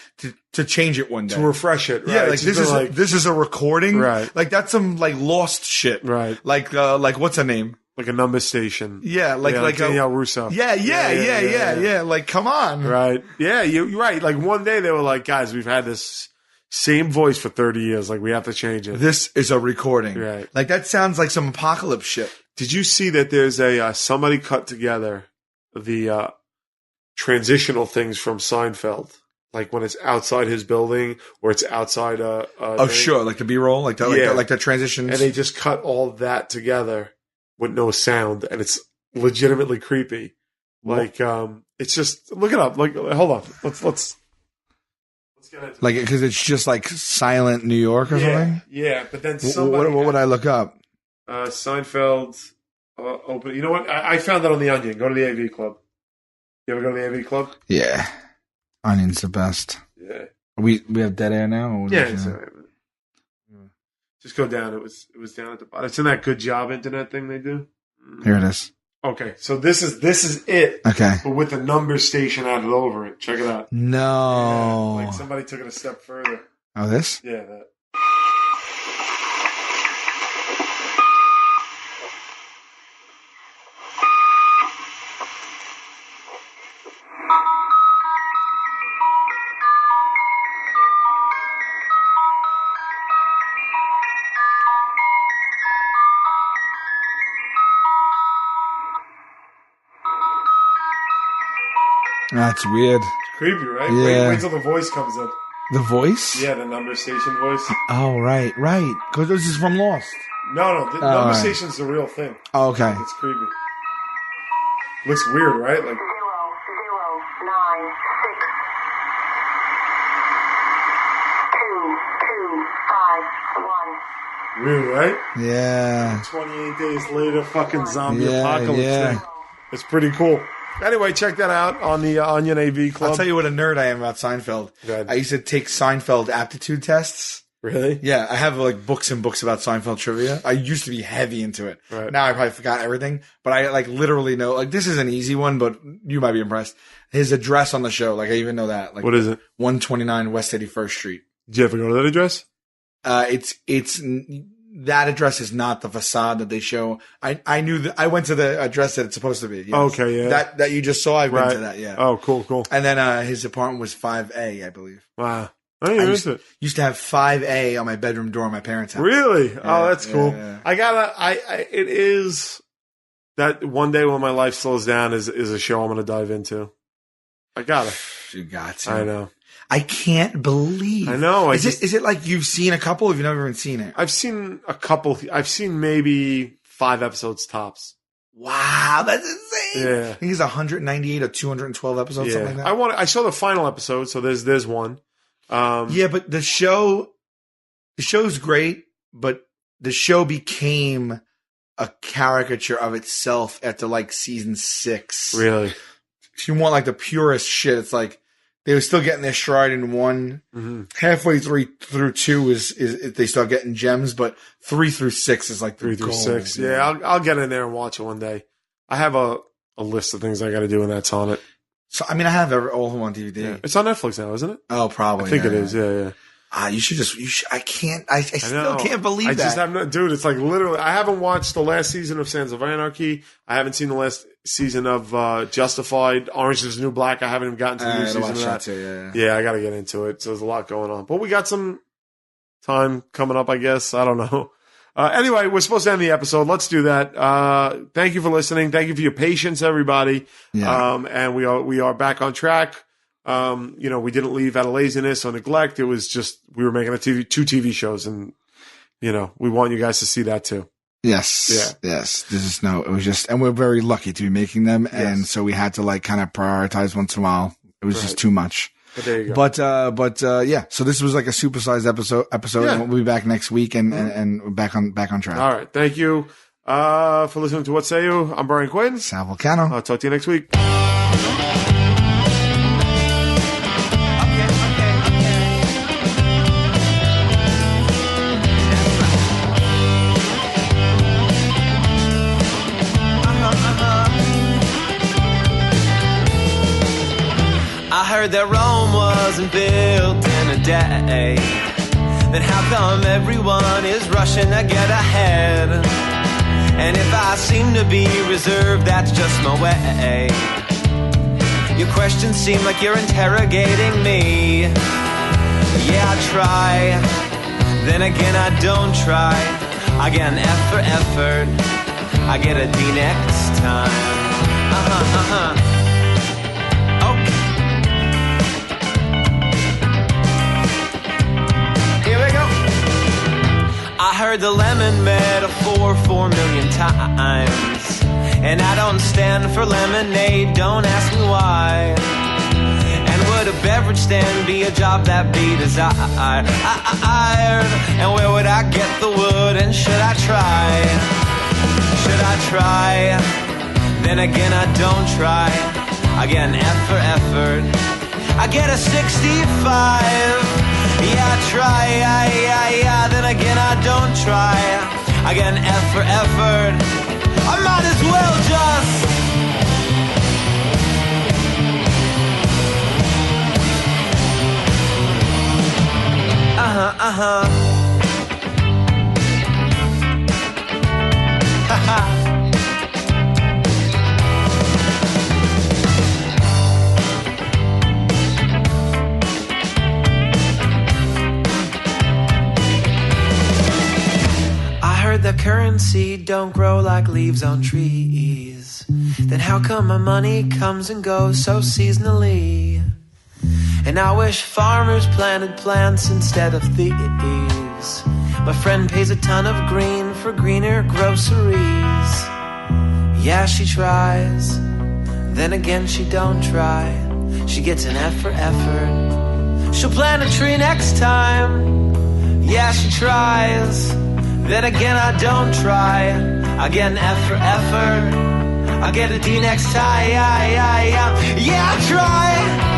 Speaker 1: to change it one day?
Speaker 2: To refresh it. Right?
Speaker 1: Yeah, like this is a recording.
Speaker 2: Right.
Speaker 1: Like that's some like lost shit.
Speaker 2: Right.
Speaker 1: Like what's her name?
Speaker 2: Like a number station.
Speaker 1: Yeah, like
Speaker 2: Danielle Russo.
Speaker 1: Yeah. Like, come on.
Speaker 2: Right. Yeah, you're right. Like one day they were like, guys, we've had this same voice for 30 years. Like we have to change it.
Speaker 1: This is a recording.
Speaker 2: Right.
Speaker 1: Like that sounds like some apocalypse shit.
Speaker 2: Did you see that there's somebody cut together the transitional things from Seinfeld? Like when it's outside his building or it's outside
Speaker 1: sure, like the B-roll, like that transitions.
Speaker 2: And they just cut all that together with no sound, and it's legitimately creepy. Like it's just look it up. Like hold on. Let's get into
Speaker 1: like because it's just like silent New York or something.
Speaker 2: Yeah, but then
Speaker 1: What would I look up?
Speaker 2: Seinfeld open. You know what? I found that on the Onion. Go to the AV Club. You ever go to the AV Club?
Speaker 1: Yeah, Onion's the best.
Speaker 2: Yeah.
Speaker 1: We have dead air now. Or
Speaker 2: Yeah, it's all right. Just go down. It was down at the bottom. It's in that good job internet thing they do.
Speaker 1: Here it is.
Speaker 2: Okay, so this is it.
Speaker 1: Okay,
Speaker 2: but with the number station added over it. Check it out.
Speaker 1: No,
Speaker 2: Yeah, like somebody took it a step further.
Speaker 1: Oh, this?
Speaker 2: Yeah, that.
Speaker 1: That's weird.
Speaker 2: It's creepy, right?
Speaker 1: Yeah.
Speaker 2: Wait till the voice comes in.
Speaker 1: The voice?
Speaker 2: Yeah, the number station voice.
Speaker 1: Oh, right. Because this is from Lost.
Speaker 2: No, the number
Speaker 1: right.
Speaker 2: station's the real thing.
Speaker 1: Oh, okay.
Speaker 2: It's creepy. Looks weird, right? Like
Speaker 3: 0096.
Speaker 2: weird, right?
Speaker 1: Yeah.
Speaker 2: 28 days later, fucking zombie
Speaker 1: Yeah,
Speaker 2: apocalypse
Speaker 1: yeah.
Speaker 2: thing. It's pretty cool. Anyway, check that out on the Onion AV Club.
Speaker 1: I'll tell you what a nerd I am about Seinfeld.
Speaker 2: Go ahead.
Speaker 1: I used to take Seinfeld aptitude tests.
Speaker 2: Really?
Speaker 1: Yeah, I have like books and books about Seinfeld trivia. I used to be heavy into it.
Speaker 2: Right.
Speaker 1: Now I probably forgot everything, but I like literally know, like this is an easy one, but you might be impressed. His address on the show, like I even know that. Like
Speaker 2: What is it?
Speaker 1: 129 West 81st Street.
Speaker 2: Did you ever go to that address?
Speaker 1: That address is not the facade that they show. I knew that I went to the address that it's supposed to be. Yes.
Speaker 2: Okay, yeah.
Speaker 1: That you just saw, I've
Speaker 2: Right.
Speaker 1: been to that, yeah.
Speaker 2: Oh, cool.
Speaker 1: And then his apartment was 5A, I believe.
Speaker 2: Wow. I didn't
Speaker 1: I
Speaker 2: even
Speaker 1: used,
Speaker 2: miss it.
Speaker 1: used to have 5A on my bedroom door in my parents' house.
Speaker 2: Really? Oh, that's
Speaker 1: yeah,
Speaker 2: cool.
Speaker 1: yeah.
Speaker 2: It is that one day when my life slows down is a show I'm going to dive into. I gotta.
Speaker 1: You got to.
Speaker 2: I know.
Speaker 1: I can't believe.
Speaker 2: I know.
Speaker 1: Is it like you've seen a couple? Or have you never even seen it?
Speaker 2: I've seen a couple. I've seen maybe 5 episodes tops.
Speaker 1: Wow, that's insane.
Speaker 2: Yeah.
Speaker 1: I think it's 198 or 212 episodes, something like that.
Speaker 2: I saw the final episode, so there's one.
Speaker 1: Yeah, but the show's great, but the show became a caricature of itself after like season 6.
Speaker 2: Really?
Speaker 1: If you want like the purest shit, it's like they were still getting their stride in 1.
Speaker 2: Mm-hmm.
Speaker 1: Halfway through 2 is they start getting gems, but 3 through 6 is like the
Speaker 2: 3 through
Speaker 1: gold.
Speaker 2: 6. Yeah, I'll get in there and watch it one day. I have a list of things I got to do, and that's on it.
Speaker 1: So I mean, I have all of them on DVD.
Speaker 2: Yeah. It's on Netflix now, isn't it?
Speaker 1: Oh, probably.
Speaker 2: I think
Speaker 1: yeah,
Speaker 2: it is. Yeah.
Speaker 1: You should. I can't. I still can't believe
Speaker 2: I
Speaker 1: that.
Speaker 2: just have no, dude. It's like literally. I haven't watched the last season of Sons of Anarchy. I haven't seen the last season of Justified. Orange Is the New Black. I haven't even gotten to the new season of that.
Speaker 1: Too,
Speaker 2: Yeah, I got to get into it. So there's a lot going on, but we got some time coming up. I guess I don't know. Anyway, we're supposed to end the episode. Let's do that. Thank you for listening. Thank you for your patience, everybody.
Speaker 1: Yeah.
Speaker 2: And we are back on track. We didn't leave out of laziness or neglect. It was just, we were making two TV shows, and, we want you guys to see that too.
Speaker 1: Yes.
Speaker 2: Yeah.
Speaker 1: Yes. It was just, and we're very lucky to be making them. Yes. And so we had to kind of prioritize once in a while. It was just too much.
Speaker 2: But there you go.
Speaker 1: But yeah. So this was like a supersized episode,
Speaker 2: Yeah.
Speaker 1: and we'll be back next week and back on track.
Speaker 2: All right. Thank you, for listening to What Say You. I'm Brian Quinn.
Speaker 1: Sal Volcano.
Speaker 2: I'll talk to you next week.
Speaker 6: I heard that Rome wasn't built in a day. Then how come everyone is rushing to get ahead? And if I seem to be reserved, that's just my way. Your questions seem like you're interrogating me. Yeah, I try, then again I don't try. I get an F for effort, I get a D next time. Okay. Here we go. I heard the lemon metaphor 4 million times, and I don't stand for lemonade, don't ask me why. And would a beverage stand be a job that be desired? And where would I get the wood, and should I try? Should I try? Then again I don't try. I get an F for effort, I get a 65. Yeah, I try, yeah, then again I don't try. I get an F for effort, I might as well just I heard that currency don't grow like leaves on trees. Then how come my money comes and goes so seasonally? And I wish farmers planted plants instead of thieves. My friend pays a ton of green for greener groceries. Yeah, she tries, then again she don't try. She gets an F for effort, she'll plant a tree next time. Yeah, she tries, then again I don't try. I get an F for effort, I get a D next time. Yeah, I try.